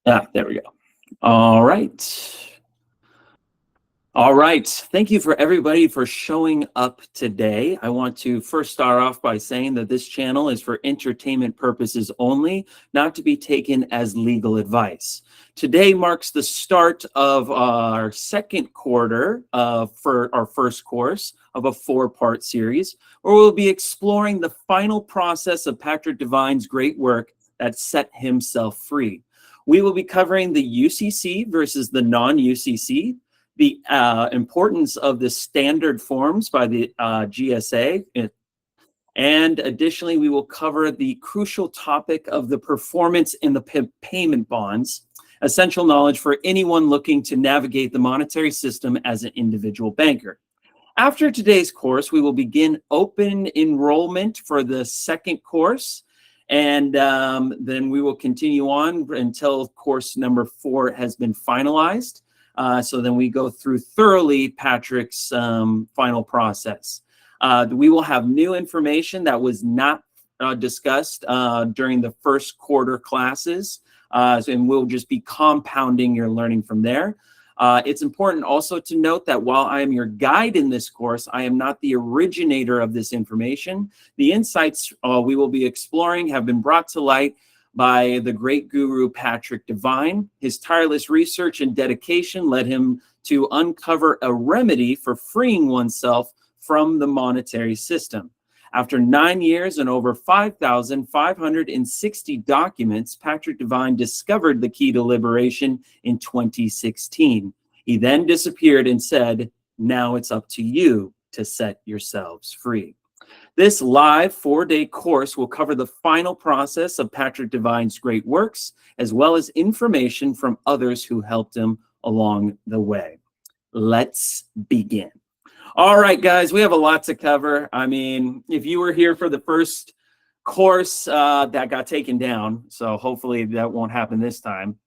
There we go. All right. All right. Thank you for everybody for showing up today. I want to first start off by saying that this channel is for entertainment purposes only, not to be taken as legal advice. Today marks the start of our second quarter for our first course of a 4-part series, where we'll be exploring the final process of Patrick Devine's great work that set himself free. We will be covering the UCC versus the non-UCC, the importance of the standard forms by the GSA, and additionally, we will cover the crucial topic of the performance in the payment bonds, essential knowledge for anyone looking to navigate the monetary system as an individual banker. After today's course, we will begin open enrollment for the second course, and then we will continue on until course number 4 has been finalized. So then we go through thoroughly Patrick's final process. We will have new information that was not discussed during the first quarter classes, and we'll just be compounding your learning from there. It's important also to note that while I am your guide in this course, I am not the originator of this information. The insights we will be exploring have been brought to light by the great guru Patrick Devine. His tireless research and dedication led him to uncover a remedy for freeing oneself from the monetary system. After 9 years and over 5,560 documents, Patrick Devine discovered the key to liberation in 2016. He then disappeared and said, "Now it's up to you to set yourselves free." This live 4-day course will cover the final process of Patrick Devine's great works, as well as information from others who helped him along the way. Let's begin. All right, guys, we have a lot to cover. I mean, if you were here for the first course, that got taken down, so hopefully that won't happen this time.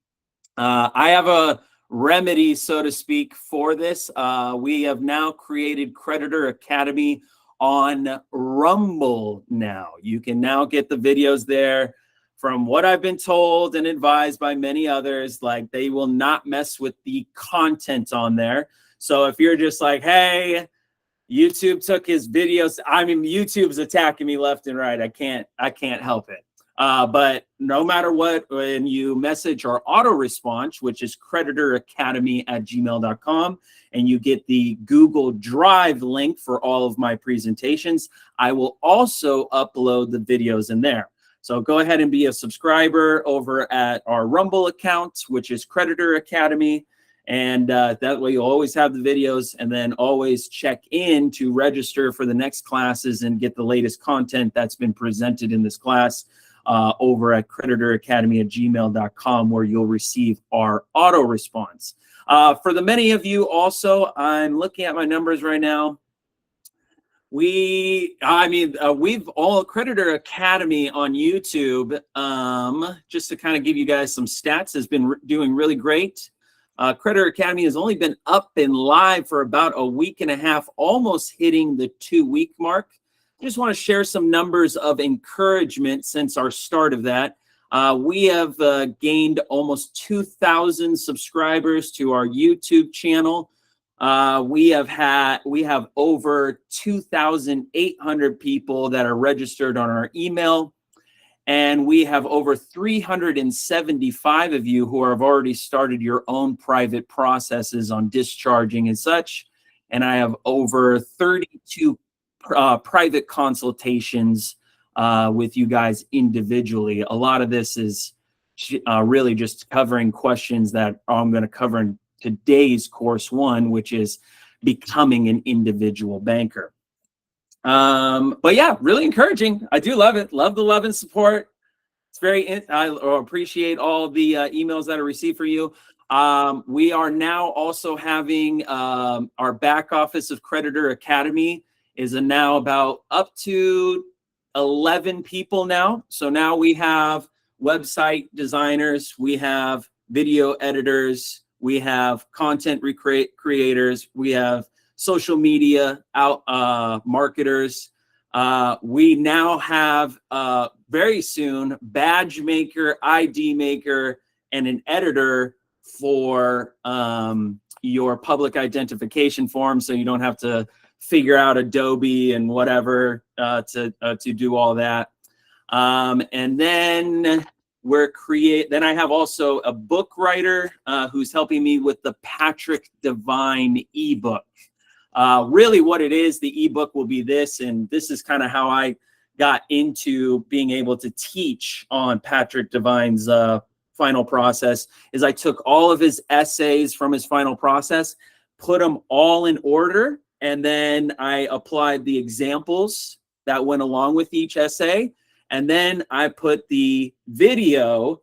I have a remedy, so to speak, for this. We have now created Creditor Academy on Rumble now. You can now get the videos there. From what I've been told and advised by many others, like, they will not mess with the content on there. So if you're just like, hey, YouTube took his videos, I mean, YouTube's attacking me left and right. I can't help it. But no matter what, when you message our auto response, which is creditoracademy@gmail.com, and you get the Google Drive link for all of my presentations, I will also upload the videos in there. So go ahead and be a subscriber over at our Rumble account, which is Creditor Academy. And that way you'll always have the videos, and then always check in to register for the next classes and get the latest content that's been presented in this class over at creditoracademy@gmail.com, where you'll receive our auto response. For the many of you also, I'm looking at my numbers right now. We've all Creditor Academy on YouTube, just to kind of give you guys some stats, has been doing really great. Creditor Academy has only been up and live for about a week and a half, almost hitting the 2-week mark. I just want to share some numbers of encouragement since our start of that. We have gained almost 2,000 subscribers to our YouTube channel. We have over 2,800 people that are registered on our email. And we have over 375 of you who have already started your own private processes on discharging and such. And I have over 32 private consultations with you guys individually. A lot of this is really just covering questions that I'm going to cover in today's course 1, which is becoming an individual banker. But yeah, really encouraging. I do love it. Love the love and support. It's I appreciate all the emails that I received for you. We are now also having our back office of Creditor Academy is now about up to 11 people now. So now we have website designers, we have video editors, we have content creators, we have social media marketers. We now have very soon badge maker, ID maker, and an editor for your public identification form, so you don't have to figure out Adobe and whatever to do all that. And then then I have also a book writer who's helping me with the Patrick Devine ebook. Really what it is, the ebook will be this, and this is kind of how I got into being able to teach on Patrick Devine's final process, is I took all of his essays from his final process, put them all in order, and then I applied the examples that went along with each essay. And then I put the video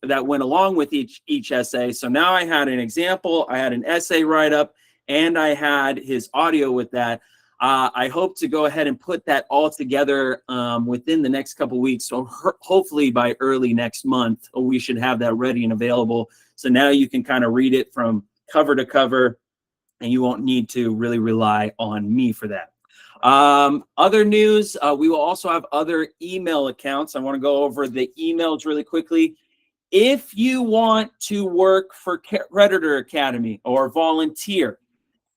that went along with each essay. So now I had an example, I had an essay write-up, and I had his audio with that. I hope to go ahead and put that all together within the next couple weeks. So hopefully by early next month, we should have that ready and available. So now you can kind of read it from cover to cover, and you won't need to really rely on me for that. Other news, we will also have other email accounts. I want to go over the emails really quickly. If you want to work for Creditor Academy or volunteer,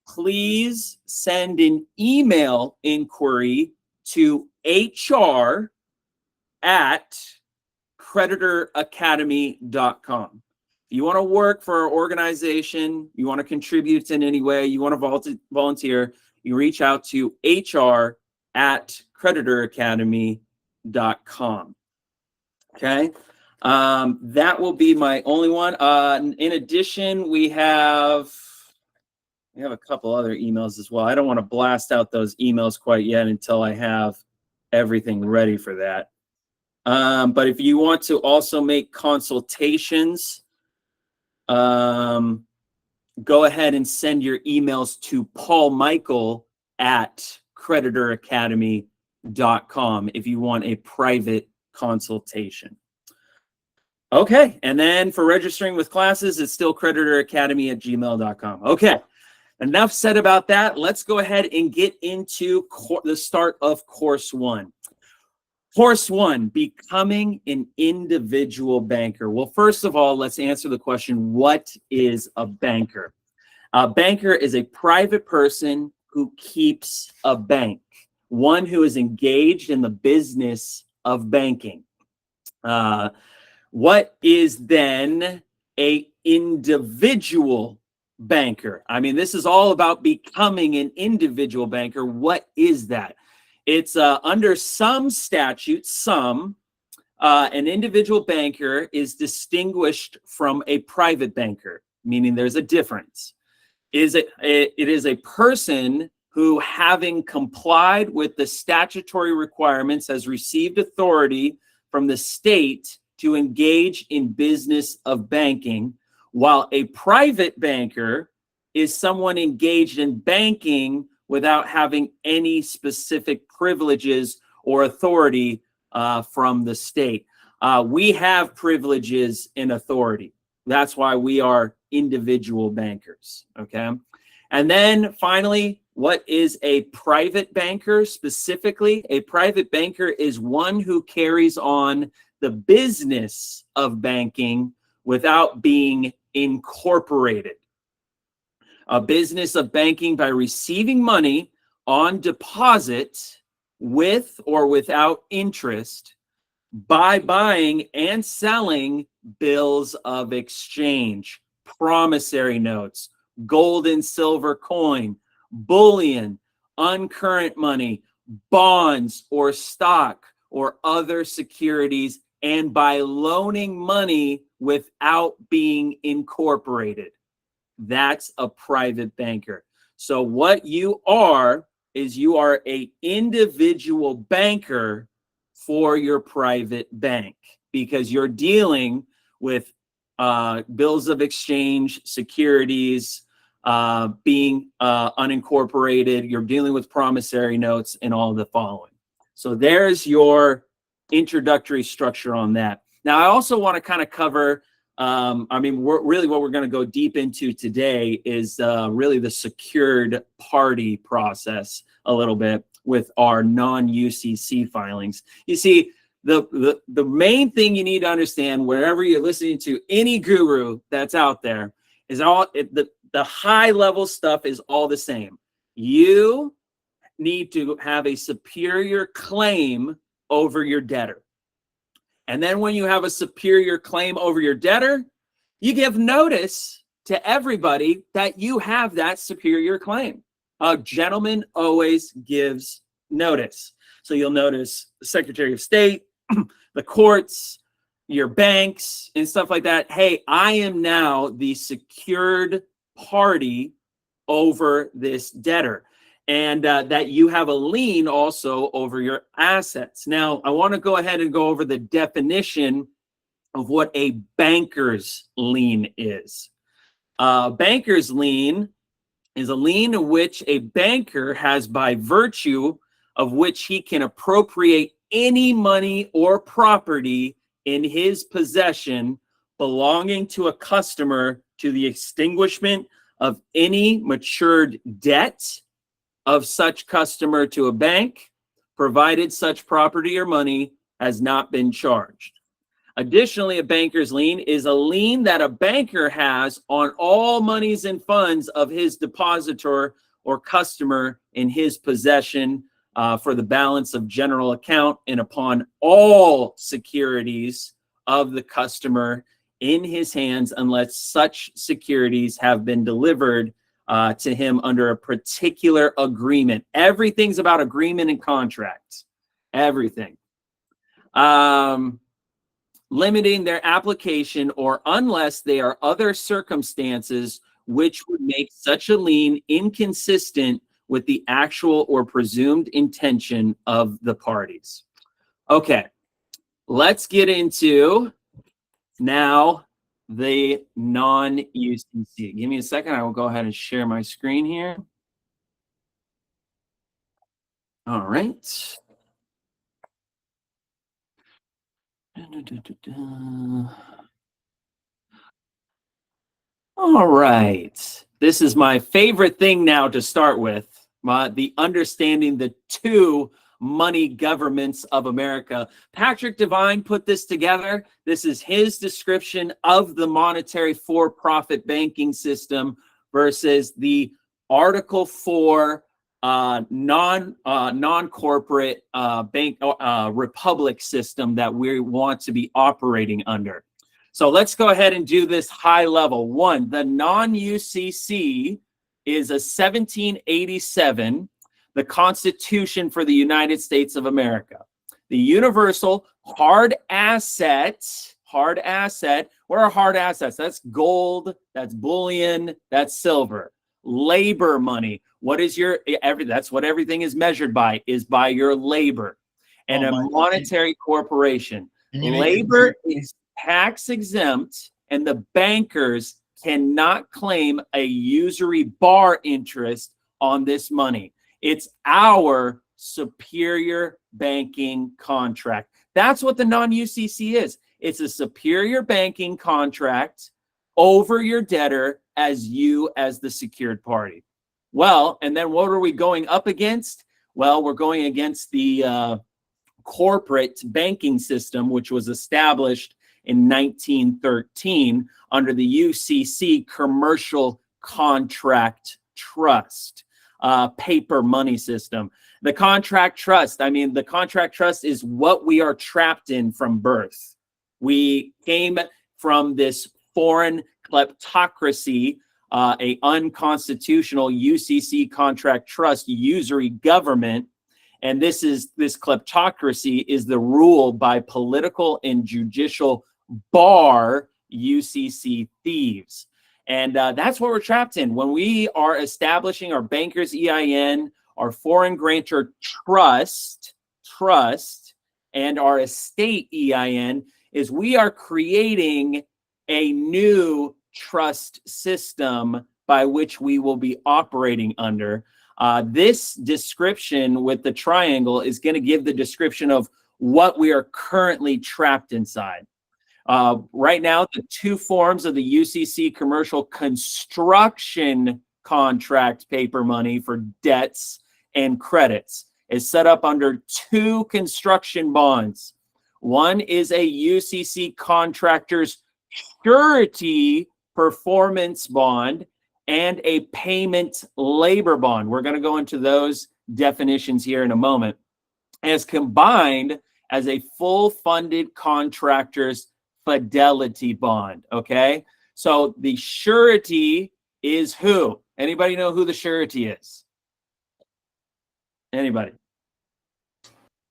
please send an email inquiry to hr@creditoracademy.com. If you want to work for our organization, you want to contribute in any way, you want to volunteer, you reach out to hr@creditoracademy.com. Okay, that will be my only one. In addition, we have a couple other emails as well. I don't want to blast out those emails quite yet until I have everything ready for that. But if you want to also make consultations, go ahead and send your emails to paulmichael@creditoracademy.com if you want a private consultation. Okay, and then for registering with classes, it's still creditoracademy@gmail.com. Okay, enough said about that. Let's go ahead and get into the start of course one. Course one, becoming an individual banker. Well, first of all, let's answer the question, what is a banker? A banker is a private person who keeps a bank, one who is engaged in the business of banking. What is then an individual banker? I mean, this is all about becoming an individual banker. What is that? It's under some statutes, an individual banker is distinguished from a private banker, meaning there's a difference. It is a person who, having complied with the statutory requirements, has received authority from the state to engage in business of banking, while a private banker is someone engaged in banking without having any specific privileges or authority from the state. We have privileges and authority. That's why we are individual bankers, okay? And then finally, what is a private banker specifically? A private banker is one who carries on the business of banking without being incorporated. A business of banking by receiving money on deposit with or without interest, by buying and selling bills of exchange, promissory notes, gold and silver coin, bullion, uncurrent money, bonds or stock or other securities, and by loaning money without being incorporated. That's a private banker. So what you are is you are an individual banker for your private bank, because you're dealing with bills of exchange, securities, being unincorporated. You're dealing with promissory notes and all the following. So there's your introductory structure on that. Now, I also want to kind of cover what we're going to go deep into today is really the secured party process a little bit with our non-UCC filings. You see, the main thing you need to understand wherever you're listening to any guru that's out there is the high level stuff is all the same. You need to have a superior claim over your debtor. And then when you have a superior claim over your debtor, you give notice to everybody that you have that superior claim. A gentleman always gives notice. So you'll notice the Secretary of State, the courts, your banks, and stuff like that. Hey, I am now the secured party over this debtor, and that you have a lien also over your assets. Now, I want to go ahead and go over the definition of what a banker's lien is. Banker's lien is a lien in which a banker has by virtue of which he can appropriate any money or property in his possession belonging to a customer to the extinguishment of any matured debt of such customer to a bank, provided such property or money has not been charged. Additionally, a banker's lien is a lien that a banker has on all monies and funds of his depositor or customer in his possession for the balance of general account and upon all securities of the customer in his hands unless such securities have been delivered to him under a particular agreement. Everything's about agreement and contract. Everything. Limiting their application or unless they are other circumstances which would make such a lien inconsistent with the actual or presumed intention of the parties. Okay, let's get into now the non-UCC. Give me a second. I will go ahead and share my screen here. All right. All right. This is my favorite thing now to start with, the understanding the two money governments of America. Patrick Devine put this together. This is his description of the monetary for-profit banking system versus the Article 4 non-corporate bank republic system that we want to be operating under. So let's go ahead and do this high level. One, the non-UCC is a 1787, the Constitution for the United States of America. The universal hard asset, what are hard assets? That's gold, that's bullion, that's silver. Labor money. What is that's what everything is measured by, is by your labor. And a monetary corporation. Labor is tax exempt, and the bankers cannot claim a usury bar interest on this money. It's our superior banking contract. That's what the non-UCC is. It's a superior banking contract over your debtor as the secured party. Well, and then what are we going up against? Well, we're going against the corporate banking system, which was established in 1913 under the UCC Commercial Contract Trust, paper money system. The contract trust, the contract trust is what we are trapped in from birth. We came from this foreign kleptocracy, a unconstitutional UCC contract trust usury government. And this kleptocracy is the rule by political and judicial bar UCC thieves. And that's what we're trapped in. When we are establishing our banker's EIN, our foreign grantor trust, and our estate EIN, is we are creating a new trust system by which we will be operating under. This description with the triangle is going to give the description of what we are currently trapped inside. Right now, the two forms of the UCC commercial construction contract paper money for debts and credits is set up under two construction bonds. One is a UCC contractor's surety performance bond and a payment labor bond. We're going to go into those definitions here in a moment. As combined as a full funded contractor's fidelity bond. Okay. So the surety is who? Anybody know who the surety is? Anybody?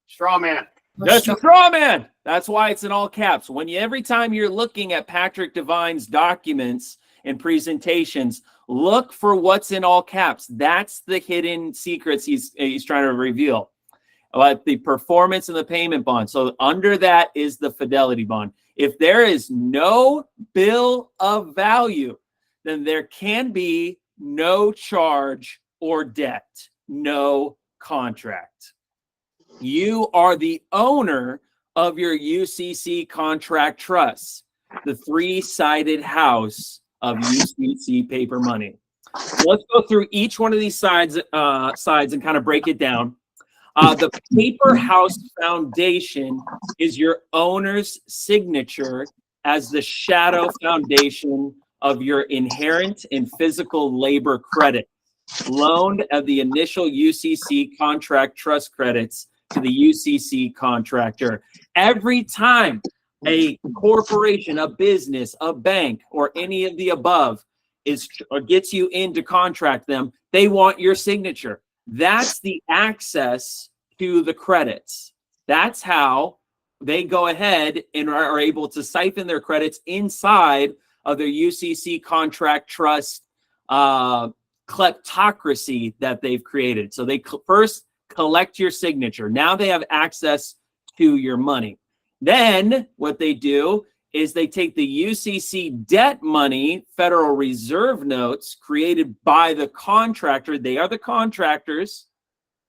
Straw man. That's a straw man. That's why it's in all caps. Every time you're looking at Patrick Devine's documents and presentations, look for what's in all caps. That's the hidden secrets he's trying to reveal. Like the performance and the payment bond. So under that is the fidelity bond. If there is no bill of value, then there can be no charge or debt, no contract. You are the owner of your UCC contract trust, the three-sided house of UCC paper money. So let's go through each one of these sides and kind of break it down. The paper house foundation is your owner's signature as the shadow foundation of your inherent and physical labor credit, loaned at the initial UCC contract trust credits to the UCC contractor. Every time a corporation, a business, a bank, or any of the above gets you in to contract them, they want your signature. That's the access to the credits. That's how they go ahead and are able to siphon their credits inside of their UCC contract trust kleptocracy that they've created. So they first collect your signature. Now they have access to your money. Then what they do is they take the UCC debt money, Federal Reserve notes created by the contractor. They are the contractors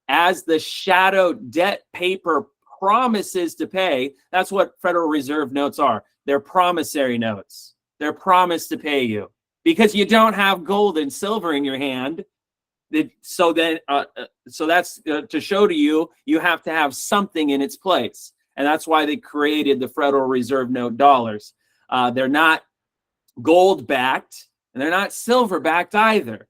as the shadow debt paper promises to pay. That's what Federal Reserve notes are. They're promissory notes. They're promised to pay you because you don't have gold and silver in your hand. So that's to show to you, you have to have something in its place. And that's why they created the Federal Reserve note dollars. They're not gold backed and they're not silver backed either.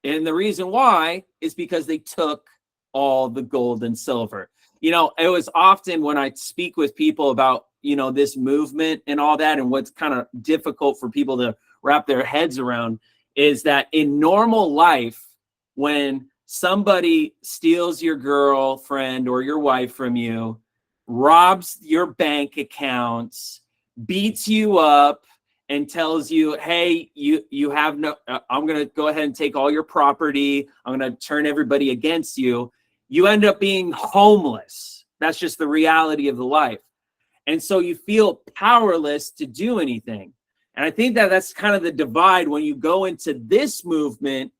And the reason why is because they took all the gold and silver. You know, it was often when I speak with people about, you know, this movement and all that, and what's kind of difficult for people to wrap their heads around is that in normal life, when somebody steals your girlfriend or your wife from you, robs your bank accounts, beats you up, and tells you, hey, you have no, I'm going to go ahead and take all your property. I'm going to turn everybody against you. You end up being homeless. That's just the reality of the life. And so you feel powerless to do anything. And I think that that's kind of the divide when you go into this movement.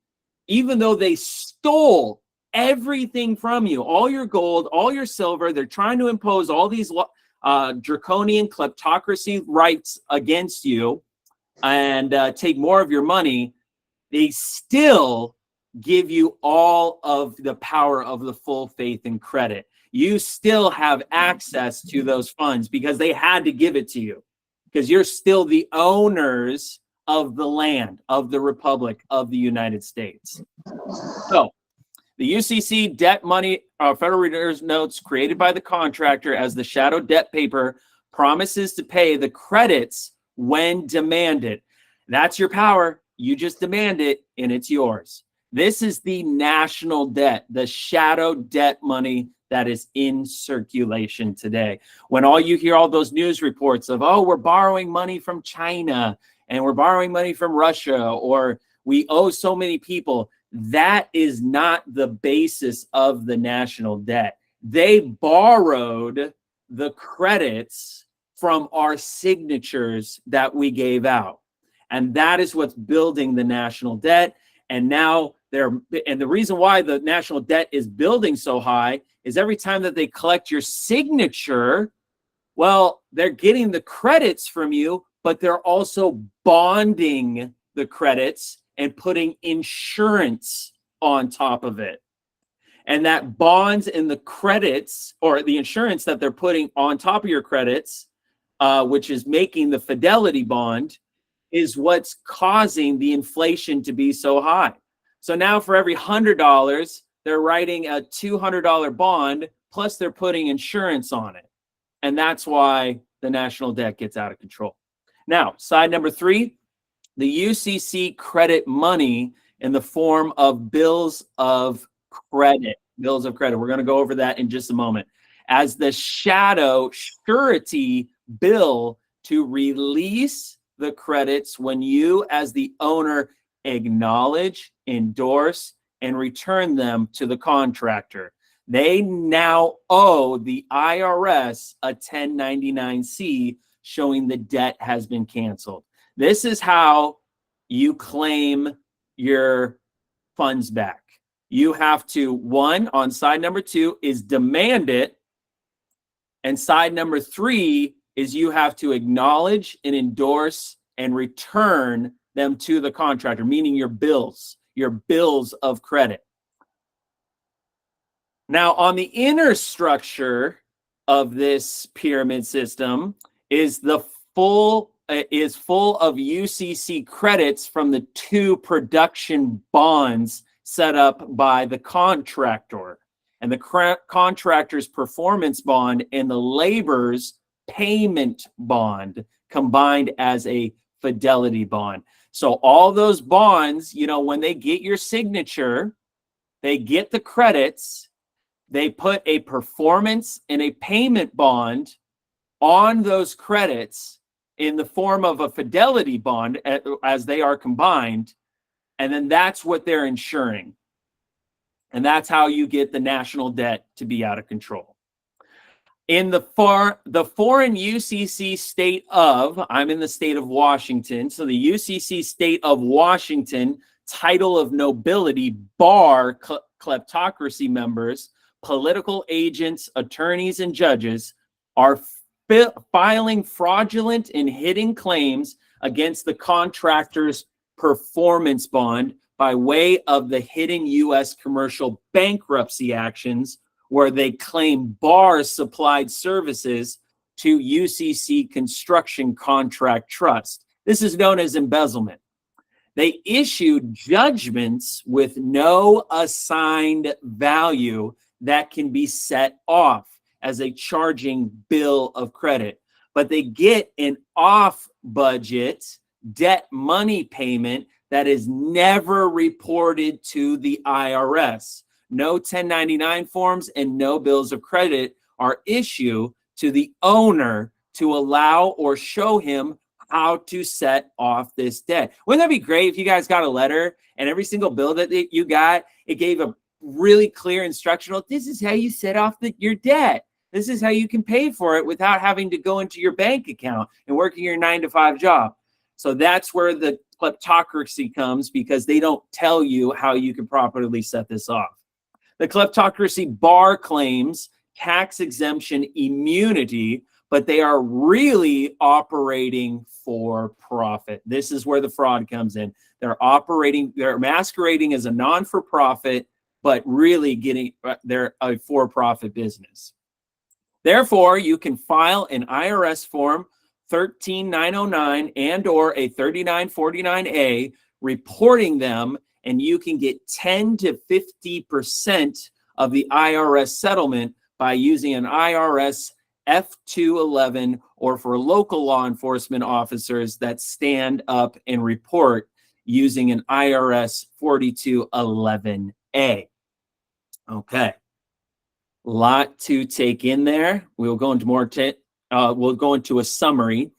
Even though they stole everything from you, all your gold, all your silver, they're trying to impose all these draconian kleptocracy rights against you and take more of your money, they still give you all of the power of the full faith and credit. You still have access to those funds because they had to give it to you because you're still the owners of the land, of the Republic of the United States. So the UCC debt money, Federal Reserve notes created by the contractor as the shadow debt paper promises to pay the credits when demanded. That's your power. You just demand it and it's yours. This is the national debt, the shadow debt money that is in circulation today. When all you hear all those news reports of, oh, we're borrowing money from China and we're borrowing money from Russia, or we owe so many people, that is not the basis of the national debt. They borrowed the credits from our signatures that we gave out. And that is what's building the national debt. And now the reason why the national debt is building so high is every time that they collect your signature, well, they're getting the credits from you, but they're also bonding the credits and putting insurance on top of it. And that bonds and the credits or the insurance that they're putting on top of your credits, which is making the fidelity bond, is what's causing the inflation to be so high. So now for every $100, they're writing a $200 bond, plus they're putting insurance on it. And that's why the national debt gets out of control. Now, side number 3, the UCC credit money in the form of bills of credit. Bills of credit. We're going to go over that in just a moment. As the shadow surety bill to release the credits when you, as the owner, acknowledge, endorse, and return them to the contractor. They now owe the IRS a 1099-C showing the debt has been canceled. This is how you claim your funds back. You have to, one, on side number 2 is demand it. And side number 3 is you have to acknowledge and endorse and return them to the contractor, meaning your bills of credit. Now, on the inner structure of this pyramid system is full of UCC credits from the 2 production bonds set up by the contractor, and the contractor's performance bond and the labor's payment bond combined as a fidelity bond. So all those bonds, when they get your signature, they get the credits, they put a performance and a payment bond on those credits in the form of a fidelity bond as they are combined, and then that's what they're insuring. And that's how you get the national debt to be out of control. In the foreign UCC state of, I'm in the state of Washington, so the UCC state of Washington title of nobility bar kleptocracy members, political agents, attorneys, and judges are filing fraudulent and hidden claims against the contractor's performance bond by way of the hidden U.S. commercial bankruptcy actions, where they claim bars supplied services to UCC Construction Contract Trust. This is known as embezzlement. They issued judgments with no assigned value that can be set off as a charging bill of credit, but they get an off-budget debt money payment that is never reported to the IRS. No 1099 forms and no bills of credit are issued to the owner to allow or show him how to set off this debt. Wouldn't that be great if you guys got a letter and every single bill that you got, it gave a really clear instructional, this is how you set off your debt. This is how you can pay for it without having to go into your bank account and working your 9-to-5 job. So that's where the kleptocracy comes, because they don't tell you how you can properly set this off. The kleptocracy bar claims tax exemption immunity, but they are really operating for profit. This is where the fraud comes in. They're masquerading as a non-for-profit, but really they're a for-profit business. Therefore, you can file an IRS form 13909 and or a 3949A reporting them, and you can get 10 to 50% of the IRS settlement by using an IRS F211, or for local law enforcement officers that stand up and report using an IRS 4211A. Okay. Lot to take in there. We'll go into we'll go into a summary.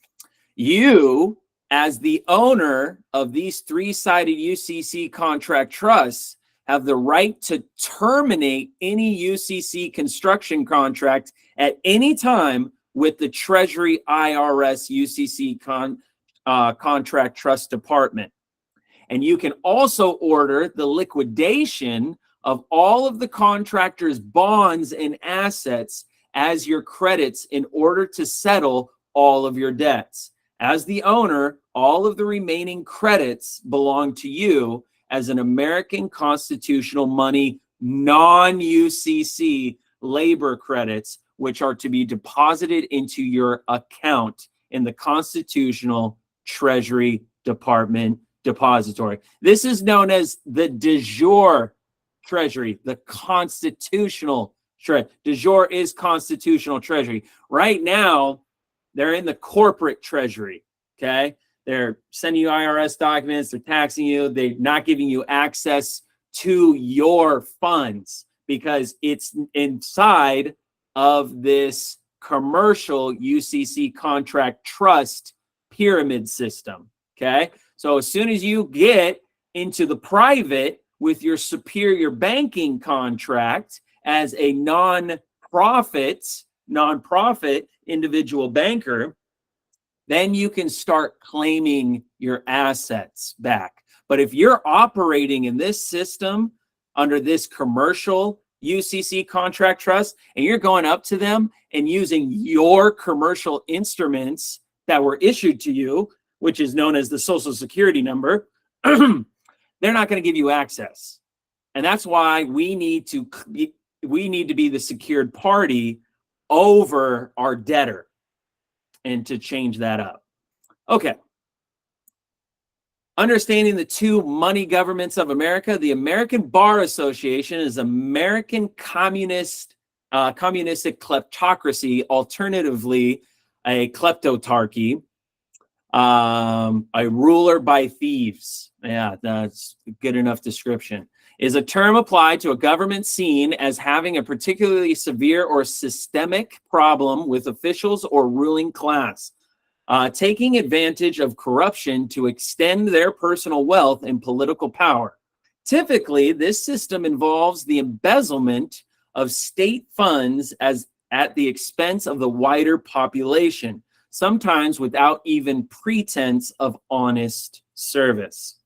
You, as the owner of these 3-sided UCC contract trusts, have the right to terminate any UCC construction contract at any time with the Treasury IRS UCC Contract Trust Department. And you can also order the liquidation of all of the contractor's bonds and assets as your credits in order to settle all of your debts. As the owner, all of the remaining credits belong to you as an American constitutional money non-UCC labor credits, which are to be deposited into your account in the Constitutional Treasury Department Depository. This is known as the de jure Treasury, the Constitutional Treasury. De jure is Constitutional Treasury. Right now, they're in the corporate Treasury, okay? They're sending you IRS documents, they're taxing you, they're not giving you access to your funds because it's inside of this commercial UCC contract trust pyramid system, okay? So as soon as you get into the private with your superior banking contract as a nonprofit individual banker, then you can start claiming your assets back. But if you're operating in this system under this commercial UCC contract trust, and you're going up to them and using your commercial instruments that were issued to you, which is known as the Social Security number, they're not going to give you access. And that's why we need to be the secured party over our debtor, and to change that up. Okay. Understanding the two money governments of America, the American Bar Association is American communistic kleptocracy, alternatively a kleptotarchy, a ruler by thieves. Yeah, that's a good enough description. Is a term applied to a government seen as having a particularly severe or systemic problem with officials or ruling class, taking advantage of corruption to extend their personal wealth and political power. Typically, this system involves the embezzlement of state funds at the expense of the wider population, sometimes without even pretense of honest service.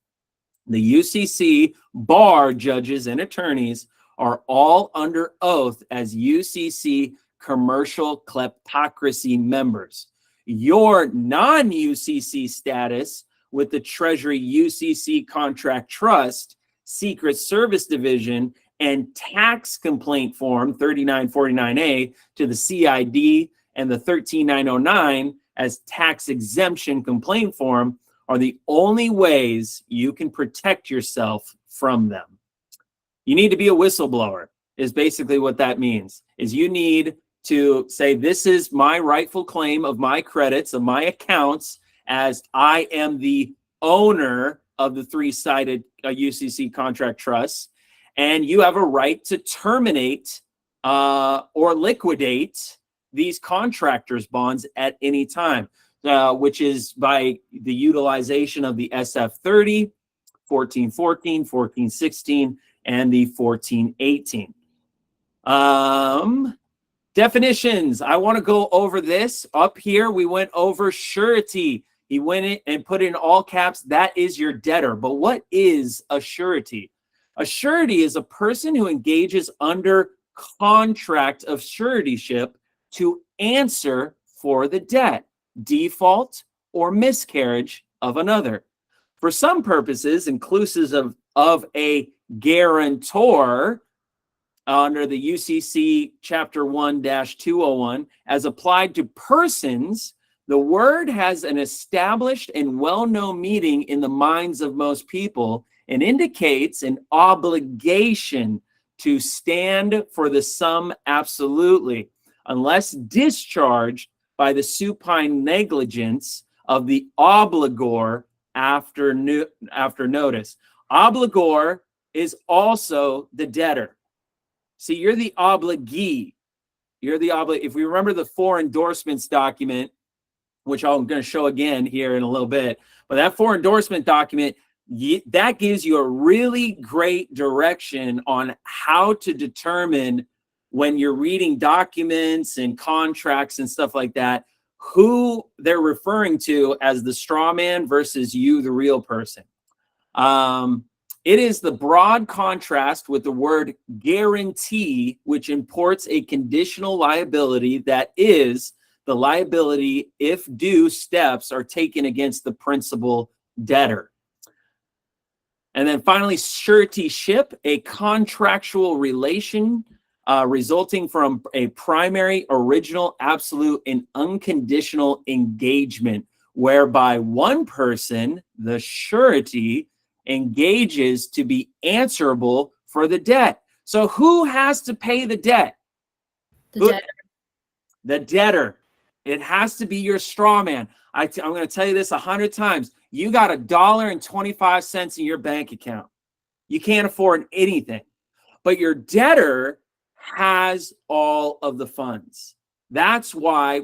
The UCC bar judges and attorneys are all under oath as UCC commercial kleptocracy members. Your non-UCC status with the Treasury UCC Contract Trust, Secret Service Division, and Tax Complaint Form 3949A to the CID and the 13909 as Tax Exemption Complaint Form are the only ways you can protect yourself from them. You need to be a whistleblower, is basically what that means, is you need to say, this is my rightful claim of my credits, of my accounts, as I am the owner of the three-sided UCC contract trust, and you have a right to terminate or liquidate these contractors' bonds at any time. Which is by the utilization of the SF30, 1414, 1416, and the 1418. Definitions. I want to go over this. Up here, we went over surety. He went in and put in all caps, that is your debtor. But what is a surety? A surety is a person who engages under contract of suretyship to answer for the debt, default, or miscarriage of another. For some purposes, inclusive of a guarantor under the UCC Chapter 1-201, as applied to persons, the word has an established and well-known meaning in the minds of most people and indicates an obligation to stand for the sum absolutely, unless discharged by the supine negligence of the obligor after notice. Obligor is also the debtor. See, you're the obligee. If we remember the 4 endorsements document, which I'm going to show again here in a little bit, but that 4 endorsement document, that gives you a really great direction on how to determine, when you're reading documents and contracts and stuff like that, who they're referring to as the straw man versus you, the real person. It is the broad contrast with the word guarantee, which imports a conditional liability that is the liability if due steps are taken against the principal debtor. And then finally, suretyship, a contractual relation resulting from a primary, original, absolute, and unconditional engagement, whereby one person, the surety, engages to be answerable for the debt. So who has to pay the debt? The debtor. The debtor. It has to be your straw man. I'm going to tell you this 100 times. You got $1.25 in your bank account. You can't afford anything. But your debtor has all of the funds. That's why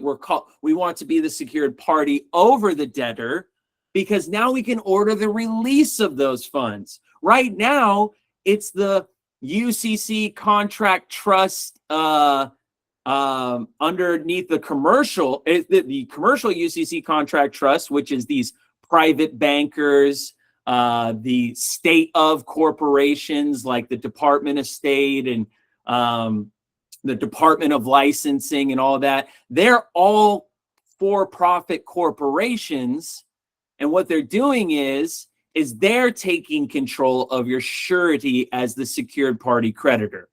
we want to be the secured party over the debtor, because now we can order the release of those funds. Right now, it's the UCC contract trust underneath the commercial UCC contract trust, which is these private bankers, the state of corporations like the Department of State and the Department of Licensing and all that. They're all for-profit corporations, and what they're doing is they're taking control of your surety as the secured party creditor.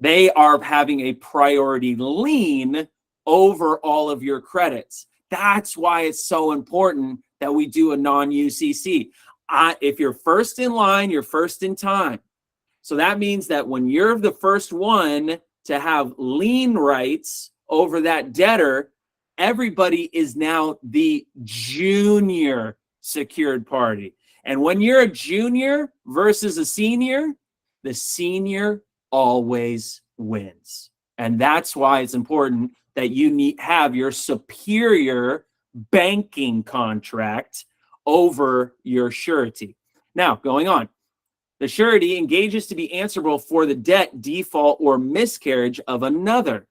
They are having a priority lien over all of your credits. That's why it's so important that we do a non-UCC. If you're first in line, you're first in time. So that means that when you're the first one to have lien rights over that debtor, everybody is now the junior secured party. And when you're a junior versus a senior, the senior always wins. And that's why it's important that you have your superior banking contract over your surety. Now, going on. The surety engages to be answerable for the debt, default, or miscarriage of another.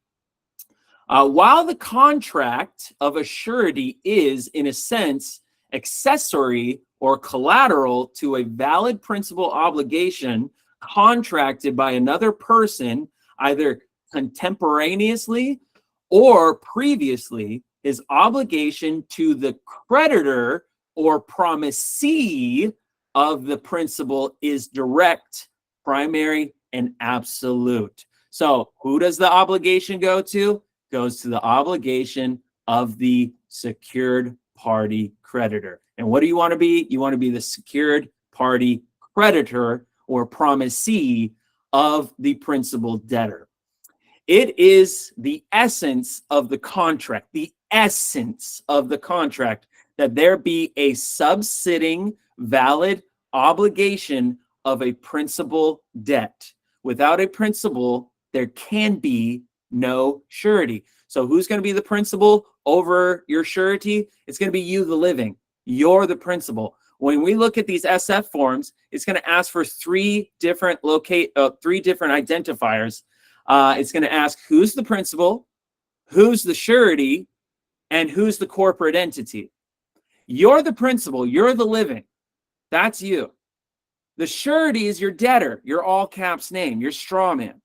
While the contract of a surety is, in a sense, accessory or collateral to a valid principal obligation contracted by another person, either contemporaneously or previously, his obligation to the creditor or promisee of the principal is direct, primary, and absolute. So who does the obligation go to? Goes to the obligation of the secured party creditor. And what do you want to be? You want to be the secured party creditor or promisee of the principal debtor. It is the essence of the contract, that there be a subsitting valid obligation of a principal debt. Without a principal, there can be no surety. So who's going to be the principal over your surety? It's going to be you, the living. You're the principal. When we look at these SF forms, it's going to ask for three different identifiers. It's going to ask who's the principal, who's the surety, and who's the corporate entity. You're the principal. You're the living. That's you. The surety is your debtor, your all caps name, your straw man.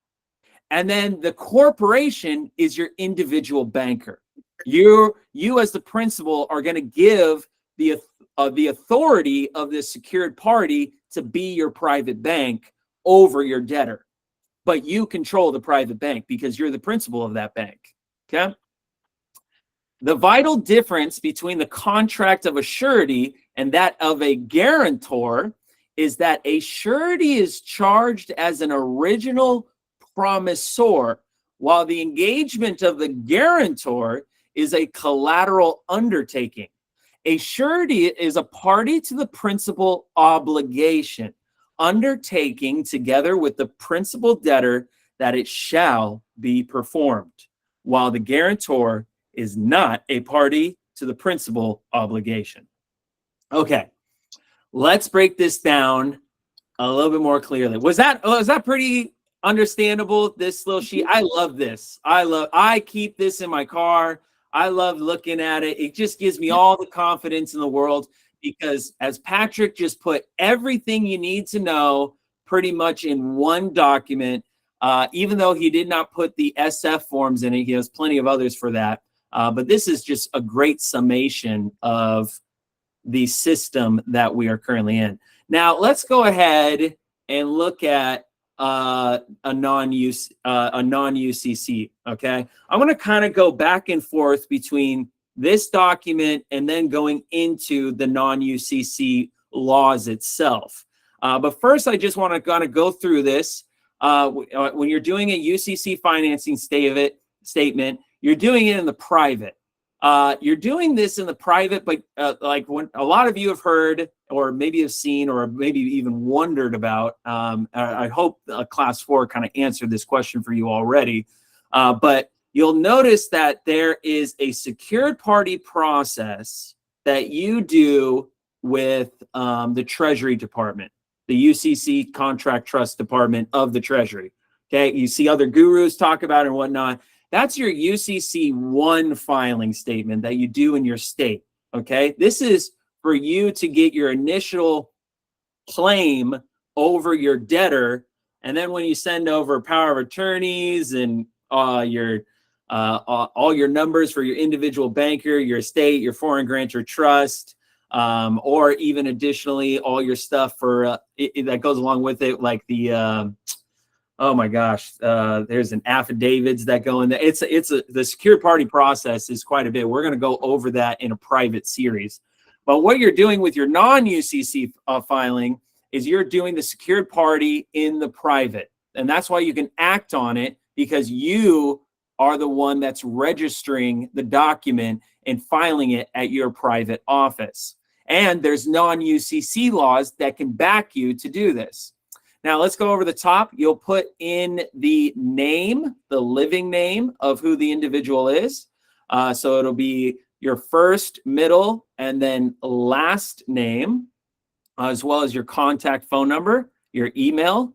And then the corporation is your individual banker. You as the principal are going to give the authority of the secured party to be your private bank over your debtor. But you control the private bank because you're the principal of that bank. Okay? The vital difference between the contract of a surety and that of a guarantor is that a surety is charged as an original promisor, while the engagement of the guarantor is a collateral undertaking. A surety is a party to the principal obligation, undertaking together with the principal debtor that it shall be performed, while the guarantor is not a party to the principal obligation. Okay, let's break this down a little bit more clearly. Was that pretty understandable, this little sheet? I love this. I keep this in my car. I love looking at it. It just gives me all the confidence in the world because as Patrick just put everything you need to know pretty much in one document, even though he did not put the SF forms in it, he has plenty of others for that. But this is just a great summation of the system that we are currently in. Now let's go ahead and look at a non-UCC. Okay, I'm going to kind of go back and forth between this document and then going into the non-UCC laws itself. But first, I just want to kind of go through this. When you're doing a UCC financing statement, you're doing it in the private. You're doing this in the private, but like when a lot of you have heard, or maybe have seen, or maybe even wondered about, I hope class 4 kind of answered this question for you already, but you'll notice that there is a secured party process that you do with the Treasury Department, the UCC Contract Trust Department of the Treasury. Okay, you see other gurus talk about it and whatnot. That's your UCC 1 filing statement that you do in your state. Okay, this is for you to get your initial claim over your debtor, and then when you send over power of attorneys and all your numbers for your individual banker, your estate, your foreign grantor trust, or even additionally all your stuff for that goes along with it, like the oh my gosh, there's an affidavits that go in there. The secure party process is quite a bit. We're going to go over that in a private series. But what you're doing with your non-UCC filing is you're doing the secured party in the private. And that's why you can act on it, because you are the one that's registering the document and filing it at your private office. And there's non-UCC laws that can back you to do this. Now let's go over the top. You'll put in the name, the living name of who the individual is. So it'll be your first, middle, and then last name, as well as your contact phone number, your email,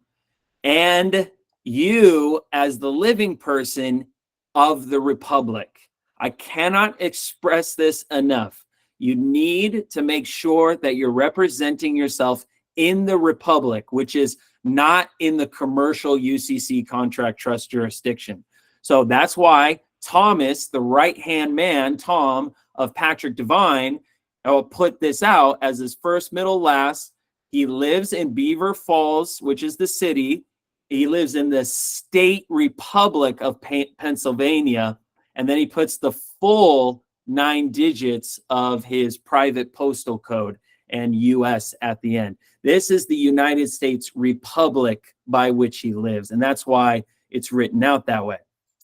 and you as the living person of the Republic. I cannot express this enough. You need to make sure that you're representing yourself in the Republic, which is not in the commercial UCC contract trust jurisdiction. So that's why Thomas, the right-hand man, Tom, of Patrick Devine, will put this out as his first, middle, last. He lives in Beaver Falls, which is the city. He lives in the state Republic of Pennsylvania. And then he puts the full 9 digits of his private postal code and US at the end. This is the United States Republic by which he lives. And that's why it's written out that way.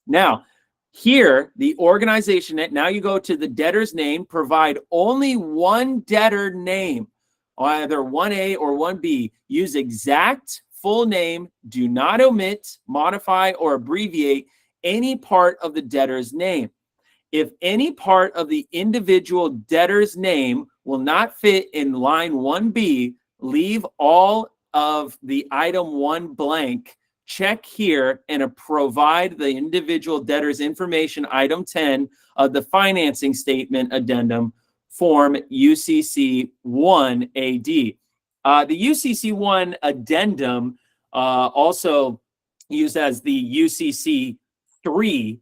Now, here, the organization, now you go to the debtor's name, provide only one debtor name, either 1A or 1B. Use exact full name. Do not omit, modify, or abbreviate any part of the debtor's name. If any part of the individual debtor's name will not fit in line 1B, leave all of the item 1 blank. Check here and provide the individual debtor's information, item 10 of the financing statement addendum, form UCC 1 AD. The UCC 1 addendum, also used as the UCC 3,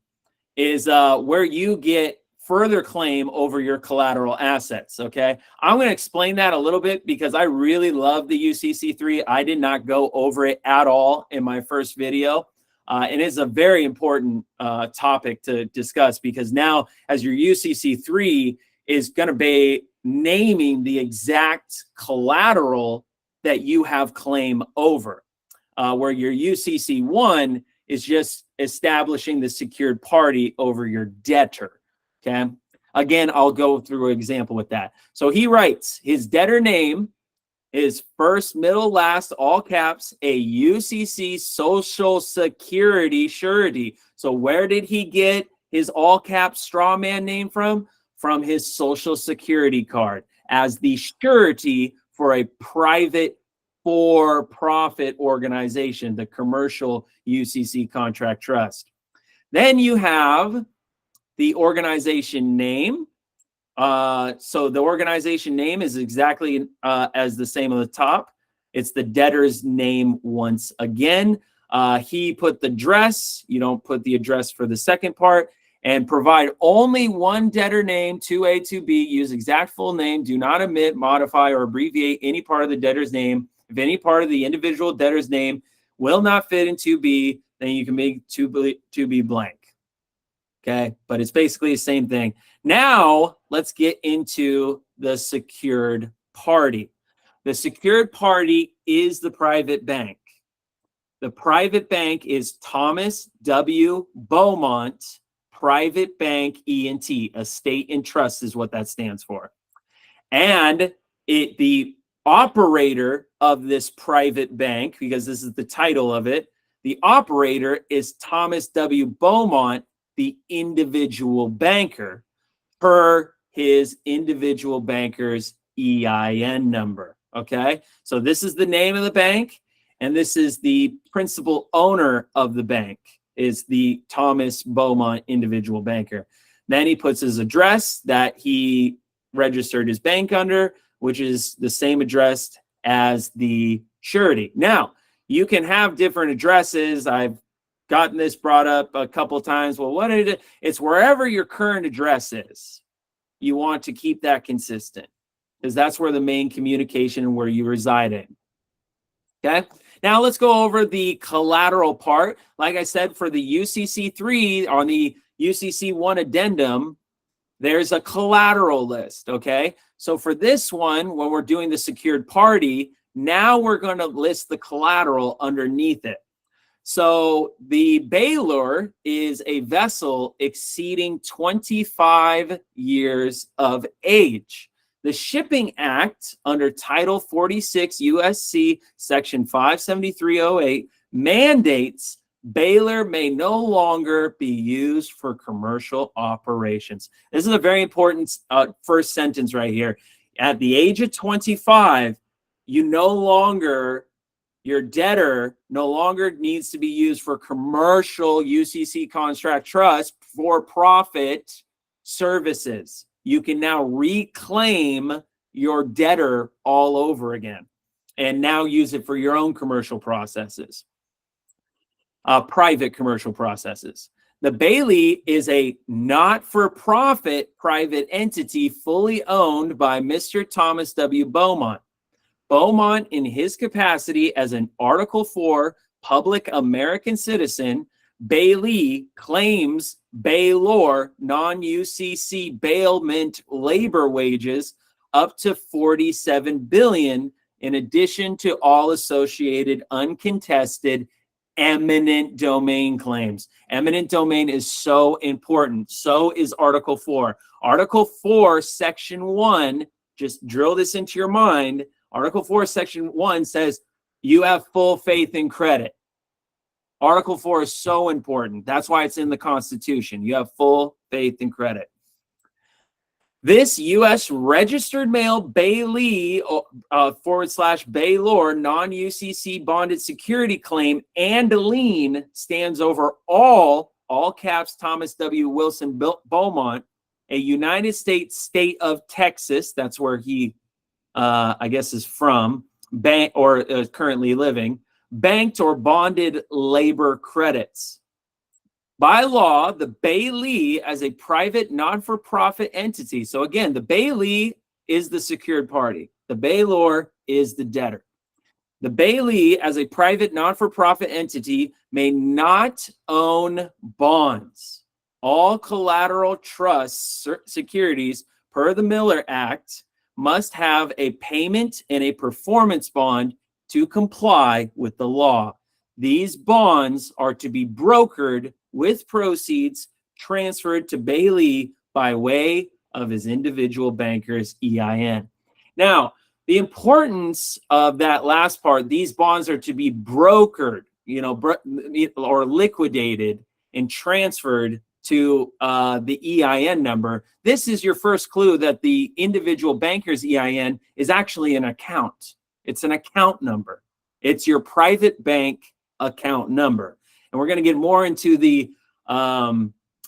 is where you get further claim over your collateral assets. Okay, I'm going to explain that a little bit because I really love the UCC 3. I did not go over it at all in my first video, and it's a very important topic to discuss, because now as your UCC 3 is going to be naming the exact collateral that you have claim over, where your UCC 1 is just establishing the secured party over your debtor. Okay. Again, I'll go through an example with that. So he writes his debtor name is first, middle, last, all caps, a UCC Social Security surety. So where did he get his all caps straw man name from? From his Social Security card as the surety for a private for-profit organization, the commercial UCC contract trust. Then you have the organization name. So the organization name is exactly as the same on the top. It's the debtor's name once again. He put the address. You don't put the address for the second part. and provide only one debtor name, 2A, 2B, use exact full name, do not omit, modify, or abbreviate any part of the debtor's name. If any part of the individual debtor's name will not fit in 2B, then you can make 2B blank. Okay, but it's basically the same thing. Now, let's get into the secured party. The secured party is the private bank. The private bank is Thomas W. Beaumont Private Bank E&T. Estate and Trust is what that stands for. And the operator of this private bank, because this is the title of it, the operator is Thomas W. Beaumont, the individual banker, per his individual banker's EIN number. Okay, so this is the name of the bank, and this is the principal owner of the bank, is the Thomas Beaumont individual banker. Then he puts his address that he registered his bank under, which is the same address as the surety. Now, you can have different addresses. I've gotten this brought up a couple times. Well, what is it? It's wherever your current address is. You want to keep that consistent because that's where the main communication and where you reside in. Okay. Now let's go over the collateral part. Like I said, for the UCC 3 on the UCC 1 addendum, there's a collateral list. Okay. So for this one, when we're doing the secured party, now we're going to list the collateral underneath it. So the bailor is a vessel exceeding 25 years of age. The Shipping Act under Title 46 USC Section 57308 mandates bailor may no longer be used for commercial operations. This is a very important first sentence right here. At the age of 25, your debtor no longer needs to be used for commercial UCC contract trust for profit services. You can now reclaim your debtor all over again and now use it for your own commercial processes, private commercial processes. The Bailey is a not-for-profit private entity fully owned by Mr. Thomas W. Beaumont. Beaumont, in his capacity as an Article 4 public American citizen, Bailey claims bailor non-UCC bailment labor wages up to $47 billion, in addition to all associated uncontested eminent domain claims. Eminent domain is so important. So is Article 4. Article 4, Section 1, just drill this into your mind. Article 4, Section 1 says you have full faith and credit. Article 4 is so important. That's why it's in the Constitution. You have full faith and credit. This U.S. registered mail Bailey / bailor non-UCC bonded security claim and lien stands over all caps Thomas W. Wilson Beaumont, a United States state of Texas. That's where he I guess is from, bank or currently living, banked or bonded labor credits. By law, the Bailey as a private non-for-profit entity. So again, the Bailey is the secured party. The bailor is the debtor. The Bailey as a private non-for-profit entity may not own bonds. All collateral trust securities per the Miller Act must have a payment and a performance bond to comply with the law. These bonds are to be brokered with proceeds transferred to Bailey by way of his individual banker's EIN. Now, the importance of that last part, these bonds are to be brokered, or liquidated and transferred to the EIN number. This is your first clue that the individual banker's EIN is actually an account. It's an account number. It's your private bank account number. And we're going to get more into the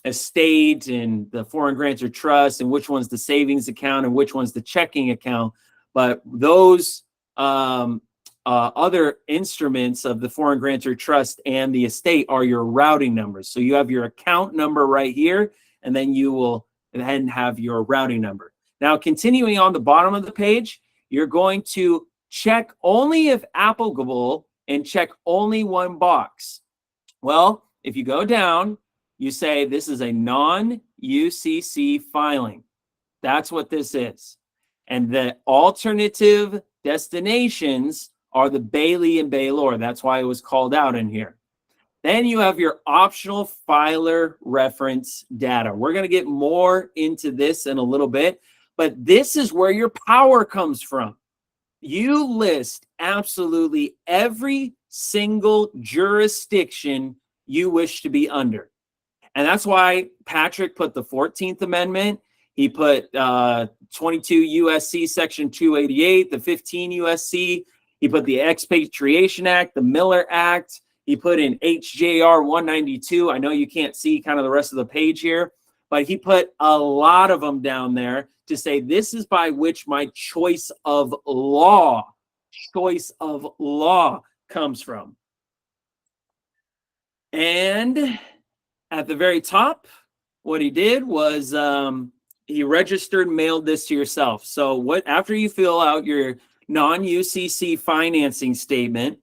estate and the foreign grantor trust and which one's the savings account and which one's the checking account. But those other instruments of the foreign grantor trust and the estate are your routing numbers. So you have your account number right here, and then you will then have your routing number. Now, continuing on the bottom of the page, you're going to check only if applicable and check only one box. Well, if you go down, you say this is a non-UCC filing. That's what this is. And the alternative destinations are the Bailey and Baylor. That's why it was called out in here. Then you have your optional filer reference data. We're going to get more into this in a little bit, but this is where your power comes from. You list absolutely every single jurisdiction you wish to be under. And that's why Patrick put the 14th Amendment. He put 22 USC Section 288, the 15 USC. He put the Expatriation Act, the Miller Act. He put in HJR 192. I know you can't see kind of the rest of the page here, but he put a lot of them down there to say this is by which my choice of law comes from. And at the very top, what he did was he registered, mailed this to yourself. So after you fill out your non-UCC financing statement,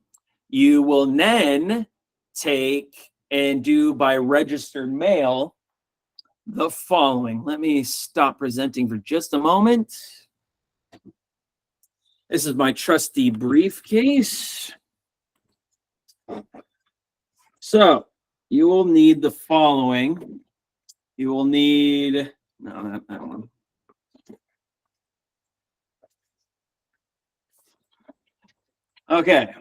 you will then take and do by registered mail the following. Let me stop presenting for just a moment. This is my trusty briefcase. So you will need the following. You will need, no, not that one. Okay.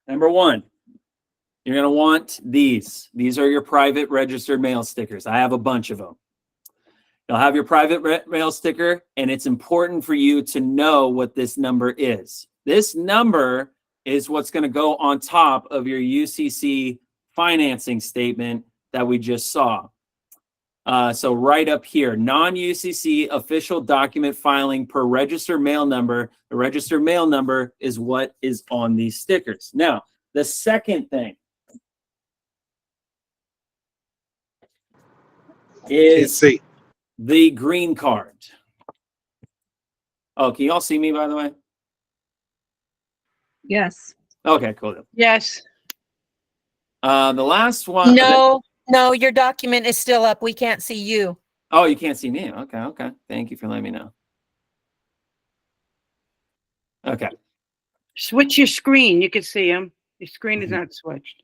Number one, you're going to want these. These are your private registered mail stickers. I have a bunch of them. You'll have your private mail sticker, and it's important for you to know what this number is. This number is what's going to go on top of your UCC financing statement that we just saw. So right up here, non-UCC official document filing per registered mail number. The registered mail number is what is on these stickers. Now, the second thing is the green card. Oh, can you all see me, by the way? Yes. Okay, cool. Yes. The last one. No, your document is still up. We can't see you. Oh, you can't see me. Okay. Thank you for letting me know. Okay. Switch your screen. You can see him. Your screen is not switched.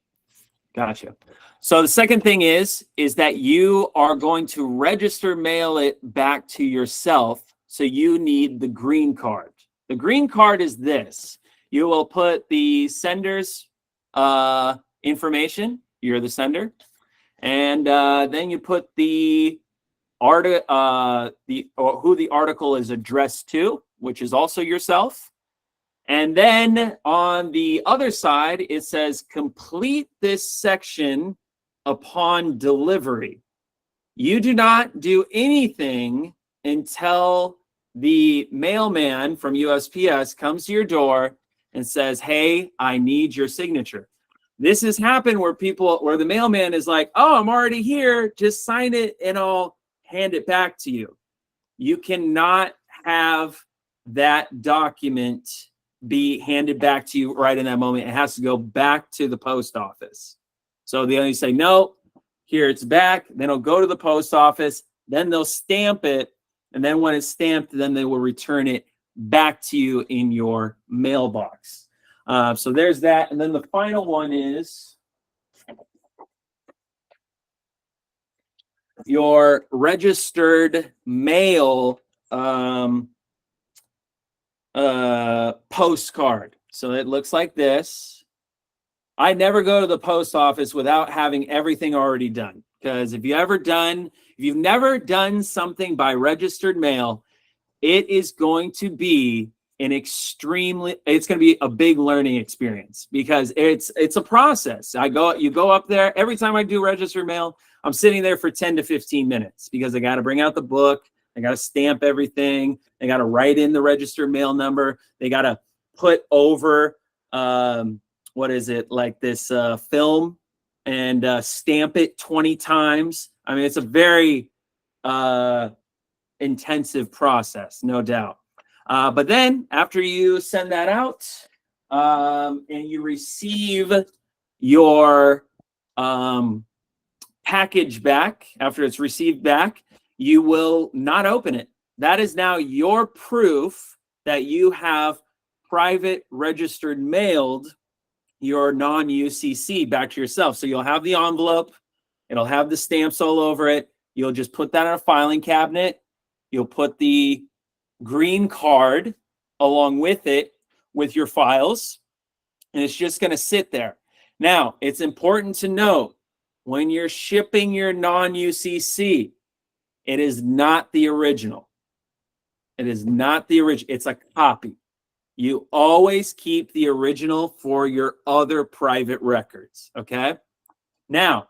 Gotcha. So the second thing is that you are going to register mail it back to yourself. So you need the green card. The green card is this. You will put the sender's information. You're the sender. And then you put the who the article is addressed to, which is also yourself. And then on the other side, it says complete this section upon delivery. You do not do anything until the mailman from USPS comes to your door and says, hey, I need your signature. This has happened where the mailman is like, oh, I'm already here. Just sign it and I'll hand it back to you. You cannot have that document be handed back to you right in that moment. It has to go back to the post office. So they only say, no, here it's back. Then it'll go to the post office. Then they'll stamp it. And then when it's stamped, then they will return it back to you in your mailbox. So there's that. And then the final one is your registered mail postcard. So it looks like this. I never go to the post office without having everything already done. Because if you've never done something by registered mail, it is going to be it's going to be a big learning experience because it's a process. You go up there every time I do registered mail, I'm sitting there for 10 to 15 minutes because I got to bring out the book. I got to stamp everything. They got to write in the registered mail number. They got to put over, like this film and stamp it 20 times. I mean, it's a very intensive process, no doubt. But then after you send that out and you receive your package back, after it's received back, you will not open it. That is now your proof that you have private registered mailed your non-UCC back to yourself. So you'll have the envelope, it'll have the stamps all over it. You'll just put that in a filing cabinet. You'll put the green card along with it with your files, and it's just going to sit there. Now, it's important to note when you're shipping your non-UCC, it is not the original. It is not the original. It's a copy. You always keep the original for your other private records, okay? Now,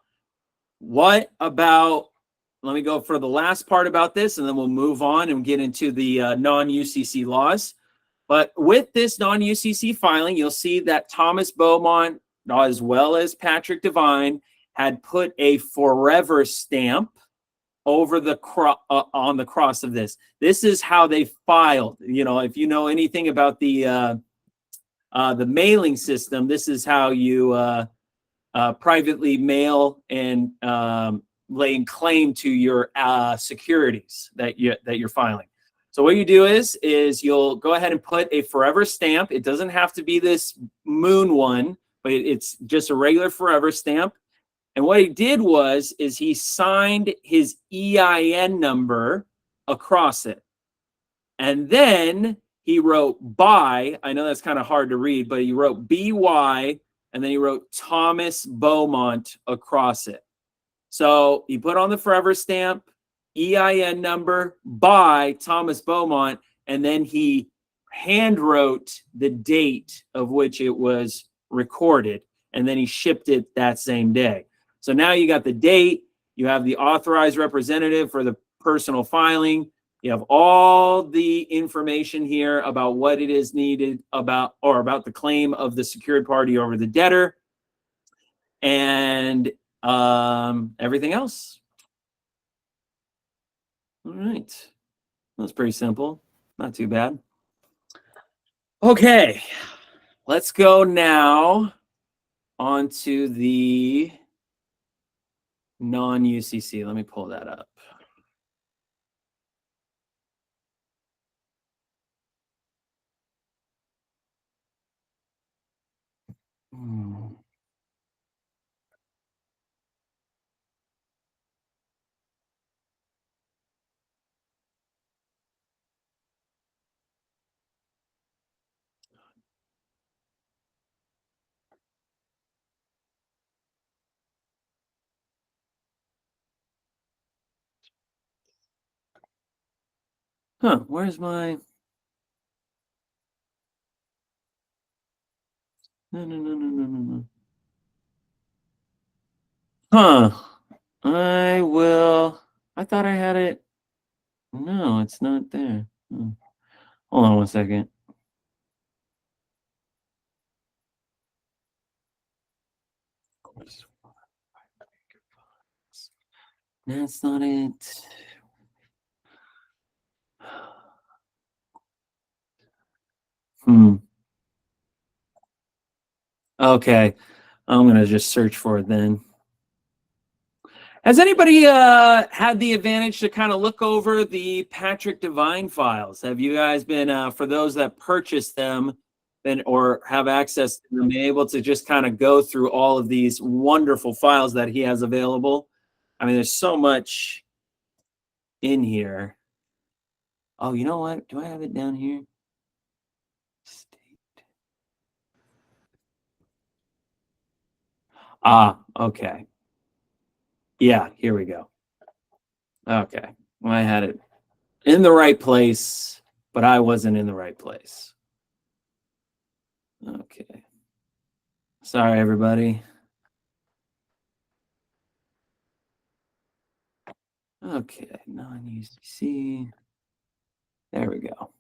what about, let me go for the last part about this, and then we'll move on and get into the non-UCC laws. But with this non-UCC filing, you'll see that Thomas Beaumont, as well as Patrick Devine, had put a forever stamp over the on the cross of this. This is how they filed. You know, if you know anything about the mailing system, this is how you privately mail and laying claim to your securities that you're filing. So what you do is you'll go ahead and put a forever stamp. It doesn't have to be this moon one, but it's just a regular forever stamp. And what he did was he signed his EIN number across it. And then he wrote by, I know that's kind of hard to read, but he wrote BY, and then he wrote Thomas Beaumont across it. So he put on the forever stamp, EIN number by Thomas Beaumont, and then he hand wrote the date of which it was recorded, and then he shipped it that same day. So now you got the date, you have the authorized representative for the personal filing, you have all the information here about what it is needed about the claim of the secured party over the debtor, and everything else. All right. That's pretty simple. Not too bad. Okay. Let's go now onto the non-UCC. Let me pull that up. Huh, where's my... No. Huh, I thought I had it. No, it's not there. Hold on one second. That's not it. Okay, I'm gonna just search for it then. Has anybody had the advantage to kind of look over the Patrick Devine files? Have you guys been, for those that purchased them or have access to them, been able to just kind of go through all of these wonderful files that he has available? I mean, there's so much in here. Oh, you know what? Do I have it down here? State. Okay. Yeah, here we go. Okay. Well, I had it in the right place, but I wasn't in the right place. Okay. Sorry, everybody. Okay, non-UCC. There we go.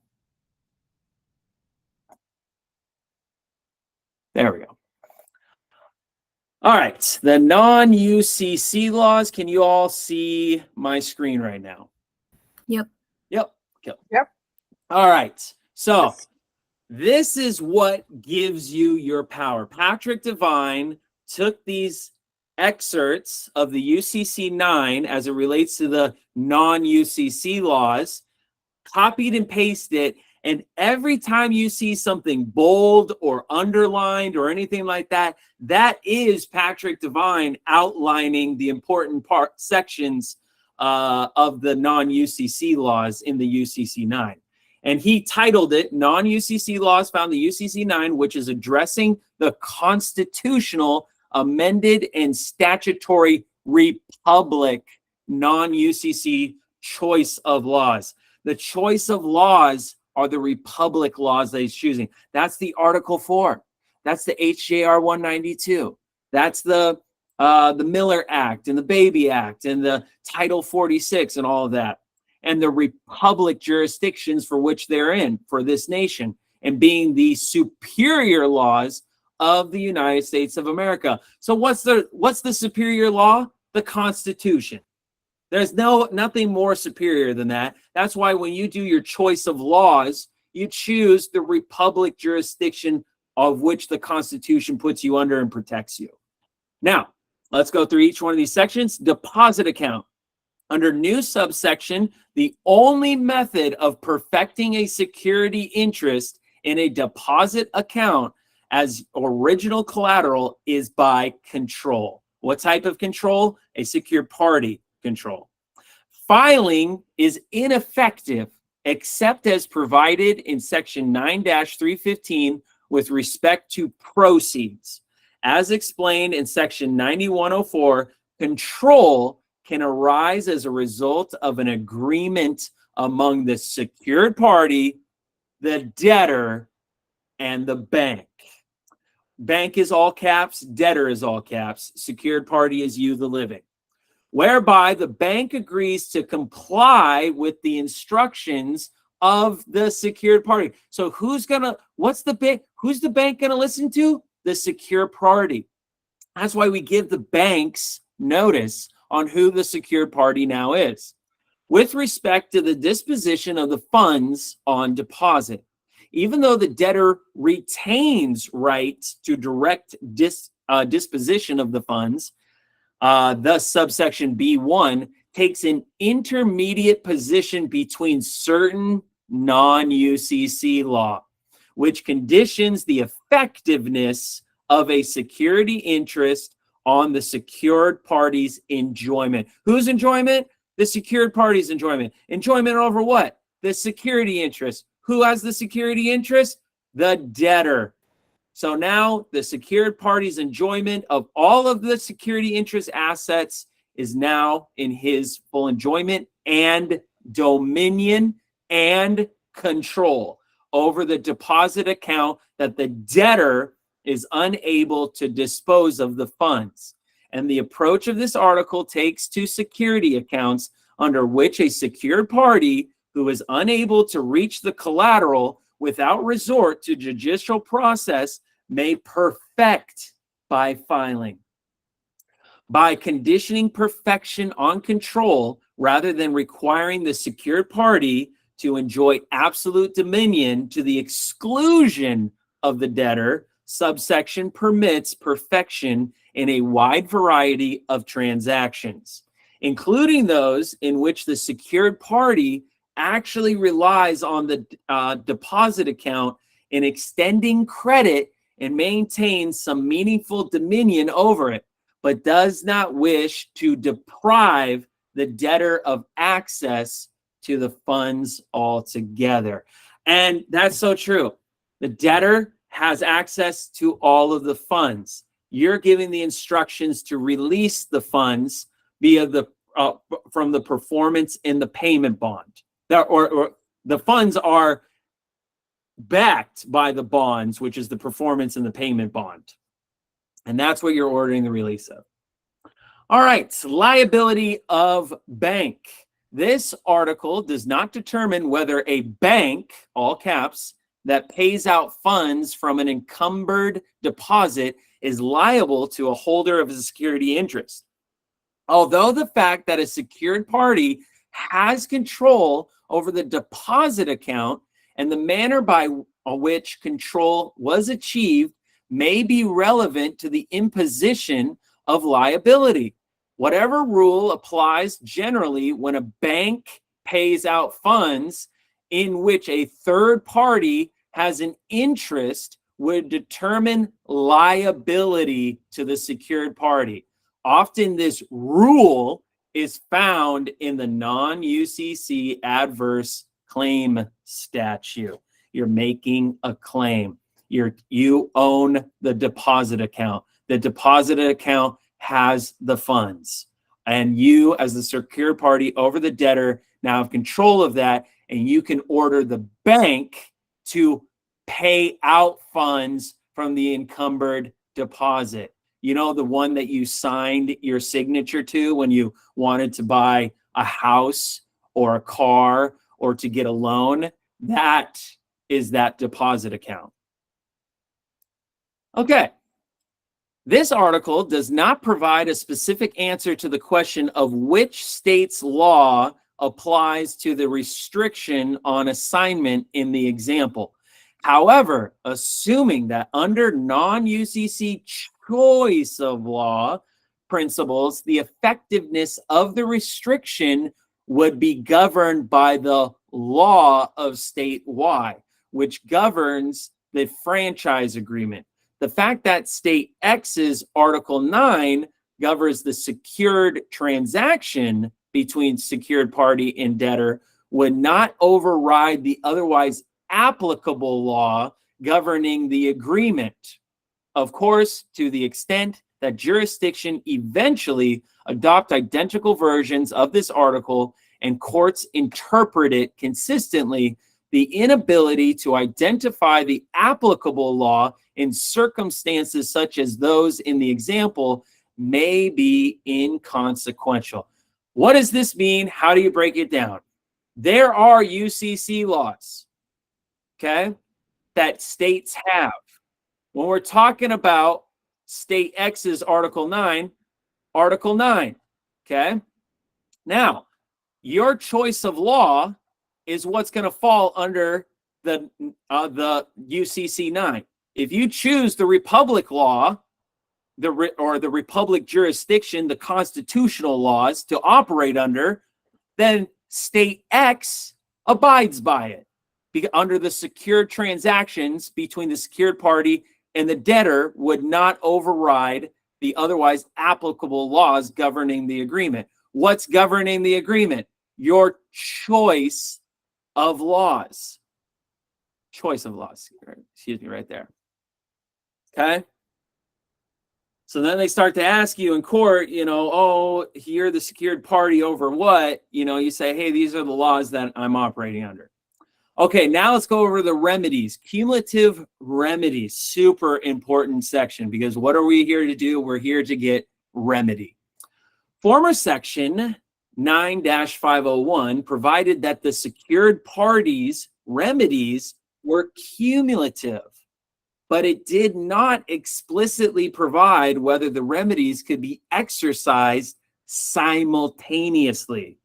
There we go. All right, the non-UCC laws. Can you all see my screen right now? Yep. Yep. Cool. Yep. All right. So this is what gives you your power. Patrick Devine took these excerpts of the UCC 9 as it relates to the non-UCC laws, copied and pasted, and every time you see something bold or underlined or anything like that, that is Patrick Devine outlining the important sections of the non-UCC laws in the UCC 9. And he titled it Non-UCC Laws Found in the UCC 9, which is addressing the constitutional, amended, and statutory republic non-UCC choice of laws. The choice of laws are the republic laws that he's choosing. That's the Article 4. That's the HJR 192. That's the Miller Act and the Baby Act and the Title 46 and all of that. And the republic jurisdictions for which they're in for this nation, and being the superior laws of the United States of America. So what's the superior law? The Constitution. There's nothing more superior than that. That's why when you do your choice of laws, you choose the republic jurisdiction of which the Constitution puts you under and protects you. Now, let's go through each one of these sections. Deposit account. Under new subsection, the only method of perfecting a security interest in a deposit account as original collateral is by control. What type of control? A secured party control. Filing is ineffective except as provided in section 9-315 with respect to proceeds. As explained in section 9104, control can arise as a result of an agreement among the secured party, the debtor, and the bank. Bank is all caps, debtor is all caps, secured party is you, the living. Whereby the bank agrees to comply with the instructions of the secured party. So who's the bank gonna listen to? The secured party. That's why we give the banks notice on who the secured party now is. With respect to the disposition of the funds on deposit, even though the debtor retains right to direct disposition of the funds, thus subsection B1 takes an intermediate position between certain non-UCC law, which conditions the effectiveness of a security interest on the secured party's enjoyment. Whose enjoyment? The secured party's enjoyment. Enjoyment over what? The security interest. Who has the security interest? The debtor. So now the secured party's enjoyment of all of the security interest assets is now in his full enjoyment and dominion and control over the deposit account that the debtor is unable to dispose of the funds. And the approach of this article takes to security accounts under which a secured party who is unable to reach the collateral without resort to judicial process may perfect by filing. By conditioning perfection on control rather than requiring the secured party to enjoy absolute dominion to the exclusion of the debtor, subsection permits perfection in a wide variety of transactions, including those in which the secured party actually relies on the deposit account in extending credit and maintains some meaningful dominion over it, but does not wish to deprive the debtor of access to the funds altogether. And that's so true. The debtor has access to all of the funds. You're giving the instructions to release the funds via from the performance in the payment bond. Or the funds are backed by the bonds, which is the performance in the payment bond. And that's what you're ordering the release of. All right, liability of bank. This article does not determine whether a bank, all caps, that pays out funds from an encumbered deposit is liable to a holder of a security interest. Although the fact that a secured party has control over the deposit account and the manner by which control was achieved may be relevant to the imposition of liability. Whatever rule applies generally when a bank pays out funds in which a third party has an interest would determine liability to the secured party. Often this rule is found in the non-UCC adverse claim statute. You're making a claim. You own the deposit account. The deposit account has the funds. And you, as the secured party over the debtor, now have control of that, and you can order the bank to pay out funds from the encumbered deposit. You know, the one that you signed your signature to when you wanted to buy a house or a car or to get a loan? That is that deposit account. Okay. This article does not provide a specific answer to the question of which state's law applies to the restriction on assignment in the example. However, assuming that under non-UCC choice of law principles, the effectiveness of the restriction would be governed by the law of state Y, which governs the franchise agreement. The fact that state X's Article 9 governs the secured transaction between secured party and debtor would not override the otherwise applicable law governing the agreement. Of course, to the extent that jurisdiction eventually adopt identical versions of this article and courts interpret it consistently, the inability to identify the applicable law in circumstances such as those in the example may be inconsequential. What does this mean? How do you break it down? There are UCC laws, okay, that states have. When we're talking about state X's Article 9, okay? Now, your choice of law is what's going to fall under the UCC 9. If you choose the Republic law, the Republic jurisdiction, the constitutional laws to operate under, then state X abides by it under the secured transactions between the secured party and the debtor would not override the otherwise applicable laws governing the agreement. What's governing the agreement? Your choice of laws. Choice of laws. Excuse me, right there. Okay? So then they start to ask you in court, you know, oh, you're the secured party over what? You know, you say, hey, these are the laws that I'm operating under. Okay, now let's go over the remedies. Cumulative remedies, super important section, because what are we here to do? We're here to get remedy. Former section 9-501 provided that the secured parties' remedies were cumulative, but it did not explicitly provide whether the remedies could be exercised simultaneously.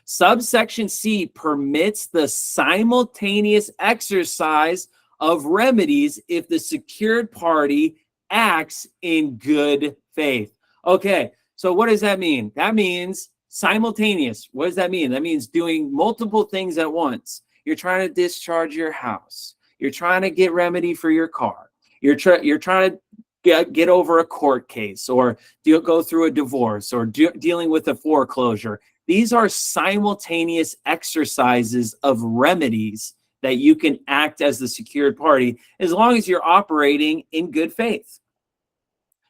Subsection C permits the simultaneous exercise of remedies if the secured party acts in good faith. Okay, so what does that mean? That means simultaneous. What does that mean? That means doing multiple things at once. You're trying to discharge your house. You're trying to get remedy for your car. You're trying to get over a court case, or go through a divorce, or dealing with a foreclosure. These are simultaneous exercises of remedies that you can act as the secured party as long as you're operating in good faith.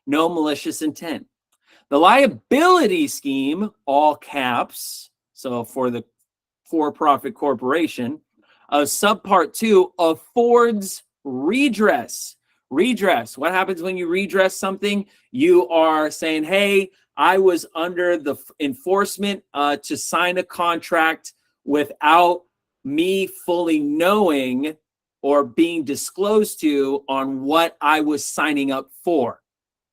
No malicious intent. The liability scheme, all caps, so for the for-profit corporation, subpart 2 affords redress. Redress. What happens when you redress something? You are saying, hey, I was under the enforcement to sign a contract without me fully knowing or being disclosed to on what I was signing up for.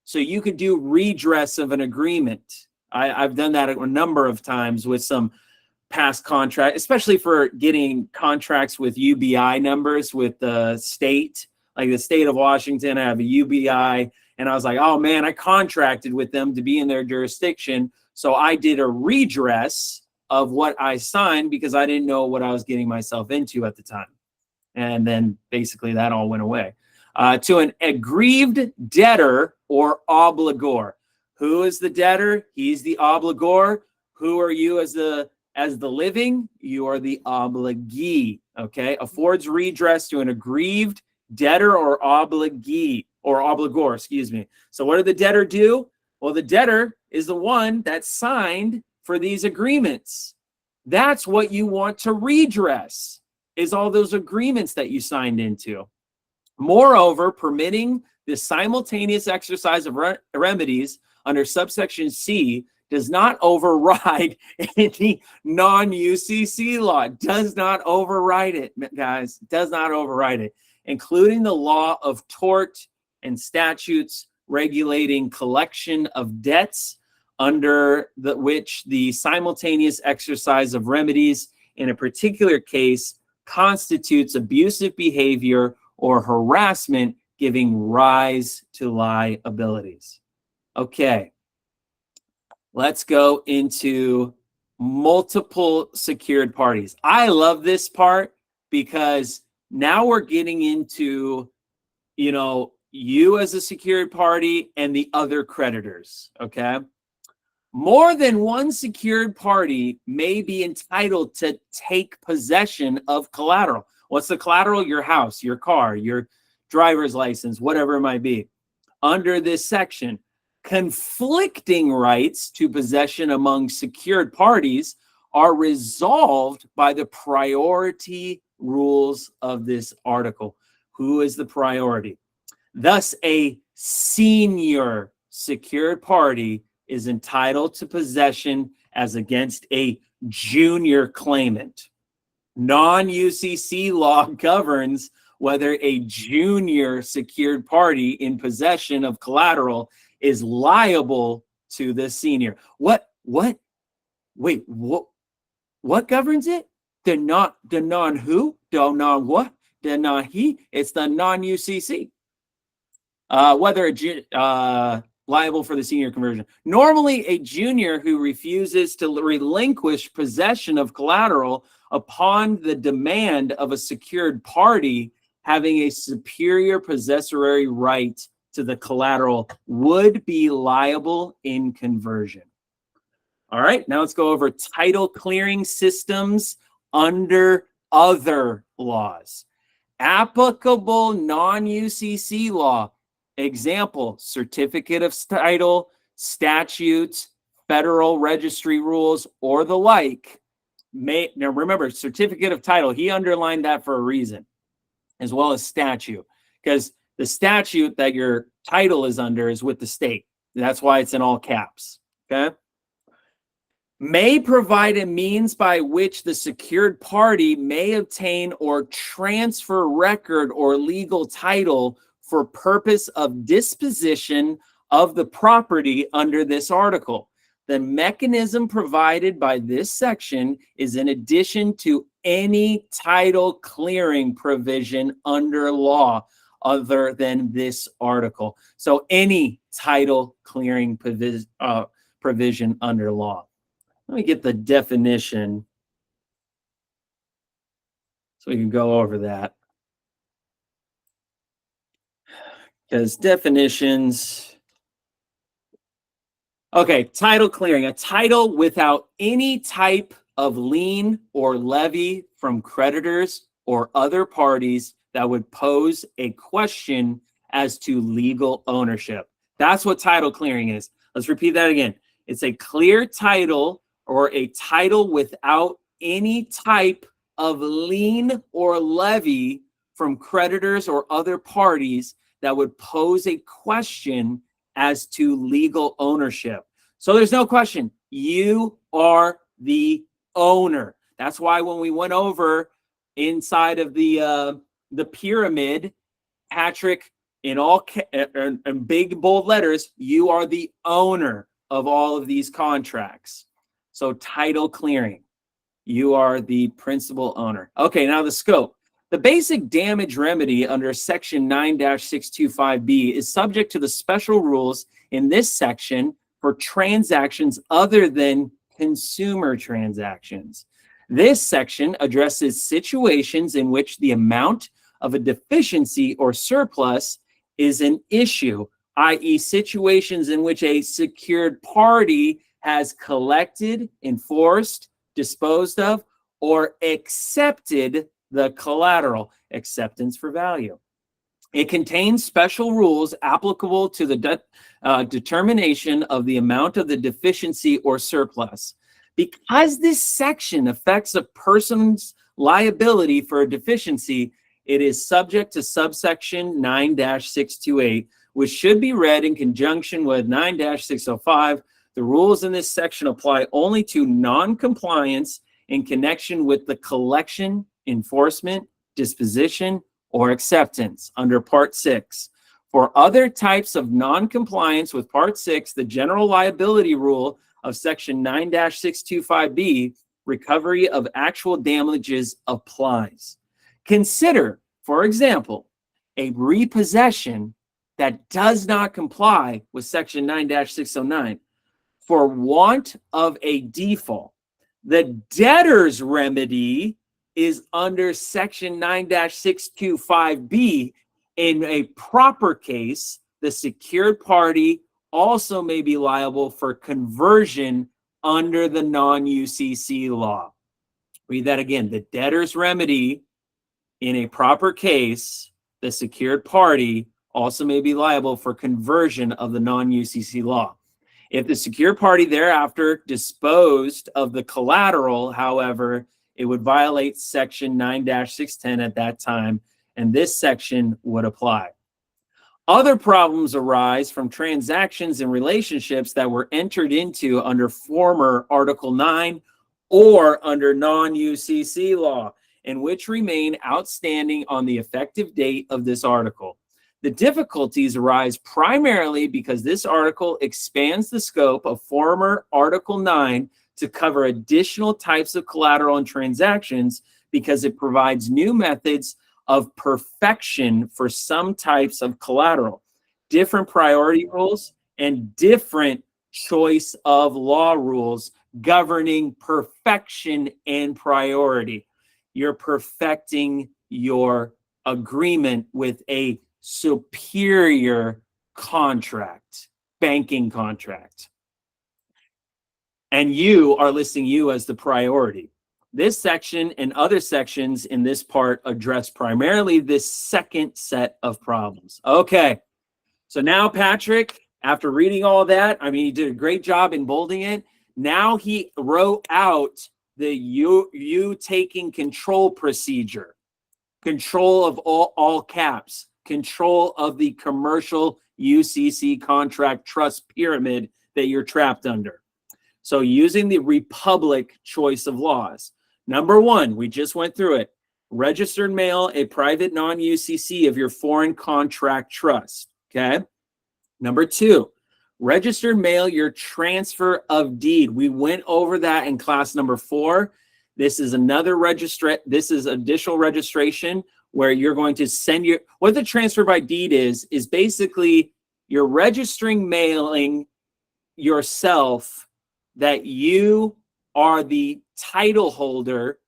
So you could do redress of an agreement. I've done that a number of times with some past contract, especially for getting contracts with UBI numbers with the state, like the state of Washington. I have a UBI, and I was like, oh man, I contracted with them to be in their jurisdiction. So I did a redress of what I signed because I didn't know what I was getting myself into at the time. And then basically that all went away. To an aggrieved debtor or obligor. Who is the debtor? He's the obligor. Who are you as the living? You are the obligee. Okay. Affords redress to an aggrieved debtor or obligee or obligor, excuse me. So what did the debtor do? Well, the debtor is the one that signed for these agreements. That's what you want to redress, is all those agreements that you signed into. Moreover, permitting the simultaneous exercise of remedies under subsection C does not override any non-UCC law. Does not override it, guys. Does not override it, including the law of tort and statutes regulating collection of debts, under which the simultaneous exercise of remedies in a particular case constitutes abusive behavior or harassment giving rise to liabilities. Okay, let's go into multiple secured parties. I love this part because now we're getting into, you as a secured party and the other creditors, okay? More than one secured party may be entitled to take possession of collateral. What's the collateral? Your house, your car, your driver's license, whatever it might be. Under this section, conflicting rights to possession among secured parties are resolved by the priority rules of this article. Who is the priority? Thus, a senior secured party is entitled to possession as against a junior claimant. Non-UCC law governs whether a junior secured party in possession of collateral is liable to the senior. What governs it? The non-who? The non-what? The non-he? It's the non-UCC. Whether liable for the senior conversion. Normally, a junior who refuses to relinquish possession of collateral upon the demand of a secured party having a superior possessory right to the collateral would be liable in conversion. All right, now let's go over title clearing systems under other laws. Applicable non-UCC law. Example, certificate of title, statutes, federal registry rules, or the like. Now remember, certificate of title, he underlined that for a reason, as well as statute, because the statute that your title is under is with the state. That's why it's in all caps, okay? May provide a means by which the secured party may obtain or transfer record or legal title for purpose of disposition of the property under this article. The mechanism provided by this section is in addition to any title clearing provision under law other than this article. So any title clearing provision under law. Let me get the definition so we can go over that. Because definitions. Okay, title clearing. A title without any type of lien or levy from creditors or other parties that would pose a question as to legal ownership. That's what title clearing is. Let's repeat that again. It's a clear title or a title without any type of lien or levy from creditors or other parties that would pose a question as to legal ownership. So there's no question. You are the owner. That's why when we went over inside of the the pyramid, Patrick, in all in big bold letters, you are the owner of all of these contracts. So title clearing, you are the principal owner. Okay, now the scope. The basic damage remedy under section 9-625B is subject to the special rules in this section for transactions other than consumer transactions. This section addresses situations in which the amount of a deficiency or surplus is an issue, i.e. situations in which a secured party has collected, enforced, disposed of, or accepted the collateral, acceptance for value. It contains special rules applicable to the determination of the amount of the deficiency or surplus. Because this section affects a person's liability for a deficiency, it is subject to subsection 9-628, which should be read in conjunction with 9-605. The rules in this section apply only to non-compliance in connection with the collection, enforcement, disposition, or acceptance under Part 6. For other types of non-compliance with Part 6, the general liability rule of Section 9-625B, recovery of actual damages, applies. Consider, for example, a repossession that does not comply with Section 9-609. For want of a default, the debtor's remedy is under Section 9-625B. In a proper case, the secured party also may be liable for conversion under the non-UCC law. Read that again. The debtor's remedy, in a proper case, the secured party also may be liable for conversion of the non-UCC law. If the secured party thereafter disposed of the collateral, however, it would violate Section 9-610 at that time, and this section would apply. Other problems arise from transactions and relationships that were entered into under former Article 9 or under non-UCC law, and which remain outstanding on the effective date of this article. The difficulties arise primarily because this article expands the scope of former Article 9 to cover additional types of collateral and transactions, because it provides new methods of perfection for some types of collateral, different priority rules, and different choice of law rules governing perfection and priority. You're perfecting your agreement with a superior contract, banking contract. And you are listing you as the priority. This section and other sections in this part address primarily this second set of problems. Okay, so now Patrick, after reading all that, I mean, he did a great job in bolding it. Now he wrote out the you taking control procedure, control of all caps, control of the commercial UCC contract trust pyramid that you're trapped under. So using the Republic choice of laws. Number one, we just went through it. Registered mail a private non-UCC of your foreign contract trust, okay? Number two, registered mail your transfer of deed. We went over that in class number 4. This is another additional registration where you're going to send what the transfer by deed is basically you're registering mailing yourself that you are the title holder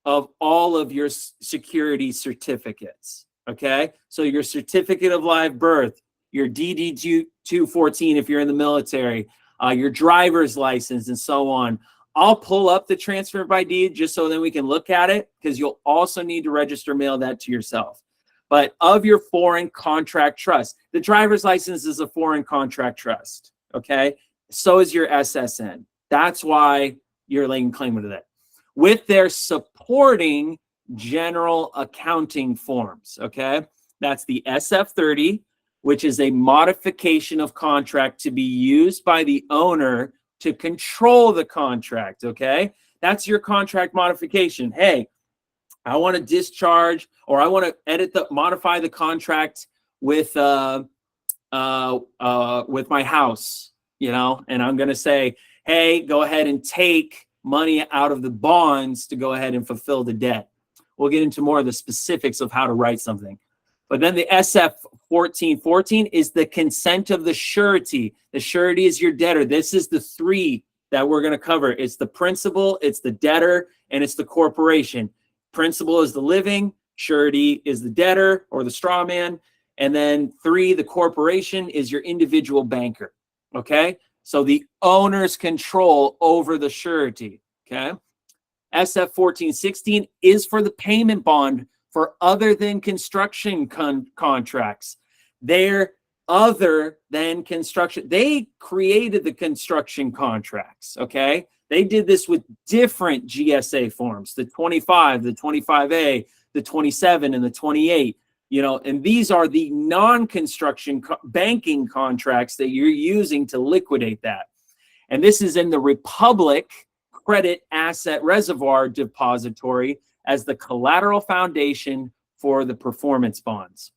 of all of your security certificates, okay? So your certificate of live birth, your DD-214 if you're in the military, your driver's license, and so on. I'll pull up the transfer by deed just so then we can look at it, because you'll also need to register mail that to yourself. But of your foreign contract trust, the driver's license is a foreign contract trust, okay? So is your SSN. That's why you're laying claim to that. With their supporting general accounting forms, okay? That's the SF-30, which is a modification of contract to be used by the owner to control the contract, okay? That's your contract modification. Hey, I want to discharge, or I want to modify the contract with my house, you know, and I'm going to say, hey, go ahead and take money out of the bonds to go ahead and fulfill the debt. We'll get into more of the specifics of how to write something. But then the SF 1414 is the consent of the surety. The surety is your debtor. This is the three that we're going to cover. It's the principal, it's the debtor, and it's the corporation. Principal is the living, surety is the debtor or the straw man, and then three, the corporation, is your individual banker. Okay? So the owner's control over the surety. Okay? SF 1416 is for the payment bond for other than construction contracts. They're other than construction. They created the construction contracts, okay? They did this with different GSA forms, the 25, the 25A, the 27, and the 28, you know, and these are the non-construction banking contracts that you're using to liquidate that. And this is in the Republic Credit Asset Reservoir Depository as the collateral foundation for the performance bonds.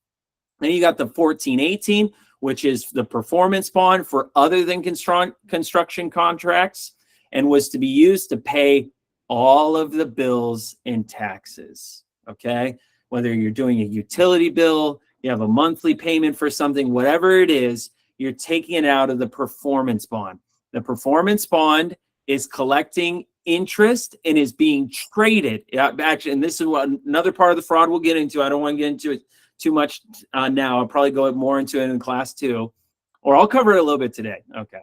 Then you got the 1418, which is the performance bond for other than construction contracts and was to be used to pay all of the bills and taxes, okay? Whether you're doing a utility bill, you have a monthly payment for something, whatever it is, you're taking it out of the performance bond. The performance bond is collecting interest and is being traded. Actually, and this is what another part of the fraud we'll get into. I don't want to get into it too much now. I'll probably go more into it in class 2, or I'll cover it a little bit today. Okay.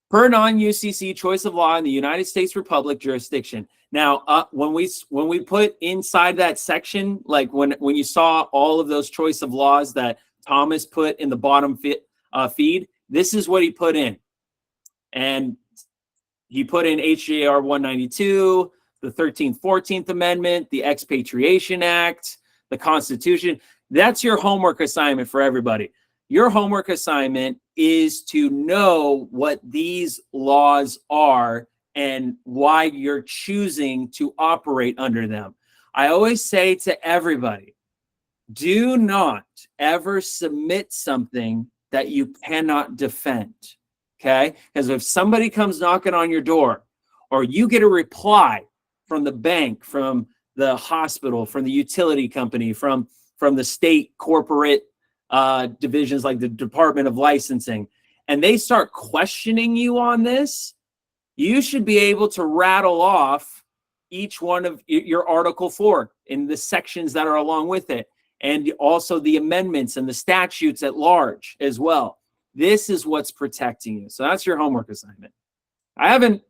Per non-UCC choice of law in the United States Republic jurisdiction. Now, when we put inside that section, like when you saw all of those choice of laws that Thomas put in the bottom feed, this is what he put in. And he put in HJR 192, the 13th, 14th Amendment, the Expatriation Act, the Constitution. That's your homework assignment for everybody. Your homework assignment is to know what these laws are and why you're choosing to operate under them. I always say to everybody, do not ever submit something that you cannot defend. Okay? Because if somebody comes knocking on your door, or you get a reply from the bank, from the hospital, from the utility company, from the state corporate divisions like the Department of Licensing, and they start questioning you on this, you should be able to rattle off each one of your Article 4 in the sections that are along with it, and also the amendments and the statutes at large as well. This is what's protecting you. So that's your homework assignment. I haven't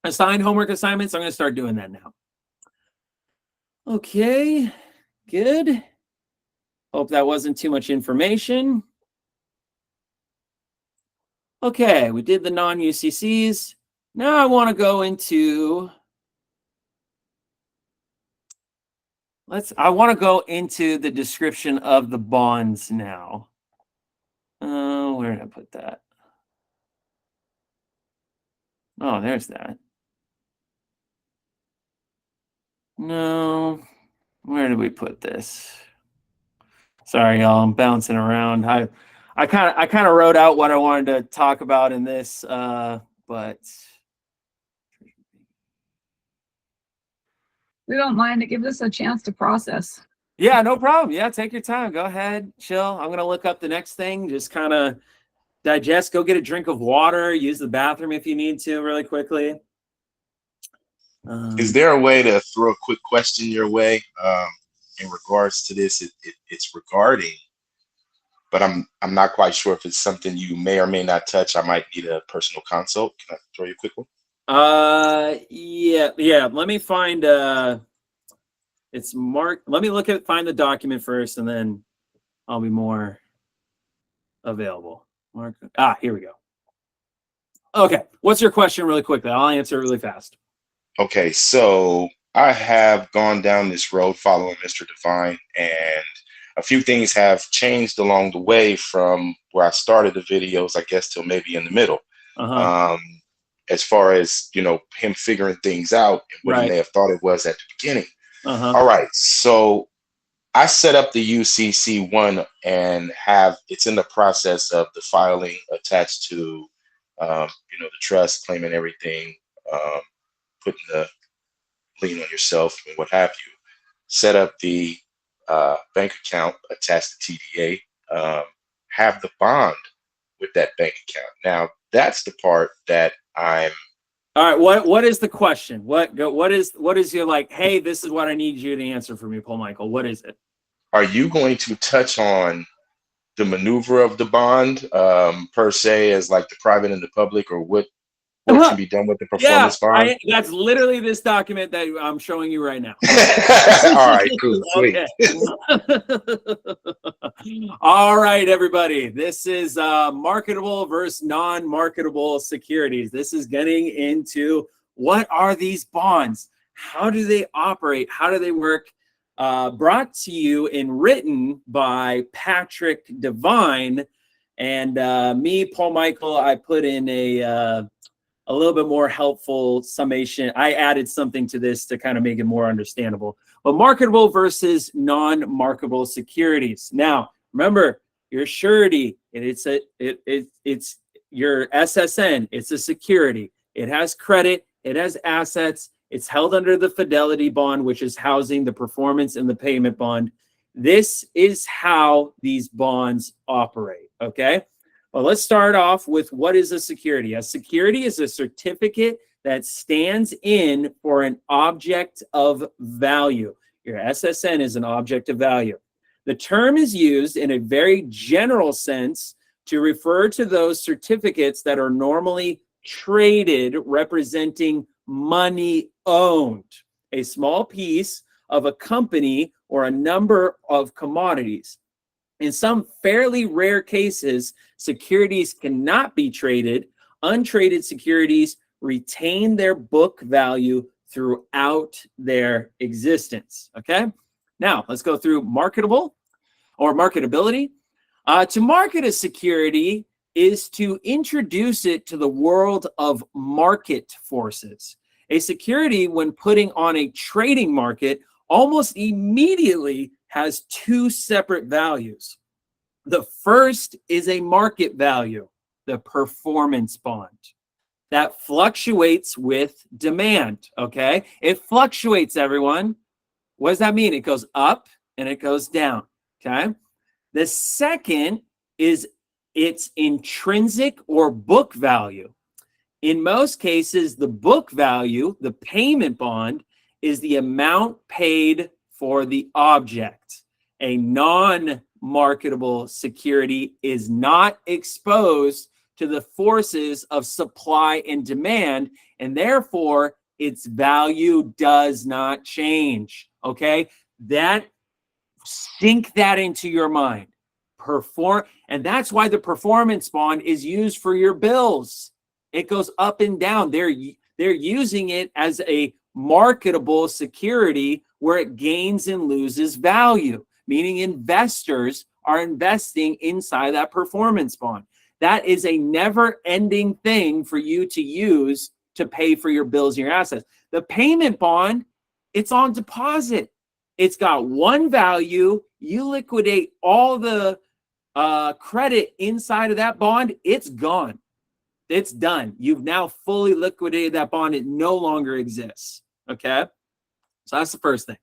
assigned homework assignments. I'm going to start doing that now. Okay, good. Hope that wasn't too much information. Okay, we did the non-UCCs. Now I want to go into, I want to go into the description of the bonds now. Where did I put that? Oh, there's that. No, where did we put this? Sorry, y'all, I'm bouncing around. I kind of wrote out what I wanted to talk about in this, but We don't mind. It gives us a chance to process. yeah, no problem. Yeah, take your time. Go ahead, chill. I'm gonna look up the next thing. Just kind of digest. Go get a drink of water. Use the bathroom if you need to, really quickly. Is there a way to throw a quick question your way in regards to this? It's regarding, but I'm not quite sure if it's something you may or may not touch. I might need a personal consult. Can I throw you a quick one? Yeah. Let me find it's marked. Let me find the document first, and then I'll be more available. Here we go. Okay, what's your question really quickly? I'll answer it really fast. Okay, so I have gone down this road following Mr. Devine, and a few things have changed along the way from where I started the videos, I guess, till maybe in the middle. as far as, him figuring things out and what he Right. may have thought it was at the beginning. Uh-huh. All right. So I set up the UCC one and it's in the process of the filing attached to, the trust, claiming everything, putting the lien on yourself and what have you. Set up the bank account attached to TDA, have the bond with that bank account. Now, that's the part that I'm. All right. What is the question? What is your like, hey, this is what I need you to answer for me, Paul Michael. What is it? Are you going to touch on the maneuver of the bond per se as like the private and the public, or what can be done with the performance bond? That's literally this document that I'm showing you right now. All right, cool, sweet. All right, everybody. This is marketable versus non-marketable securities. This is getting into what are these bonds? How do they operate? How do they work? Brought to you and written by Patrick Devine, and me, Paul Michael. I put in a little bit more helpful summation. I added something to this to kind of make it more understandable. But marketable versus non-marketable securities. Now, remember, your surety, it's your SSN. It's a security. It has credit. It has assets. It's held under the fidelity bond, which is housing the performance and the payment bond. This is how these bonds operate, okay? Well, let's start off with what is a security. A security is a certificate that stands in for an object of value. Your SSN is an object of value. The term is used in a very general sense to refer to those certificates that are normally traded, representing money owned, a small piece of a company or a number of commodities. In some fairly rare cases, securities cannot be traded. Untraded securities retain their book value throughout their existence. Okay, now let's go through marketable or marketability. To market a security is to introduce it to the world of market forces. A security, when putting on a trading market, almost immediately has two separate values. The first is a market value, the performance bond, that fluctuates with demand, okay? It fluctuates, everyone. What does that mean? It goes up and it goes down, okay? The second is its intrinsic or book value. In most cases, the book value, the payment bond, is the amount paid for the object. A non-marketable security is not exposed to the forces of supply and demand, and therefore its value does not change. Okay, sink that into your mind. And that's why the performance bond is used for your bills. It goes up and down. They're using it as a marketable security where it gains and loses value, meaning investors are investing inside that performance bond. That is a never-ending thing for you to use to pay for your bills and your assets. The payment bond, it's on deposit. It's got one value. You liquidate all the credit inside of that bond, it's gone. It's done. You've now fully liquidated that bond. It no longer exists. Okay? So that's the first thing.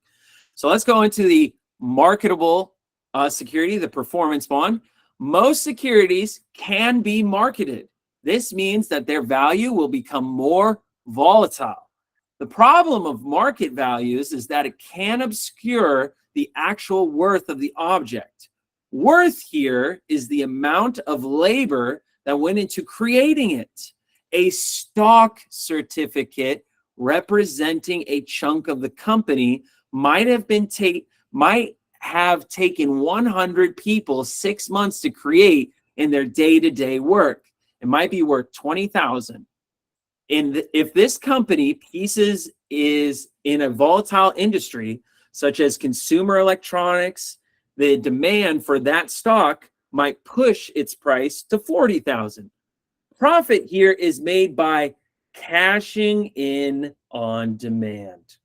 So let's go into the marketable security, the performance bond. Most securities can be marketed. This means that their value will become more volatile. The problem of market values is that it can obscure the actual worth of the object. Worth here is the amount of labor that went into creating it. A stock certificate representing a chunk of the company might have taken 100 people 6 months to create in their day-to-day work. It might be worth $20,000. If this company pieces is in a volatile industry, such as consumer electronics, the demand for that stock might push its price to $40,000. Profit here is made by cashing in on demand,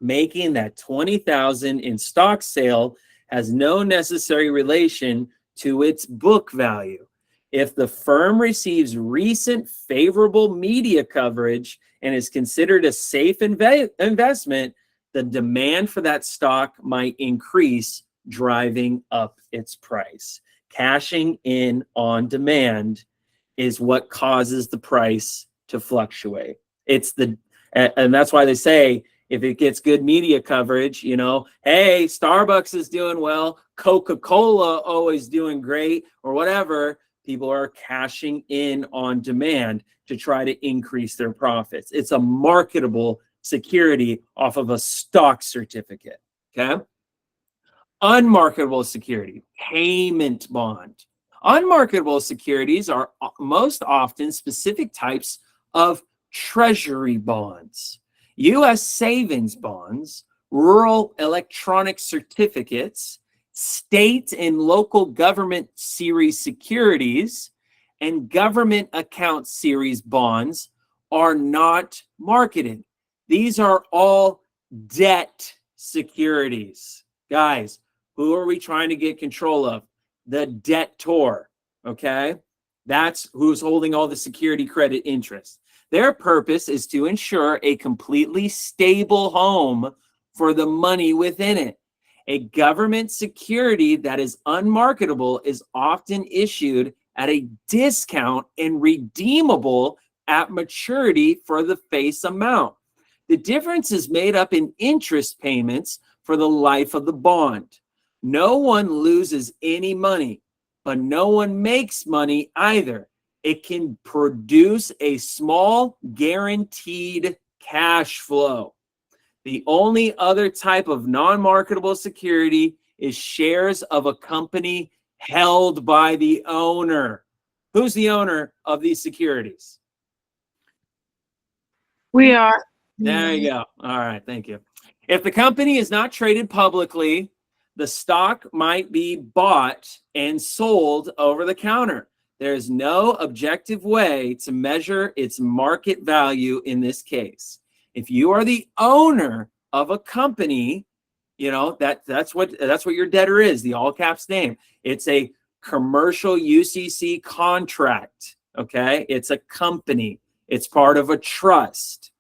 making that $20,000 in stock sale has no necessary relation to its book value. If the firm receives recent favorable media coverage and is considered a safe investment, the demand for that stock might increase, driving up its price. Cashing in on demand is what causes the price to fluctuate. And that's why they say, if it gets good media coverage, you know, hey, Starbucks is doing well, Coca-Cola always doing great, or whatever, people are cashing in on demand to try to increase their profits. It's a marketable security off of a stock certificate, okay? Unmarketable security, payment bond. Unmarketable securities are most often specific types of treasury bonds, U.S. savings bonds, rural electronic certificates, state and local government series securities, and government account series bonds are not marketed. These are all debt securities. Guys, who are we trying to get control of? The debtor, okay? That's who's holding all the security credit interest. Their purpose is to ensure a completely stable home for the money within it. A government security that is unmarketable is often issued at a discount and redeemable at maturity for the face amount. The difference is made up in interest payments for the life of the bond. No one loses any money, but no one makes money either. It can produce a small guaranteed cash flow. The only other type of non-marketable security is shares of a company held by the owner. Who's the owner of these securities? We are. There you go. All right, thank you. If the company is not traded publicly, the stock might be bought and sold over the counter. There's no objective way to measure its market value in this case. If you are the owner of a company, you know, that's what your debtor is, the all caps name. It's a commercial UCC contract, okay? It's a company. It's part of a trust,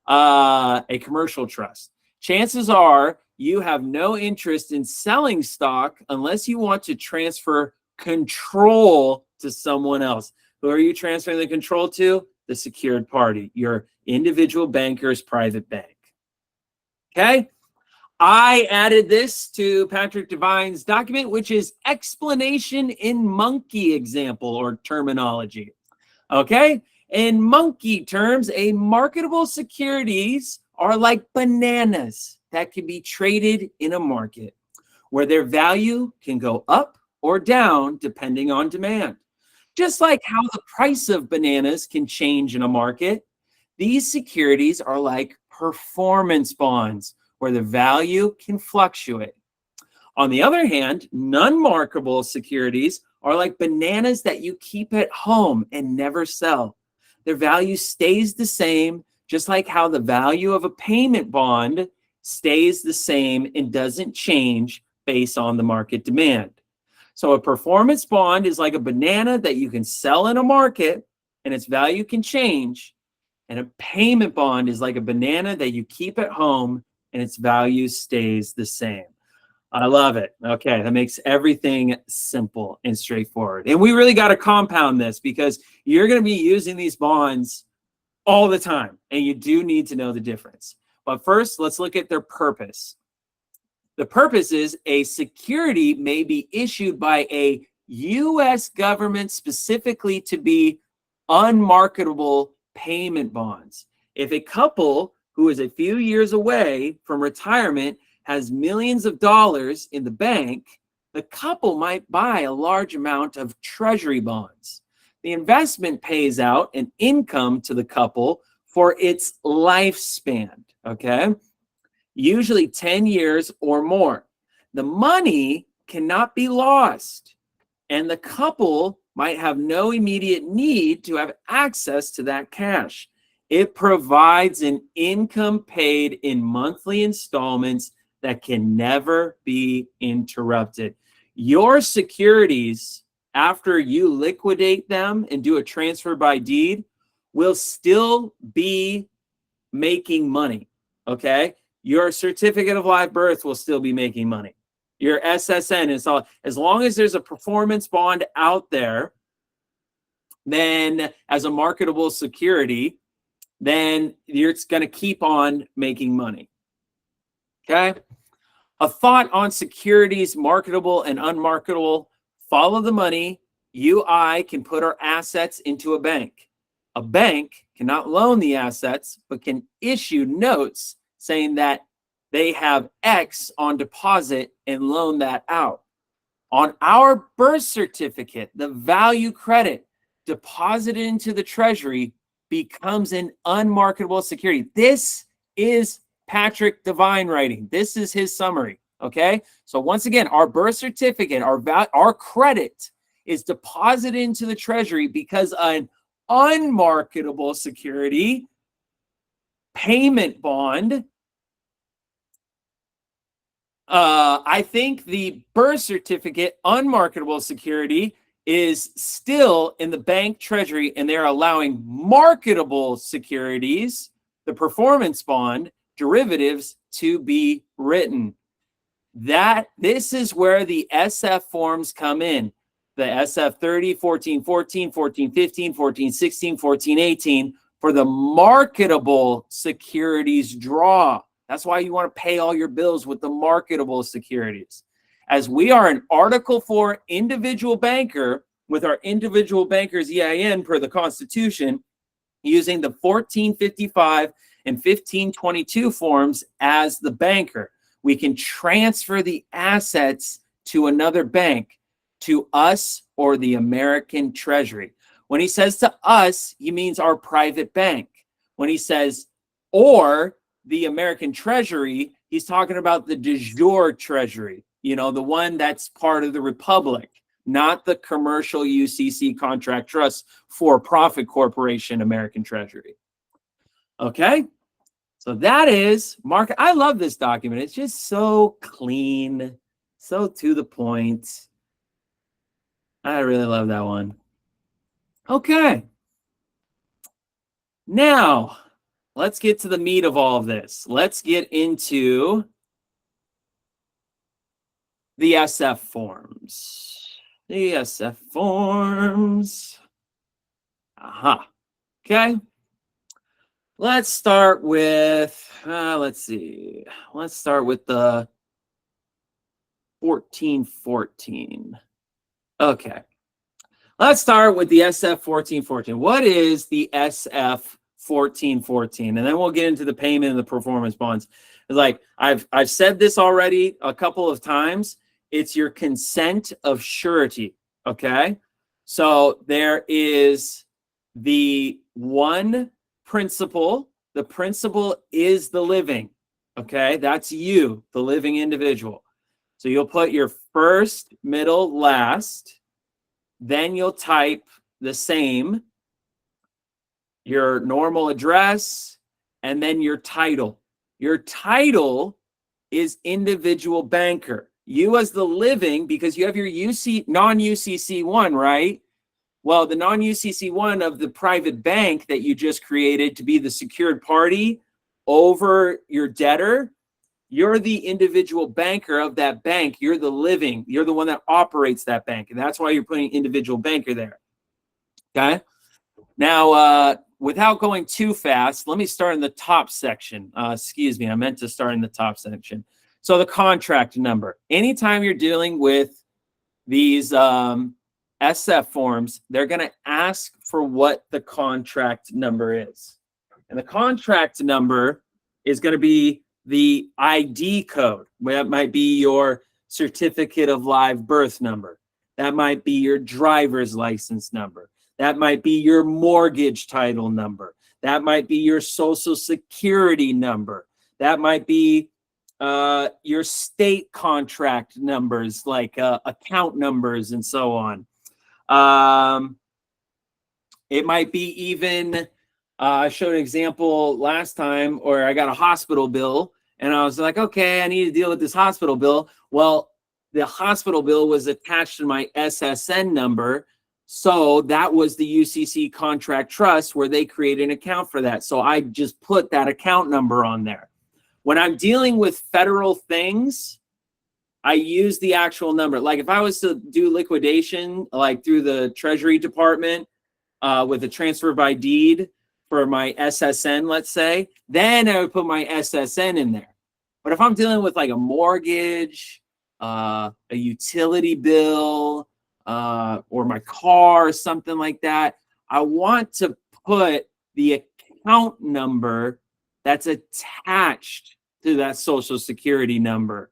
a commercial trust. Chances are you have no interest in selling stock unless you want to transfer control to someone else. Who are you transferring the control to? The secured party, your individual banker's private bank. Okay? I added this to Patrick Devine's document, which is explanation in monkey example or terminology. Okay? In monkey terms, a marketable securities are like bananas that can be traded in a market where their value can go up or down depending on demand. Just like how the price of bananas can change in a market, these securities are like performance bonds where the value can fluctuate. On the other hand, non-marketable securities are like bananas that you keep at home and never sell. Their value stays the same, just like how the value of a payment bond stays the same and doesn't change based on the market demand. So a performance bond is like a banana that you can sell in a market and its value can change. And a payment bond is like a banana that you keep at home and its value stays the same. I love it. Okay, that makes everything simple and straightforward. And we really got to compound this because you're going to be using these bonds all the time, and you do need to know the difference. But first, let's look at their purpose. The purpose is a security may be issued by a U.S. government specifically to be unmarketable payment bonds. If a couple who is a few years away from retirement has millions of dollars in the bank, the couple might buy a large amount of treasury bonds. The investment pays out an income to the couple for its lifespan, okay? Usually 10 years or more. The money cannot be lost, and the couple might have no immediate need to have access to that cash. It provides an income paid in monthly installments that can never be interrupted. Your securities, after you liquidate them and do a transfer by deed, will still be making money, okay? Your certificate of live birth will still be making money. Your SSN is all, as long as there's a performance bond out there, then as a marketable security, then it's going to keep on making money, okay? A thought on securities, marketable and unmarketable. Follow the money. You, I can put our assets into a bank. A bank cannot loan the assets, but can issue notes saying that they have X on deposit and loan that out. On our birth certificate, the value credit deposited into the treasury becomes an unmarketable security. This is Patrick Devine writing. This is his summary, okay? So once again, our birth certificate, our credit is deposited into the treasury because an unmarketable security, payment bond, I think the birth certificate, unmarketable security, is still in the bank treasury, and they're allowing marketable securities, the performance bond, derivatives, to be written. This is where the SF forms come in. The SF 30, 14, 14, 14, 15, 14, 16, 14, 18 for the marketable securities draw. That's why you want to pay all your bills with the marketable securities. As we are an Article 4 individual banker with our individual banker's EIN per the Constitution, using the 1455 and 1522 forms as the banker, we can transfer the assets to another bank, to us or the American Treasury. When he says to us, he means our private bank. When he says or the American Treasury, he's talking about the de jure Treasury, you know, the one that's part of the Republic, not the commercial UCC contract trust for-profit corporation American Treasury. Okay, so that is market. I love this document. It's just so clean, so to the point. I really love that one. Okay, now let's get to the meat of all of this. Let's get into the SF forms. The SF forms. Aha. Okay. Let's start with, let's see. Let's start with the 1414. Okay. Let's start with the SF 1414. What is the SF 1414? And then we'll get into the payment and the performance bonds. Like I've said this already a couple of times. It's your consent of surety. Okay. So there is the one principle. The principle is the living. Okay. That's you, the living individual. So you'll put your first, middle, last. Then you'll type the same, your normal address, and then your title. Your title is individual banker. You as the living, because you have your non-UCC one, right? Well, the non-UCC one of the private bank that you just created to be the secured party over your debtor, you're the individual banker of that bank. You're the living. You're the one that operates that bank. And that's why you're putting individual banker there. Okay. Now, without going too fast, let me start in the top section. Excuse me. I meant to start in the top section. So the contract number. Anytime you're dealing with these SF forms, they're going to ask for what the contract number is. And the contract number is going to be the ID code. That might be your certificate of live birth number. That might be your driver's license number. That might be your mortgage title number. That might be your social security number. That might be your state contract numbers, like account numbers and so on. It might be even I showed an example last time where I got a hospital bill and I was like, okay, I need to deal with this hospital bill. Well, the hospital bill was attached to my SSN number. So that was the UCC contract trust where they created an account for that. So I just put that account number on there. When I'm dealing with federal things, I use the actual number. Like if I was to do liquidation, like through the Treasury Department with a transfer by deed for my SSN, let's say, then I would put my SSN in there. But if I'm dealing with like a mortgage, a utility bill, or my car, or something like that, I want to put the account number that's attached to that social security number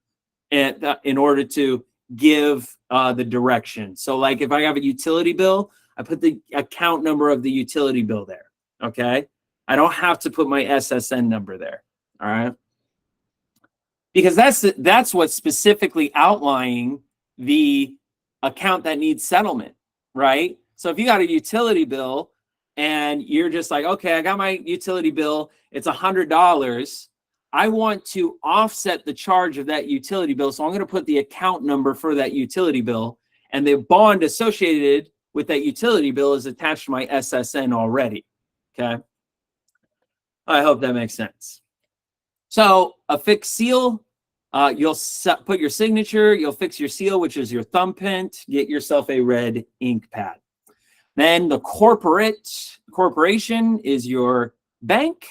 and in order to give the direction. So like if I have a utility bill, I put the account number of the utility bill there. Okay. I don't have to put my SSN number there. All right. Because that's what's specifically outlining the account that needs settlement, right? So if you got a utility bill and you're just like, okay, I got my utility bill, it's $100. I want to offset the charge of that utility bill. So I'm going to put the account number for that utility bill, and the bond associated with that utility bill is attached to my SSN already. Okay. I hope that makes sense. So a fixed seal, you'll put your signature, you'll fix your seal, which is your thumbprint, get yourself a red ink pad. Then the corporation is your bank,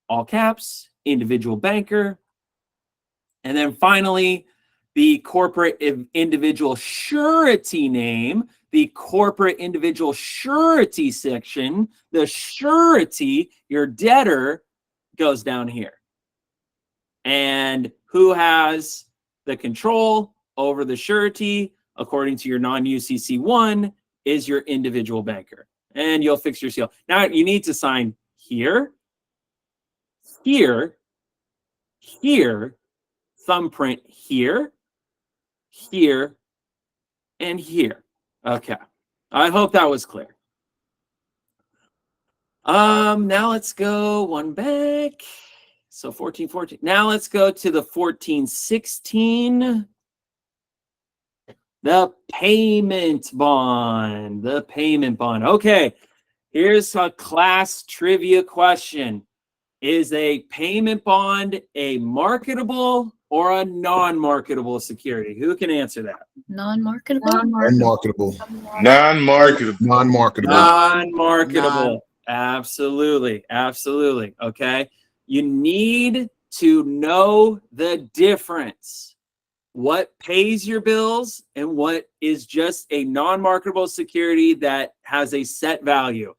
all caps, individual banker. And then finally, the corporate individual surety name, the corporate individual surety section, the surety, your debtor, goes down here. And who has the control over the surety, according to your non-UCC 1, is your individual banker. And you'll fix your seal. Now you need to sign here, here, here, thumbprint here, here, and here. Okay. I hope that was clear. Now let's go one back. So 1414. Now let's go to the 1416. The payment bond. The payment bond. Okay. Here's a class trivia question. Is a payment bond a marketable or a non-marketable security? Who can answer that? Non-marketable? Unmarketable. Non-marketable. Non-marketable. Non-marketable. Absolutely. Absolutely. Okay. You need to know the difference. What pays your bills and what is just a non-marketable security that has a set value.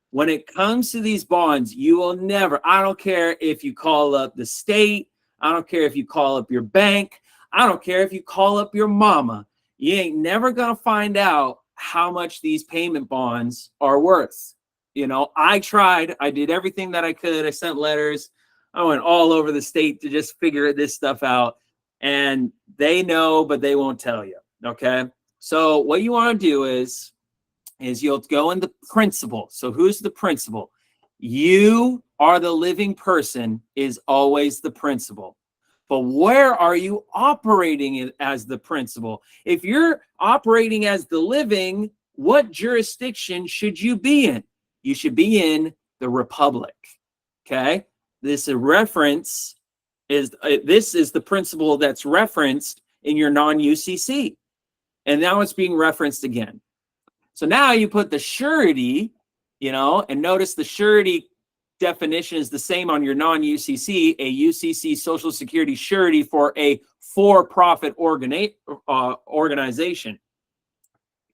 When it comes to these bonds, you will never, I don't care if you call up the state, I don't care if you call up your bank, I don't care if you call up your mama, you ain't never gonna find out how much these payment bonds are worth. You know, I tried, I did everything that I could, I sent letters, I went all over the state to just figure this stuff out, and they know, but they won't tell you, okay? So what you wanna do is you'll go in the principal. So who's the principal? You are the living person is always the principal. But where are you operating as the principal? If you're operating as the living, what jurisdiction should you be in? You should be in the republic. Okay? This reference is this is the principle that's referenced in your non-UCC. And now it's being referenced again. So now you put the surety, you know, and notice the surety definition is the same on your non-UCC, a UCC Social Security surety for a for-profit organization.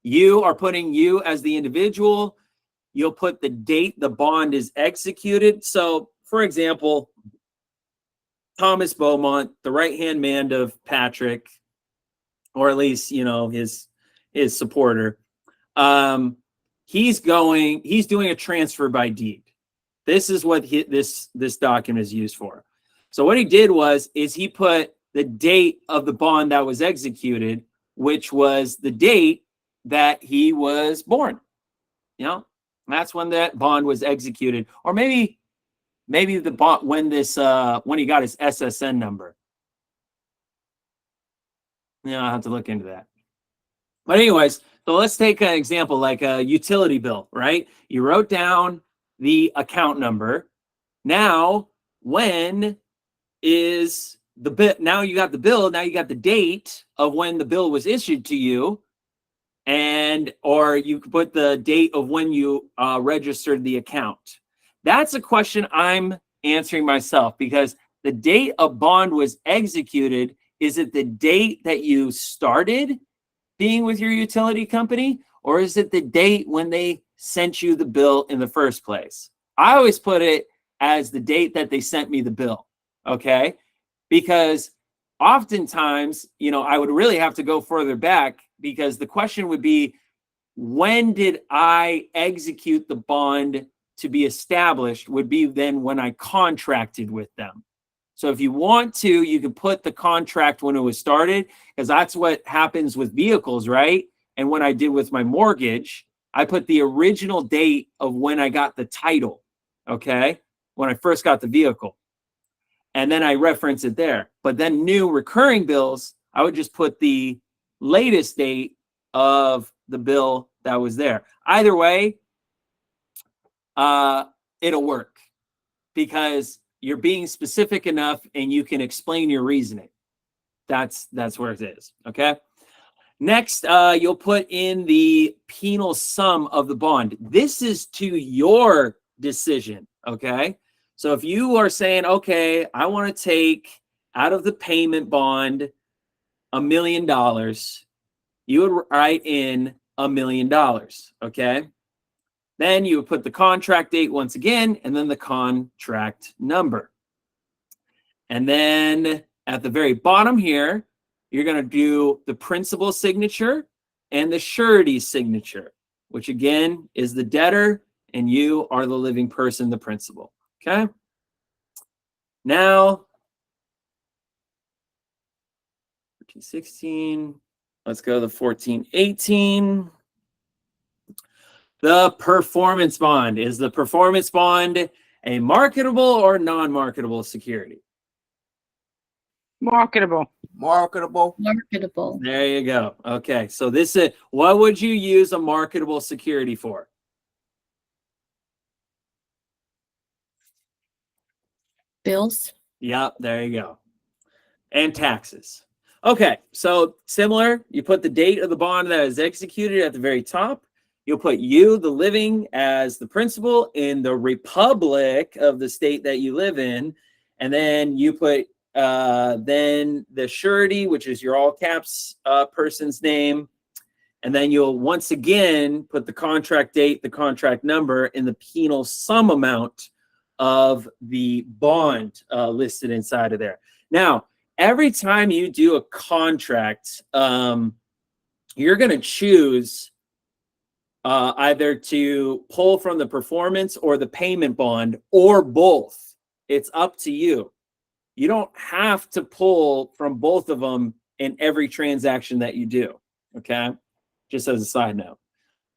You are putting you as the individual. You'll put the date the bond is executed. So, for example, Thomas Beaumont, the right-hand man of Patrick, or at least, you know, his supporter, he's doing a transfer by deed. This is what this document is used for. So what he did is he put the date of the bond that was executed, which was the date that he was born. You know, That's when that bond was executed, or maybe the bond when he got his SSN number. Yeah, I'll have to look into that. But anyways, so let's take an example like a utility bill, right? You wrote down the account number. Now, when is the bill? Now you got the bill. Now you got the date of when the bill was issued to you, or you could put the date of when you registered the account. That's a question I'm answering myself, because the date a bond was executed, is it the date that you started being with your utility company, or is it the date when they sent you the bill in the first place? I always put it as the date that they sent me the bill, okay? Because oftentimes, I would really have to go further back, because the question would be, when did I execute the bond to be established, would be then when I contracted with them. So if you want to, you can put the contract when it was started, because that's what happens with vehicles, right? And when I did with my mortgage, I put the original date of when I got the title, okay? When I first got the vehicle. And then I reference it there. But then new recurring bills, I would just put the latest date of the bill that was there. Either way, it'll work, because you're being specific enough and you can explain your reasoning. That's where it is, okay? Next, you'll put in the penal sum of the bond. This is to your decision, okay? So if you are saying, okay, I want to take out of the payment bond $1 million, you would write in $1 million, okay? Then you would put the contract date once again, and then the contract number. And then at the very bottom here, you're going to do the principal signature and the surety signature, which again is the debtor, and you are the living person, the principal. Okay. Now, 1416. Let's go to the 1418. The performance bond. Is the performance bond a marketable or non-marketable security? Marketable. Marketable. Marketable. There you go. Okay, so this is, what would you use a marketable security for? Bills. Yep, there you go. And taxes. Okay, so similar, you put the date of the bond that is executed at the very top. You'll put you, the living, as the principal in the republic of the state that you live in. And then you put then the surety, which is your all caps person's name. And then you'll once again put the contract date, the contract number, and the penal sum amount of the bond listed inside of there. Now, every time you do a contract, you're going to choose either to pull from the performance or the payment bond, or both. It's up to you. You don't have to pull from both of them in every transaction that you do, okay? Just as a side note.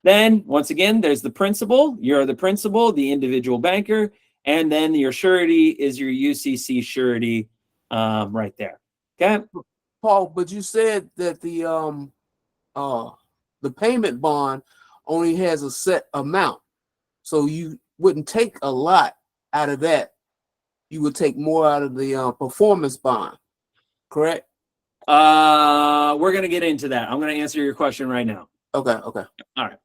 Then, once again, there's the principal. You're the principal, the individual banker, and then your surety is your UCC surety right there, okay? Paul, but you said that the payment bond only has a set amount, so you wouldn't take a lot out of that. You would take more out of the performance bond, correct? We're going to get into that. I'm going to answer your question right now. Okay. All right.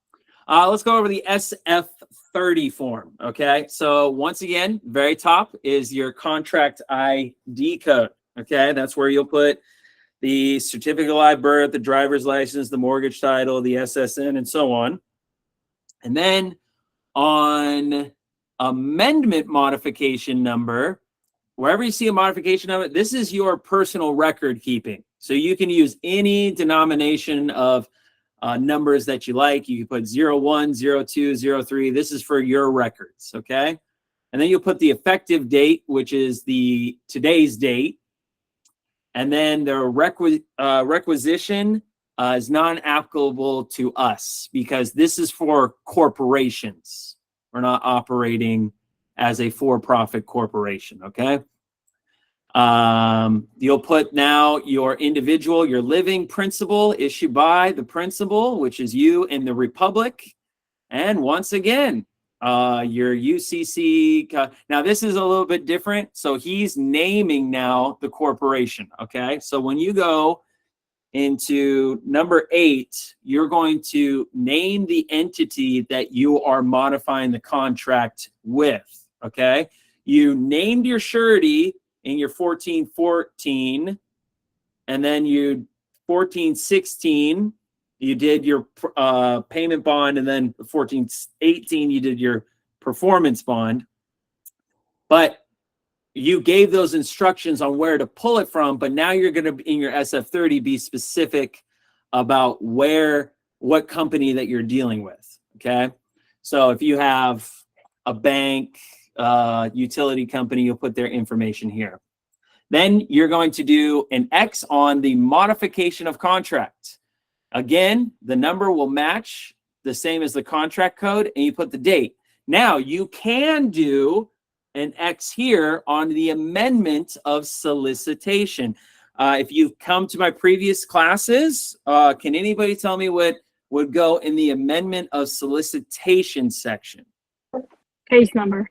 Let's go over the SF30 form, okay? So once again, very top is your contract ID code, okay? That's where you'll put the certificate of live birth, the driver's license, the mortgage title, the SSN, and so on. And then on amendment modification number, wherever you see a modification of it, this is your personal record keeping. So you can use any denomination of numbers that you like. You can put 01, 02, 03. This is for your records, okay? And then you'll put the effective date, which is the today's date. And then the requisition is non-applicable to us, because this is for corporations, We're not operating as a for-profit corporation, okay? You'll put now your individual, your living principal issued by the principal, which is you in the Republic. And once again, your UCC. Now, this is a little bit different. So he's naming now the corporation, okay? So when you go into number 8, you're going to name the entity that you are modifying the contract with, okay? You named your surety in your 1414, and then you 1416, you did your payment bond, and then 1418, you did your performance bond. But you gave those instructions on where to pull it from, but now you're going to, in your SF30, be specific about what company that you're dealing with, okay? So if you have a bank, utility company, you'll put their information here. Then you're going to do an X on the modification of contract. Again, the number will match the same as the contract code, and you put the date. Now, you can do an X here on the amendment of solicitation. If you've come to my previous classes, can anybody tell me what would go in the amendment of solicitation section? Case number.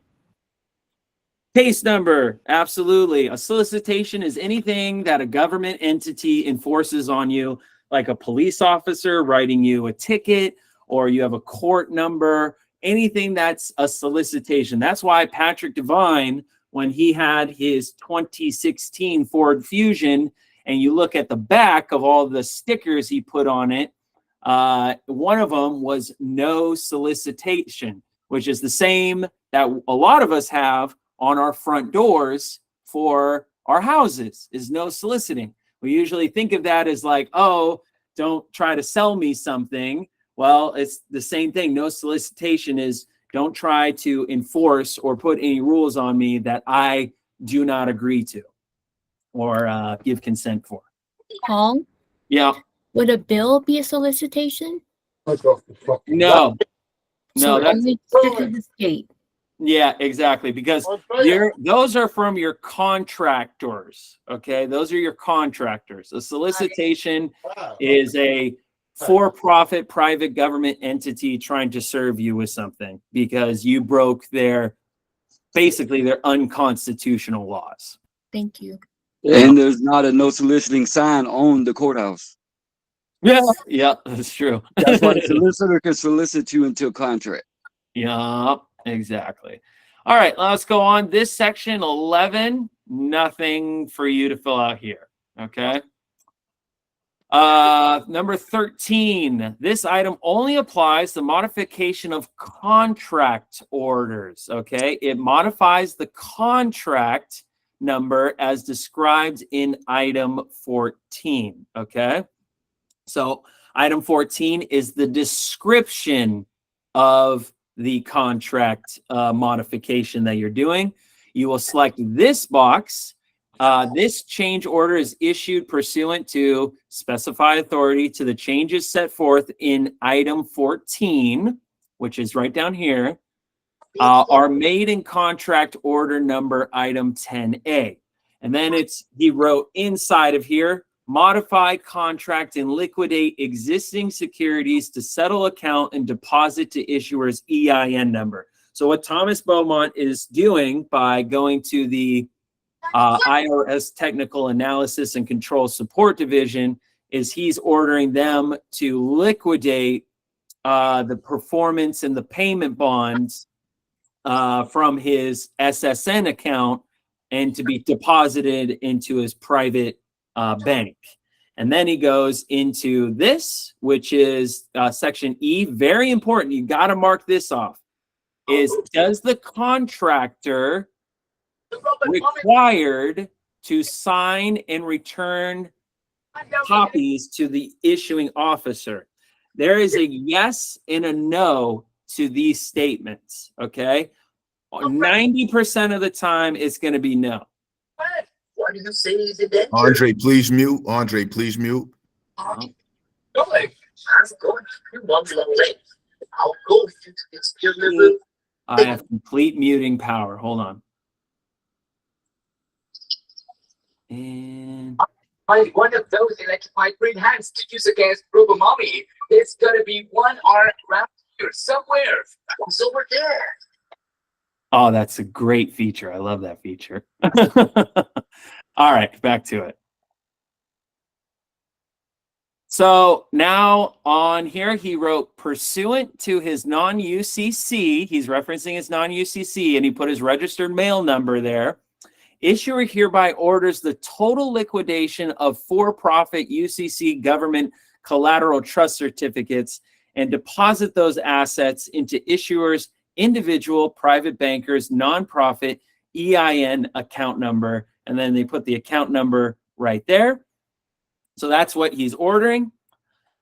Case number, absolutely. A solicitation is anything that a government entity enforces on you, like a police officer writing you a ticket, or you have a court number, anything that's a solicitation. That's why Patrick Devine, when he had his 2016 Ford Fusion, and you look at the back of all the stickers he put on it, one of them was no solicitation, which is the same that a lot of us have on our front doors for our houses, is no soliciting. We usually think of that as like, oh, don't try to sell me something. Well, it's the same thing. No solicitation is don't try to enforce or put any rules on me that I do not agree to or give consent for. Paul, Yeah. would a bill be a solicitation? No. So That's only strictly the state. yeah, exactly. Because those are from your contractors. Okay, those are your contractors. A solicitation is a for-profit private government entity trying to serve you with something because you broke basically their unconstitutional laws. Thank you. And there's not a no soliciting sign on the courthouse. Yeah, that's true. That's why the solicitor can solicit you into a contract. Yeah, exactly. All right, let's go on. This section 11, nothing for you to fill out here. Okay. Number 13, this item only applies to modification of contract orders. Okay, it modifies the contract number as described in item 14. Okay, so item 14 is the description of the contract modification that you're doing. You will select this box. This change order is issued pursuant to specified authority to the changes set forth in item 14, which is right down here, are made in contract order number item 10A. And then he wrote inside of here, modify contract and liquidate existing securities to settle account and deposit to issuer's EIN number. So what Thomas Beaumont is doing by going to the IRS Technical Analysis and Control Support Division is he's ordering them to liquidate the performance and the payment bonds from his SSN account and to be deposited into his private bank. And then he goes into this, which is section E. Very important. You got to mark this off. Does the contractor required to sign and return copies to the issuing officer? There is a yes and a no to these statements, okay? 90% of the time, it's going to be no. What do you say today? Andre, please mute. Andre, please mute. I'm going. You want me late? I'll go if you deliver I have complete muting power. Hold on. And Find one of those electrified green hands to use against Robo Mommy. There's gotta be one arm around here somewhere. It's over there. oh, that's a great feature. I love that feature. All right, back to it. So now on here, he wrote pursuant to his non-UCC, he's referencing his non-UCC, and he put his registered mail number there. Issuer hereby orders the total liquidation of for-profit UCC government collateral trust certificates and deposit those assets into issuers' individual, private bankers, nonprofit, EIN account number, and then they put the account number right there. So that's what he's ordering.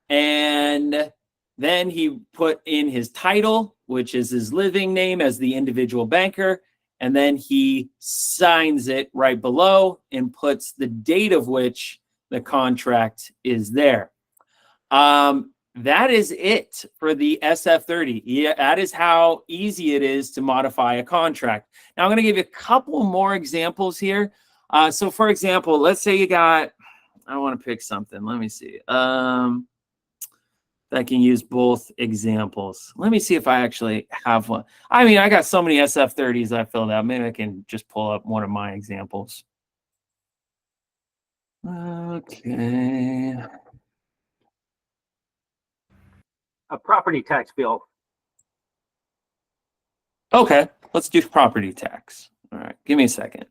And then he put in his title, which is his living name as the individual banker. And then he signs it right below and puts the date of which the contract is there. That is it for the SF30. Yeah, that is how easy it is to modify a contract. Now I'm going to give you a couple more examples here. So for example, let's say you got, I want to pick something. Let me see. I can use both examples. Let me see if I actually have one. I mean, I got so many SF30s I filled out. Maybe I can just pull up one of my examples. Okay. A property tax bill. Okay, let's do property tax. All right, give me a second.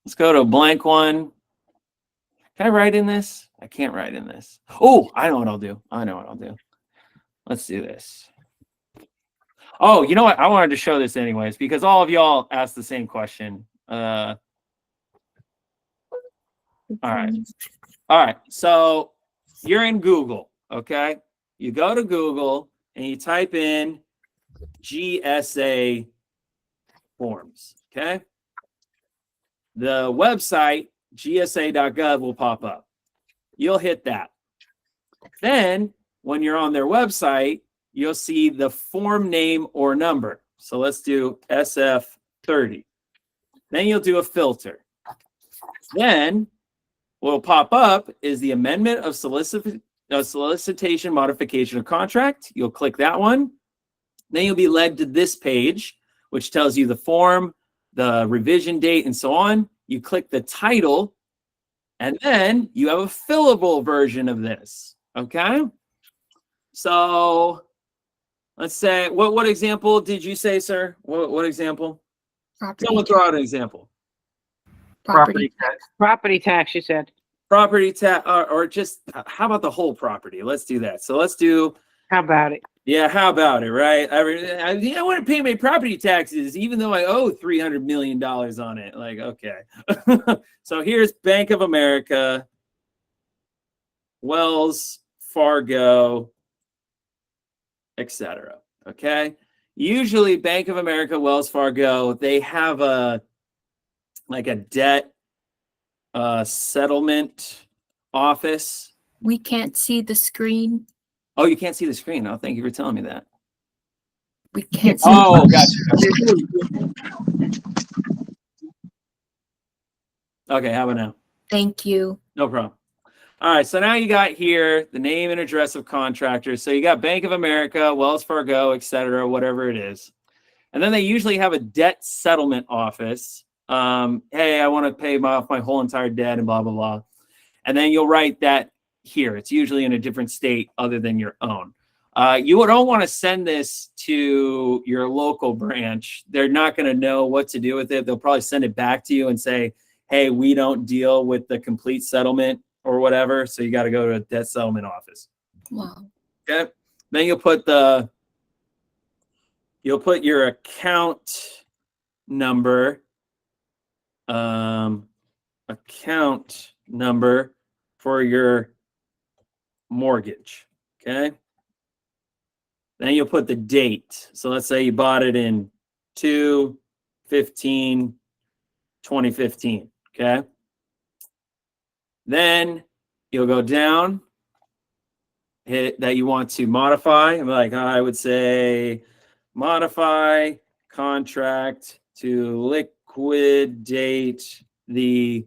Let's go to a blank one. Can I write in this? I can't write in this. Oh, I know what I'll do. I know what I'll do. Let's do this. Oh, you know what? I wanted to show this anyways because all of y'all asked the same question. All right. All right. So you're in Google, okay? You go to Google and you type in GSA forms, okay? The website, gsa.gov, will pop up. You'll hit that. Then when you're on their website, you'll see the form name or number. So let's do SF30. Then you'll do a filter. Then what will pop up is the amendment of solicitation modification of contract. You'll click that one. Then you'll be led to this page, which tells you the form, the revision date, and so on. You click the title, and then you have a fillable version of this, okay? So let's say, what example did you say, sir? What example? Someone throw out an example. Property. Property tax, you said. Property tax, or just, how about the whole property? Let's do that. So let's do. How about it? Yeah, how about it, right? I want to pay my property taxes, even though I owe $300 million on it. Like, okay. So here's Bank of America, Wells Fargo, etc. Okay. Usually Bank of America, Wells Fargo, they have a debt settlement office. We can't see the screen. Oh, you can't see the screen. Oh, thank you for telling me that. We can't see. Oh, gotcha. Okay, how about now? Thank you. No problem. All right, so now you got here the name and address of contractors. So you got Bank of America, Wells Fargo, etc., whatever it is. And then they usually have a debt settlement office. Hey, I want to pay off my whole entire debt and blah, blah, blah. And then you'll write that here. It's usually in a different state other than your own. You don't want to send this to your local branch. They're not going to know what to do with it. They'll probably send it back to you and say, hey, we don't deal with the complete settlement or whatever. So you got to go to a debt settlement office. Wow. Okay. Then you'll put your account number, for your mortgage. Okay. Then you'll put the date. So let's say you bought it in 2/15/2015. Okay. Then you'll go down, hit that you want to modify. I'm like, I would say modify contract to liquidate the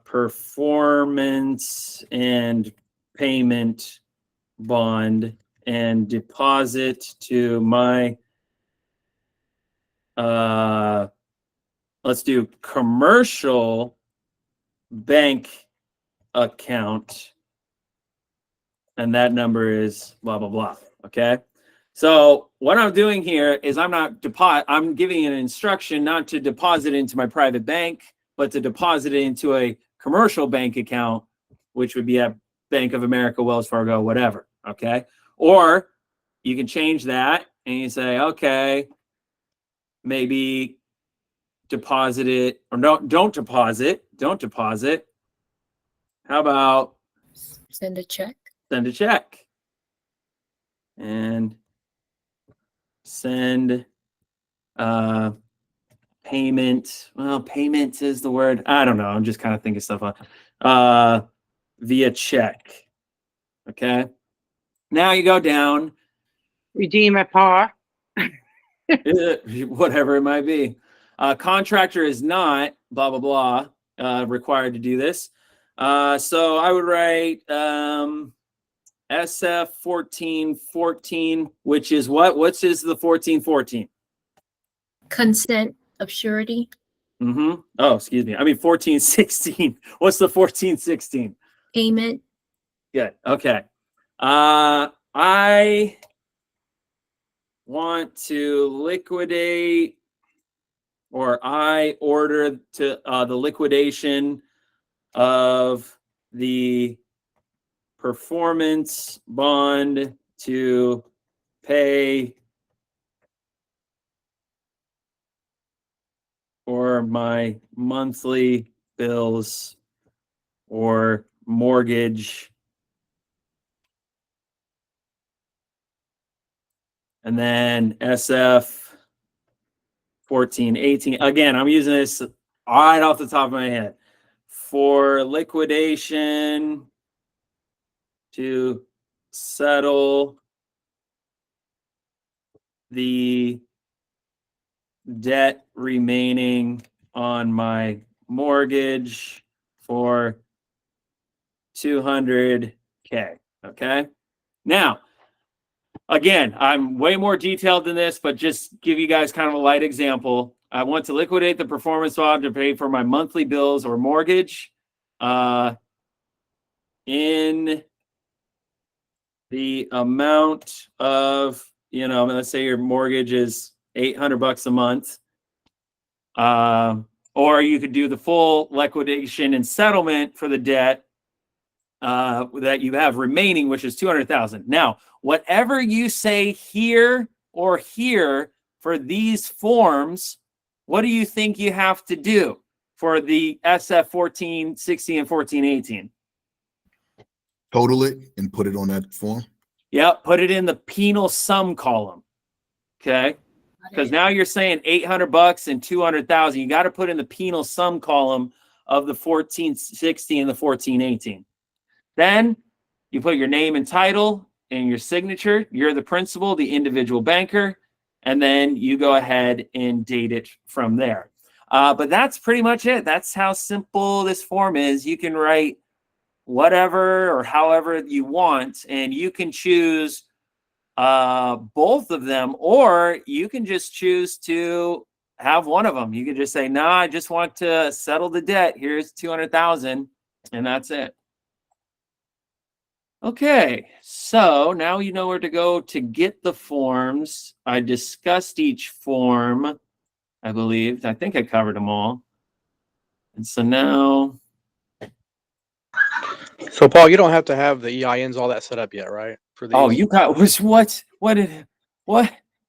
performance and payment bond and deposit to my let's do commercial bank account, and that number is blah blah blah. Okay, so what I'm doing here is I'm giving an instruction not to deposit into my private bank, but to deposit it into a commercial bank account, which would be at Bank of America, Wells Fargo, whatever. Okay, or you can change that and you say, okay, maybe deposit it, or don't deposit. How about Send a check. send a check and send payment. Well, payment is the word. I don't know. I'm just kind of thinking stuff up. Via check. Okay. Now you go down. Redeem at par. Whatever it might be. Contractor is not blah blah blah required to do this. So I would write SF 1414, which is what? What's is the 1414? Consent of surety. Mm-hmm. Oh, excuse me. I mean 1416. What's the 1416? Payment. Good. Okay. I want to liquidate, or I order to the liquidation of the performance bond to pay for my monthly bills or mortgage. And then SF 1418. Again, I'm using this right off the top of my head. For liquidation to settle the debt remaining on my mortgage for $200K. Okay. Now, again, I'm way more detailed than this, but just give you guys kind of a light example. I want to liquidate the performance bond to pay for my monthly bills or mortgage in the amount of, let's say your mortgage is $800 a month. Or you could do the full liquidation and settlement for the debt that you have remaining, which is $200,000. Now, whatever you say here or here for these forms, what do you think you have to do for the SF 1416 and 1418? Total it and put it on that form. Yep, put it in the penal sum column. Okay, because now you're saying $800 and $200,000. You got to put in the penal sum column of the 1416 and the 1418. Then you put your name and title and your signature. You're the principal, the individual banker, and then you go ahead and date it from there. But that's pretty much it. That's how simple this form is. You can write whatever or however you want, and you can choose both of them, or you can just choose to have one of them. You can just say, "Nah, I just want to settle the debt. Here's $200,000," and that's it. Okay, so now you know where to go to get the forms. I discussed each form, I believe. I think I covered them all. And so now... So, Paul, you don't have to have the EINs, all that set up yet, right? For these? Oh, you got... What?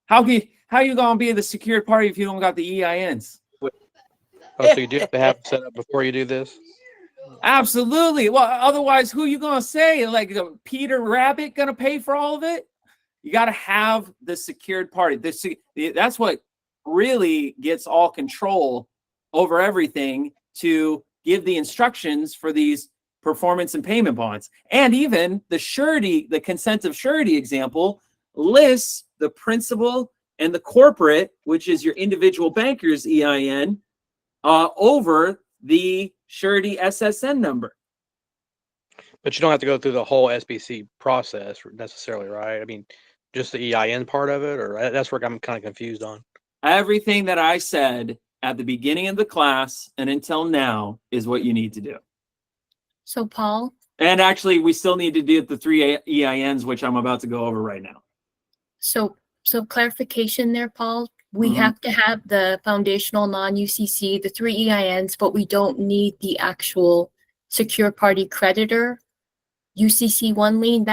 How you going to be the secured party if you don't got the EINs? Oh, so you do have to have it set up before you do this? Absolutely. Well, otherwise, who you gonna say? Like Peter Rabbit gonna pay for all of it? You got to have the secured party. That's what really gets all control over everything, to give the instructions for these performance and payment bonds. And even the surety, the consent of surety example, lists the principal and the corporate, which is your individual banker's EIN, over the surety SSN number. But you don't have to go through the whole SBC process necessarily, right? I mean, just the EIN part of it, or that's where I'm kind of confused on. Everything that I said at the beginning of the class and until now is what you need to do. So Paul, And actually, we still need to do the 3 EINs, which I'm about to go over right now. so clarification there, Paul. We have to have the foundational non-UCC, the 3 EINs, but we don't need the actual secure party creditor UCC 1 lien.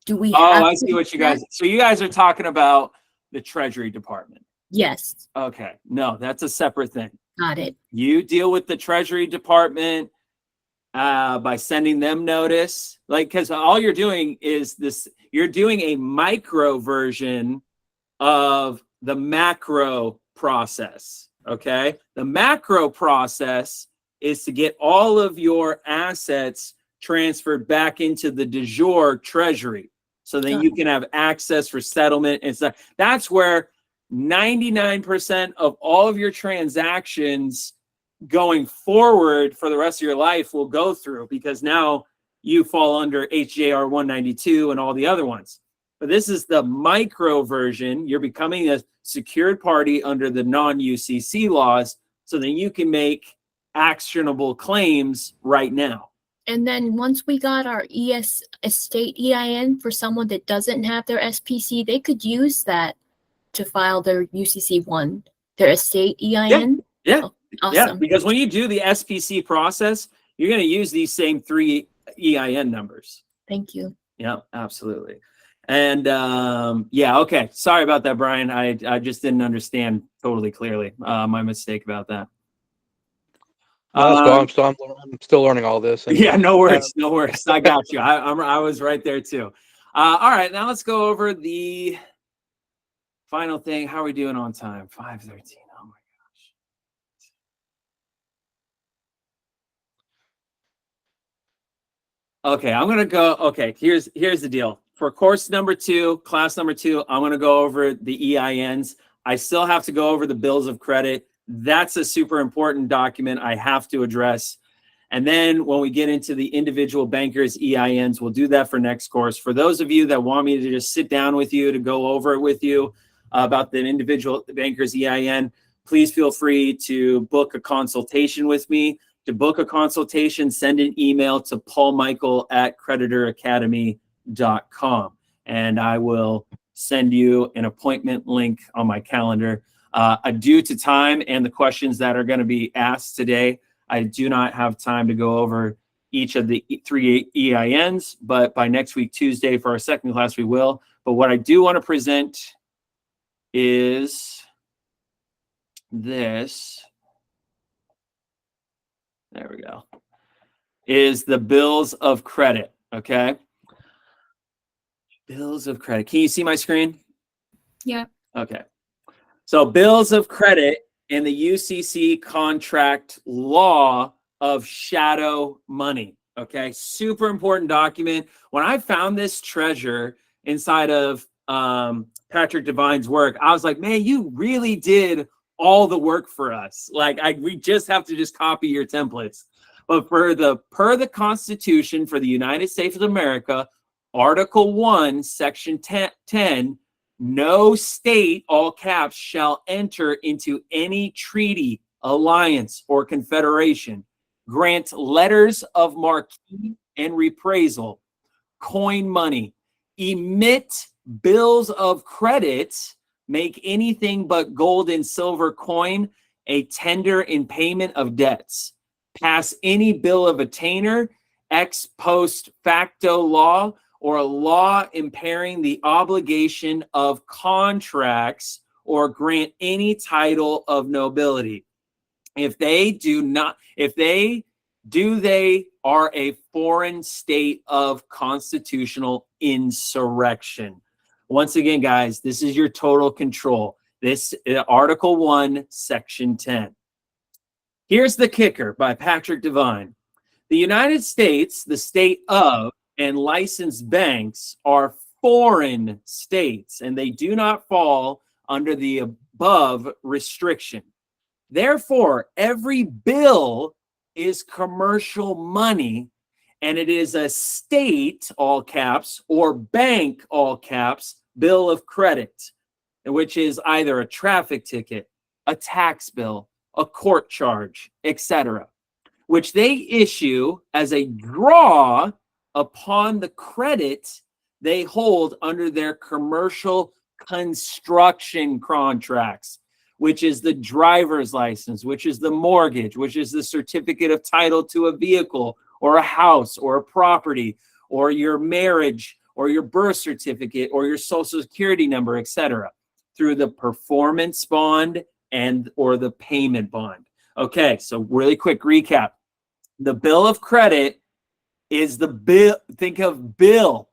Do we have Oh, I to see do what you that? guys, so you guys are talking about the Treasury Department. Yes, Okay, no, that's a separate thing. got it. You deal with the Treasury Department by sending them notice, because all you're doing is this, you're doing a micro version of the macro process, okay? The macro process is to get all of your assets transferred back into the de jure Treasury so that you can have access for settlement and stuff. That's where 99% of all of your transactions going forward for the rest of your life will go through, because now you fall under HJR 192 and all the other ones. But this is the micro version. You're becoming a secured party under the non-UCC laws so that you can make actionable claims right now. And then once we got our estate EIN for someone that doesn't have their SPC, they could use that to file their UCC 1, their estate EIN. Yeah. Oh, awesome. Yeah, because when you do the SPC process, you're going to use these same 3 EIN numbers. Thank you. Yeah, absolutely. And yeah, okay. Sorry about that, Brian. I just didn't understand totally clearly. My mistake about that. No, that's cool. I'm still learning all this. And, yeah, no worries, no worries. I got you. I was right there too. All right, now let's go over the final thing. How are we doing on time? 5:13. Oh my gosh. Okay, I'm gonna go. Okay, here's the deal. For course number 2, class number 2, I'm gonna go over the EINs. I still have to go over the bills of credit. That's a super important document I have to address. And then when we get into the individual bankers EINs, we'll do that for next course. For those of you that want me to just sit down with you to go over it with you about the individual bankers EIN, please feel free to book a consultation with me. To book a consultation, send an email to paulmichael@creditoracademy.com, and I will send you an appointment link on my calendar. Due to time and the questions that are going to be asked today, I do not have time to go over each of the 3 EINs, but by next week, Tuesday, for our second class, we will. But what I do want to present is this. There we go. Is the bills of credit, okay? Bills of credit. Can you see my screen? Yeah. Okay. So bills of credit in the UCC contract law of shadow money, okay? Super important document. When I found this treasure inside of Patrick Devine's work, I was like, man, you really did all the work for us. Like, we just have to just copy your templates. But per the Constitution for the United States of America, Article 1, Section 10, no state, all caps, shall enter into any treaty, alliance, or confederation, grant letters of marque and reprisal, coin money, emit bills of credit, make anything but gold and silver coin a tender in payment of debts, pass any bill of attainder, ex post facto law, or a law impairing the obligation of contracts, or grant any title of nobility. If they do not, they are a foreign state of constitutional insurrection. Once again, guys, this is your total control. This Article 1, Section 10. Here's the kicker by Patrick Devine. The United States, the state of, and licensed banks are foreign states, and they do not fall under the above restriction. Therefore, every bill is commercial money, and it is a state, all caps, or bank, all caps, bill of credit, which is either a traffic ticket, a tax bill, a court charge, etc., which they issue as a draw upon the credit they hold under their commercial construction contracts, which is the driver's license, which is the mortgage, which is the certificate of title to a vehicle or a house or a property, or your marriage or your birth certificate or your social security number, etc., through the performance bond and or the payment bond. Okay, so really quick recap. The bill of credit is the bill. Think of bill,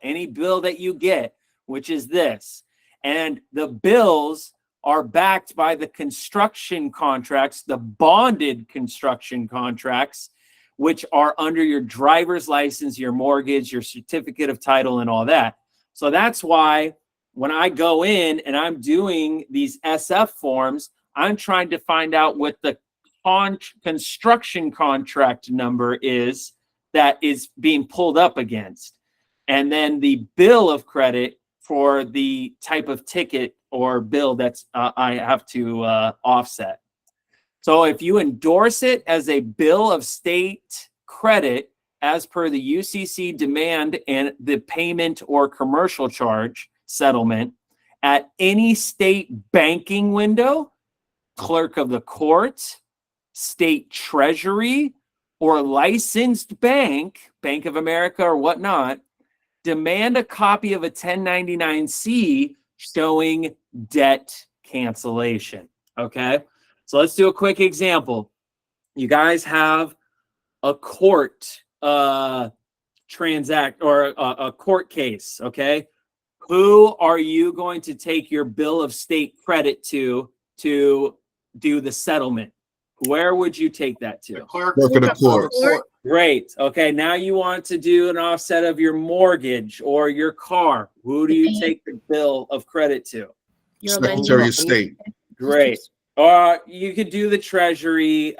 any bill that you get, which is this. And the bills are backed by the construction contracts, the bonded construction contracts, which are under your driver's license, your mortgage, your certificate of title, and all that. So that's why when I go in and I'm doing these SF forms, I'm trying to find out what the construction contract number is that is being pulled up against. And then the bill of credit for the type of ticket or bill that's I have to offset. So if you endorse it as a bill of state credit as per the UCC demand and the payment or commercial charge settlement at any state banking window, clerk of the court, state treasury, or licensed bank, Bank of America or whatnot, demand a copy of a 1099-C showing debt cancellation. Okay, so let's do a quick example. You guys have a court transact or a court case. Okay, who are you going to take your bill of state credit to do the settlement? Where would you take that to? Clerk of the court. Great. Okay, now you want to do an offset of your mortgage or your car. Who do you take the bill of credit to? Secretary of State. Great. You could do the Treasury.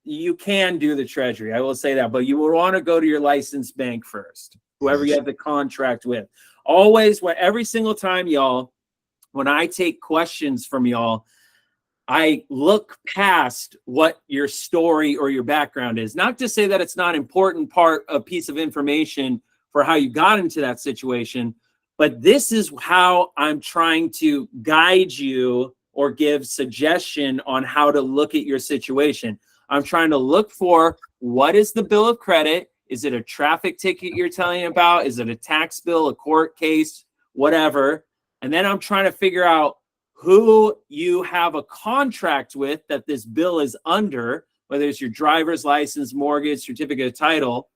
You can do the Treasury. I will say that, but you would want to go to your licensed bank first, whoever you have the contract with. Always, every single time, y'all, when I take questions from y'all, I look past what your story or your background is. Not to say that it's not an important piece of information for how you got into that situation, but this is how I'm trying to guide you or give suggestion on how to look at your situation. I'm trying to look for what is the bill of credit. Is it a traffic ticket you're telling about? Is it a tax bill, a court case, whatever? And then I'm trying to figure out who you have a contract with that this bill is under, whether it's your driver's license, mortgage, certificate of title.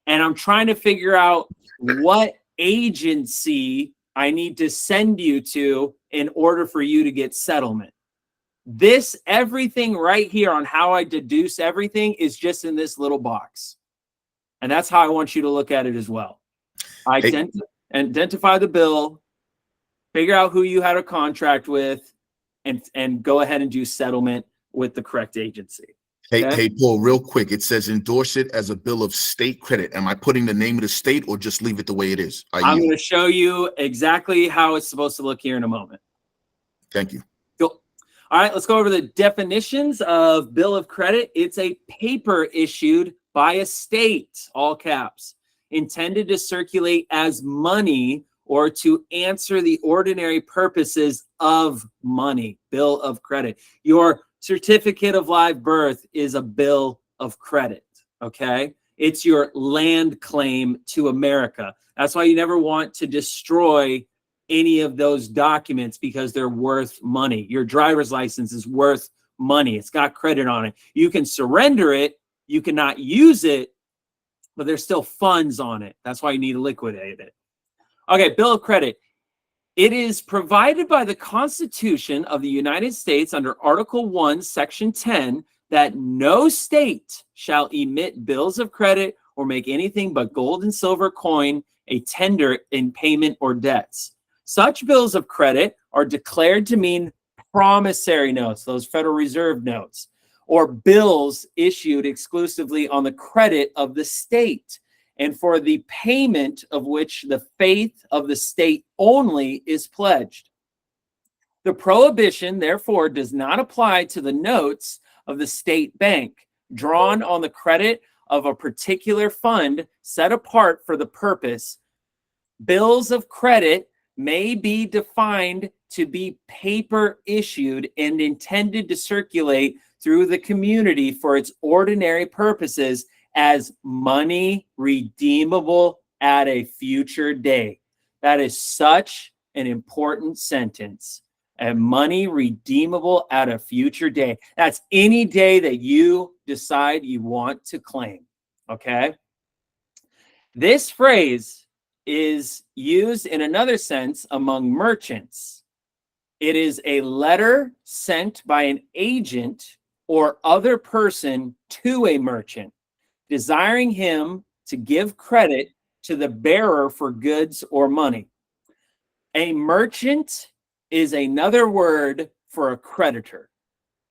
And I'm trying to figure out what agency I need to send you to in order for you to get settlement. Everything right here on how I deduce everything is just in this little box. And that's how I want you to look at it as well. Identify the bill, figure out who you had a contract with, and go ahead and do settlement with the correct agency. Hey, Paul, real quick. It says endorse it as a bill of state credit. Am I putting the name of the state or just leave it the way it is? I'm going to show you exactly how it's supposed to look here in a moment. Thank you. Cool. All right, let's go over the definitions of bill of credit. It's a paper issued by a state, all caps, intended to circulate as money or to answer the ordinary purposes of money, bill of credit. Your certificate of live birth is a bill of credit, okay? It's your land claim to America. That's why you never want to destroy any of those documents because they're worth money. Your driver's license is worth money. It's got credit on it. You can surrender it. You cannot use it, but there's still funds on it. That's why you need to liquidate it. Okay, bill of credit. It is provided by the Constitution of the United States under Article 1, Section 10, that no state shall emit bills of credit or make anything but gold and silver coin a tender in payment or debts. Such bills of credit are declared to mean promissory notes, those Federal Reserve notes, or bills issued exclusively on the credit of the state, and for the payment of which the faith of the state only is pledged. The prohibition, therefore, does not apply to the notes of the state bank drawn on the credit of a particular fund set apart for the purpose. Bills of credit may be defined to be paper issued and intended to circulate through the community for its ordinary purposes as money redeemable at a future day. That is such an important sentence. And money redeemable at a future day. That's any day that you decide you want to claim, okay? This phrase is used in another sense among merchants. It is a letter sent by an agent or other person to a merchant, desiring him to give credit to the bearer for goods or money. A merchant is another word for a creditor,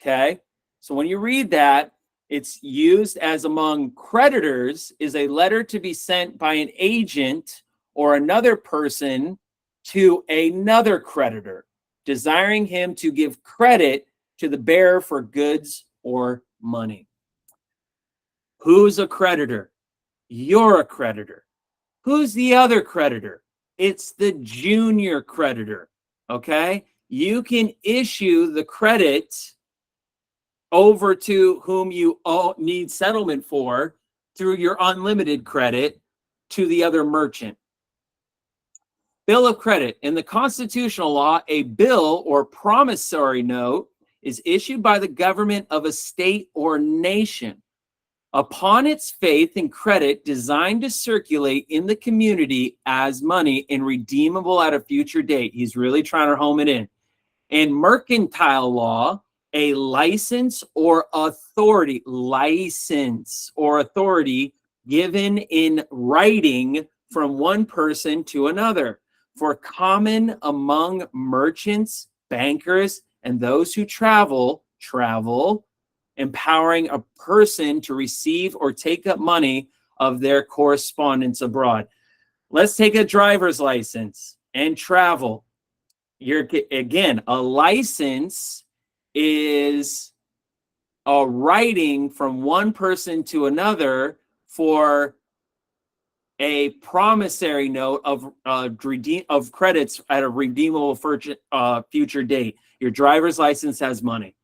okay? So when you read that, it's used as among creditors is a letter to be sent by an agent or another person to another creditor, desiring him to give credit to the bearer for goods or money. Who's a creditor? You're a creditor. Who's the other creditor? It's the junior creditor. Okay, you can issue the credit over to whom you need settlement for through your unlimited credit to the other merchant. Bill of credit. In the constitutional law, a bill or promissory note is issued by the government of a state or nation upon its faith and credit designed to circulate in the community as money and redeemable at a future date. He's really trying to home it in. In mercantile law, a license or authority given in writing from one person to another for common among merchants, bankers, and those who travel, empowering a person to receive or take up money of their correspondence abroad. Let's take a driver's license and travel. Again, a license is a writing from one person to another for a promissory note of credits at a redeemable future date. Your driver's license has money.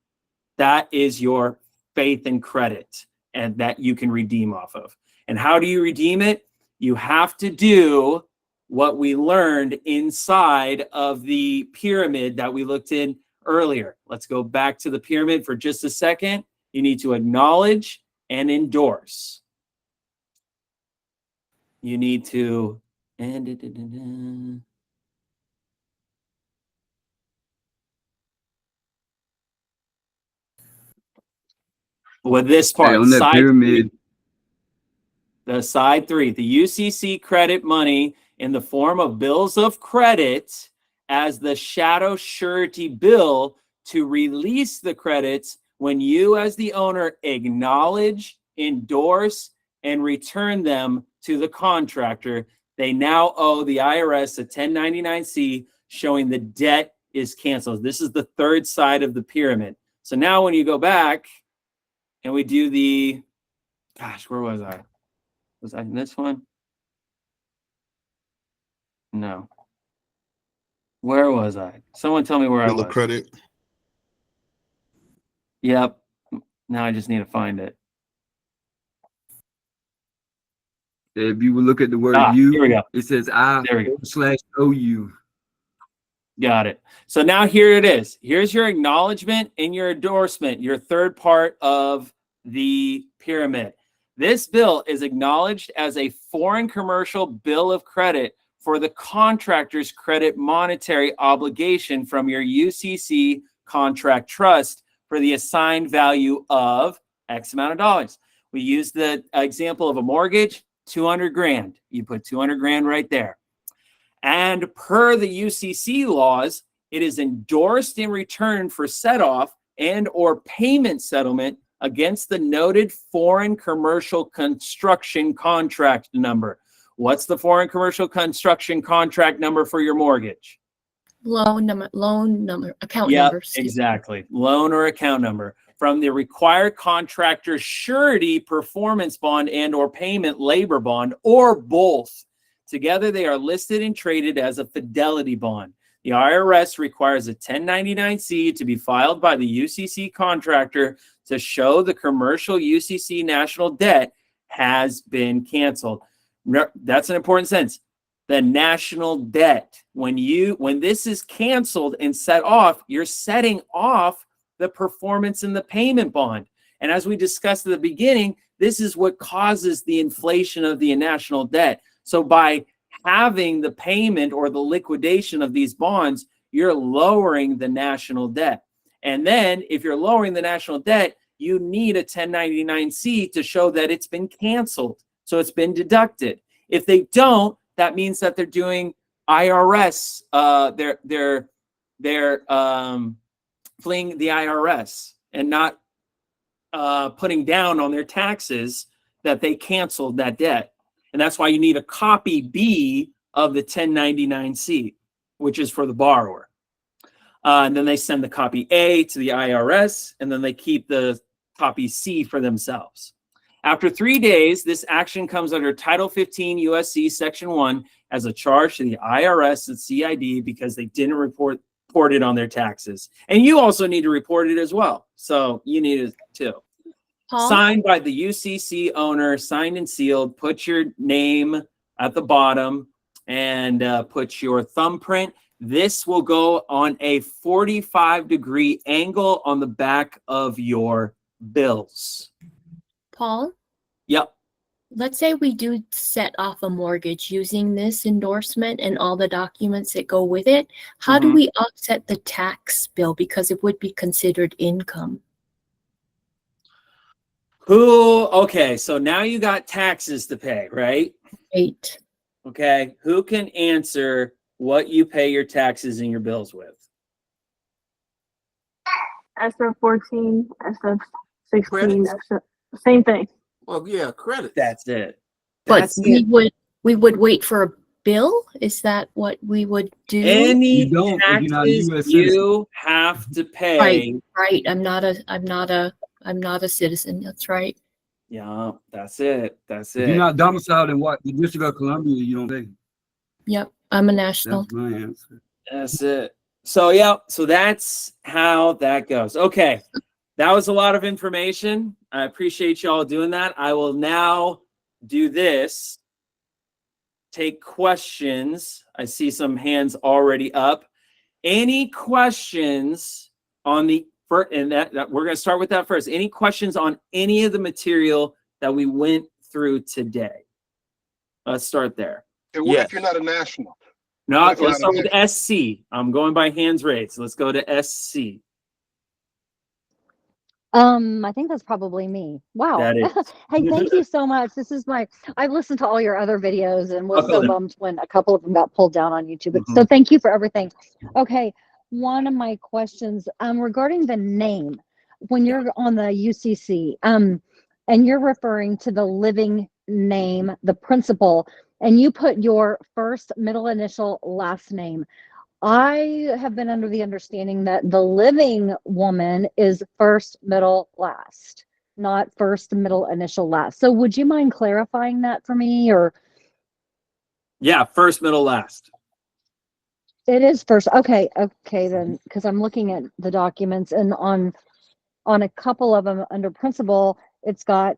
That is your faith and credit, and that you can redeem off of. And how do you redeem it? You have to do what we learned inside of the pyramid that we looked in earlier. Let's go back to the pyramid for just a second. You need to acknowledge and endorse. You need to with this part, on that pyramid. The side three, the UCC credit money in the form of bills of credit as the shadow surety bill to release the credits when you as the owner acknowledge, endorse, and return them to the contractor. They now owe the IRS a 1099-C showing the debt is canceled. This is the third side of the pyramid. So now when you go back and we do the, gosh, where was I? Was I in this one? No. Where was I? Someone tell me where I Bill was. of credit. Yep. Now I just need to find it. If you would look at the word here we go. it says There we go. I/OU. Got it. So now here it is. Here's your acknowledgement and your endorsement, your third part of the pyramid. This bill is acknowledged as a foreign commercial bill of credit for the contractor's credit monetary obligation from your UCC contract trust for the assigned value of X amount of dollars. We use the example of a mortgage. 200 grand. You put 200 grand right there. And per the UCC laws, it is endorsed in return for set-off and or payment settlement against the noted foreign commercial construction contract number. What's the foreign commercial construction contract number for your mortgage? Loan number, account Yep, numbers. exactly. Loan or account number. From the required contractor surety performance bond and or payment labor bond, or both. Together, they are listed and traded as a fidelity bond. The IRS requires a 1099-C to be filed by the UCC contractor to show the commercial UCC national debt has been canceled. That's an important sentence. The national debt. When this is canceled and set off, you're setting off the performance in the payment bond. And as we discussed at the beginning, this is what causes the inflation of the national debt. So by having the payment or the liquidation of these bonds, you're lowering the national debt. And then if you're lowering the national debt, you need a 1099-C to show that it's been canceled. So it's been deducted. If they don't, that means that they're doing IRS, they're fleeing the IRS and not putting down on their taxes that they canceled that debt. And that's why you need a copy B of the 1099-C, which is for the borrower. And then they send the copy A to the IRS, and then they keep the copy C for themselves. After 3 days, this action comes under Title 15 USC Section 1 as a charge to the IRS and CID because they didn't report it on their taxes. And you also need to report it as well. So you need it too. Paul? Signed by the UCC owner, signed and sealed. Put your name at the bottom and put your thumbprint. This will go on a 45-degree angle on the back of your bills. Paul? Yep. Let's say we do set off a mortgage using this endorsement and all the documents that go with it. How do we offset the tax bill? Because it would be considered income. Okay, so now you got taxes to pay, right? Right. Okay, who can answer what you pay your taxes and your bills with? SF 14, SF 16, Credits? SF, same thing. Well, yeah, credit. That's it. But That's we it. would wait for a bill? Is that what we would do? Any You don't if you're not a taxes US citizen. you have to pay. Right. I'm not a citizen. That's right. Yeah, that's it. That's If you're it. not domiciled in what the District of Columbia, you don't pay. Yep. I'm a national. That's my answer. That's it. So yeah, so that's how that goes. Okay. That was a lot of information. I appreciate y'all doing that. I will now do this. Take questions. I see some hands already up. Any questions on the first, and that we're going to start with that first. Any questions on any of the material that we went through today? Let's start there. And what if you're not a national? No, What if you're let's not start a with SC. I'm going by hands raised. Let's go to SC. I think that's probably me. Wow. That is. Hey, thank you so much. I've listened to all your other videos and was so bummed when a couple of them got pulled down on YouTube. So thank you for everything. Okay. One of my questions, regarding the name, when you're on the UCC, and you're referring to the living name, the principal, and you put your first, middle initial, last name. I have been under the understanding that the living woman is first, middle, last, not first, middle, initial, last. So would you mind clarifying that for me? Or Yeah, first, middle, last. it is first. Okay then, because I'm looking at the documents, and on a couple of them under principal, it's got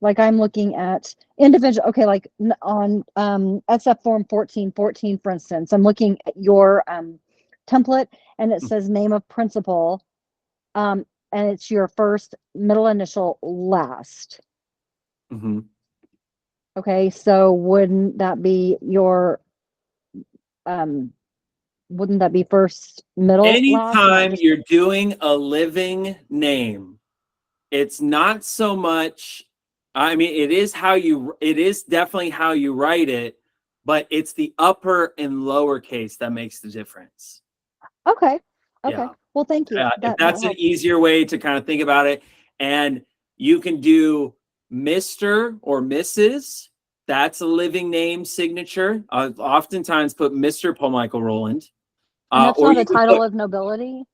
like I'm looking at individual. Okay, like on SF form 1414, for instance, I'm looking at your template, and it says name of principal, and it's your first, middle initial, last. Okay, so wouldn't that be your wouldn't that be first, middle, last? Anytime you're doing a living name, it's not so much I mean, it is definitely how you write it, but it's the upper and lower case that makes the difference. Okay. Okay. Yeah. Well, thank you. If that's an easier way to kind of think about it. And you can do Mr. or Mrs. That's a living name signature. I've oftentimes put Mr. Paul Michael Rowland. And that's or not you a could title put- of nobility.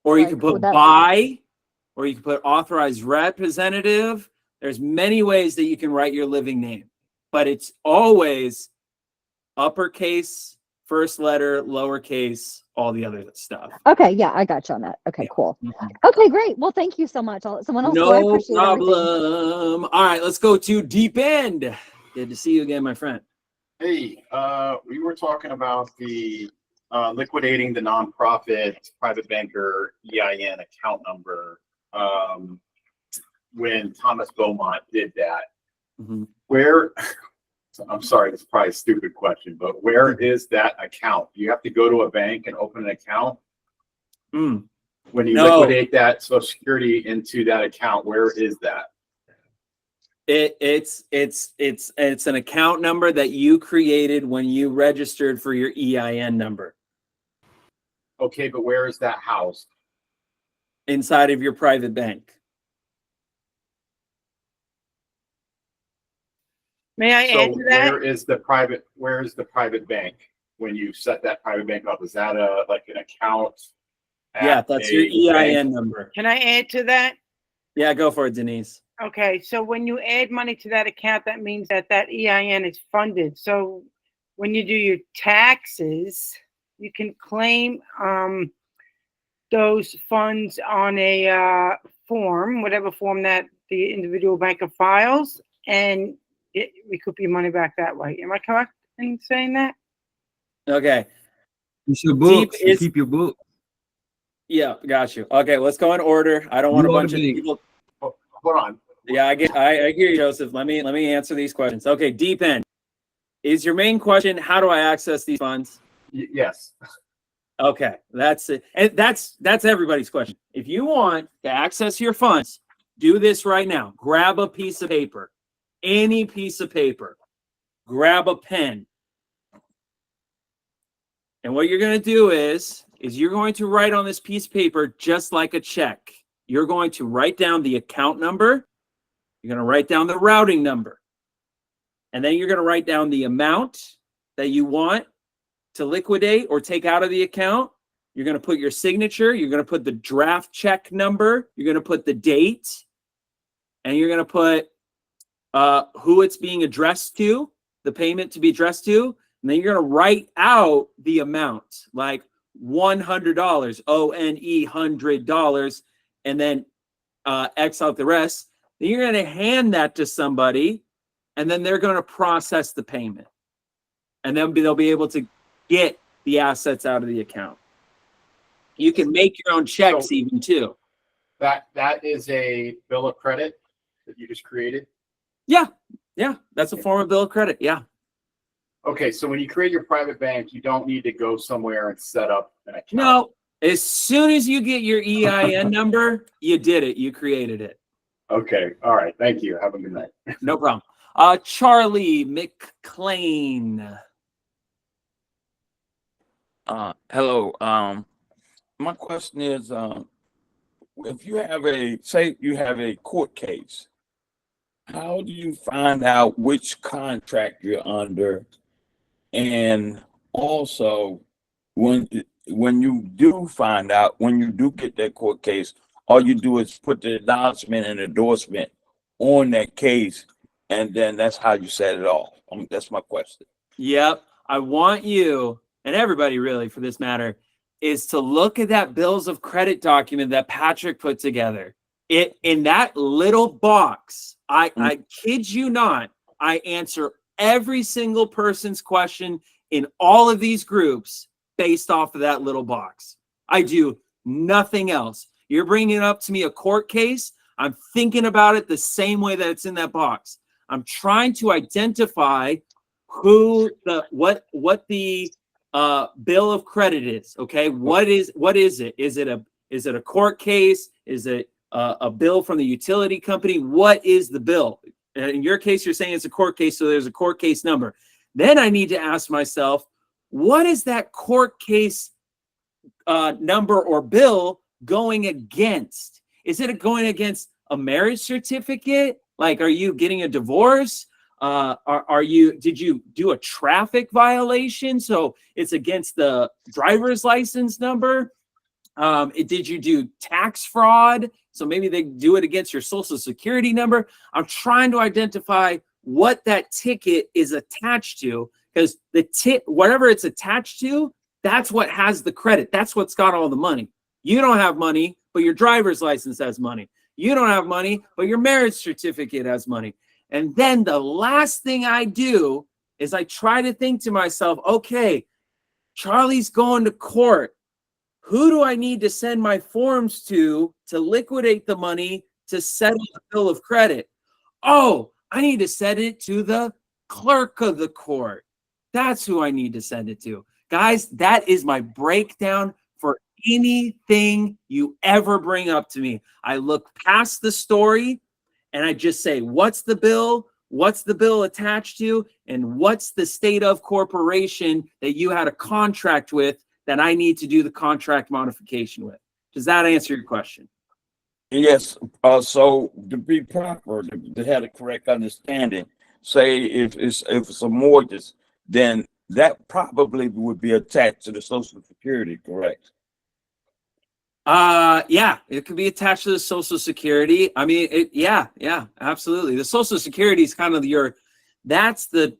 Or you Like, can put would that- by, or you can put authorized representative. There's many ways that you can write your living name, but it's always uppercase, first letter, lowercase, all the other stuff. Okay. Yeah, I got you on that. Okay, cool. Okay, great. Well, thank you so much. I'll let someone else go. I No appreciate everything. problem. All right, let's go to Deep End. Good to see you again, my friend. Hey, we were talking about the liquidating the nonprofit private banker EIN account number when Thomas Beaumont did that. Where, I'm sorry, it's probably a stupid question, but where is that account? Do you have to go to a bank and open an account? When you liquidate that Social Security into that account, where is that? It's an account number that you created when you registered for your EIN number. Okay, but where is that housed? Inside of your private bank. May I add to that? Where is the private bank when you set that private bank up? Is that like an account? Yeah, that's your EIN number. Can I add to that? Yeah, go for it, Denise. Okay, so when you add money to that account, that means that that EIN is funded. So when you do your taxes, you can claim those funds on a form, whatever form that the individual banker files, and recoup your money back that way. Am I correct in saying that? Okay. It's your books. You keep your book. Yeah, got you. Okay, let's go in order. I don't want a bunch of people. Hold on. Yeah, I hear you, Joseph. Let me answer these questions. Okay, Deep End. Is your main question, how do I access these funds? Yes. Okay, that's it. And that's everybody's question. If you want to access your funds, do this right now. Grab a piece of paper, any piece of paper. Grab a pen. And what you're going to do is you're going to write on this piece of paper just like a check. You're going to write down the account number. You're going to write down the routing number. And then you're going to write down the amount that you want to liquidate or take out of the account. You're going to put your signature. You're going to put the draft check number. You're going to put the date. And you're going to put who it's being addressed to, the payment to be addressed to. And then you're going to write out the amount, like $100, O-N-E, $100, and then X out the rest. Then you're going to hand that to somebody, and then they're going to process the payment. And then they'll be able to get the assets out of the account. You can make your own checks even too. That is a bill of credit that you just created? Yeah, that's a form of bill of credit, yeah. Okay, so when you create your private bank, you don't need to go somewhere and set up an account. No, as soon as you get your EIN number, you did it. You created it. Okay, all right. Thank you. Have a good night. No problem. Charlie McClain. Hello. My question is, if you have a court case, how do you find out which contract you're under? And also, when you do find out, when you do get that court case, all you do is put the acknowledgement and endorsement on that case, and then that's how you set it off. That's my question. Yep. I want you, and everybody really for this matter, is to look at that bills of credit document that Patrick put together. In that little box, I kid you not, I answer every single person's question in all of these groups based off of that little box. I do nothing else. You're bringing up to me a court case. I'm thinking about it the same way that it's in that box. I'm trying to identify who what the bill of credit is. Okay, what is it? Is it a court case? Is it a bill from the utility company. What is the bill? In your case, you're saying it's a court case, so there's a court case number. Then I need to ask myself, what is that court case number or bill going against? Is it going against a marriage certificate? Like, are you getting a divorce? Did you do a traffic violation? So it's against the driver's license number. Did you do tax fraud? So maybe they do it against your social security number. I'm trying to identify what that ticket is attached to, because whatever it's attached to, that's what has the credit. That's what's got all the money. You don't have money, but your driver's license has money. You don't have money, but your marriage certificate has money. And then the last thing I do is I try to think to myself, okay, Charlie's going to court. Who do I need to send my forms to liquidate the money to settle the bill of credit? Oh, I need to send it to the clerk of the court. That's who I need to send it to. Guys, that is my breakdown for anything you ever bring up to me. I look past the story and I just say, what's the bill? What's the bill attached to? And what's the state of corporation that you had a contract with that I need to do the contract modification with? Does that answer your question? Yes. So to be proper, to have the correct understanding, say if it's a mortgage, then that probably would be attached to the Social Security, correct? Yeah, it could be attached to the Social Security. I mean, yeah, absolutely. The Social Security is kind of that's the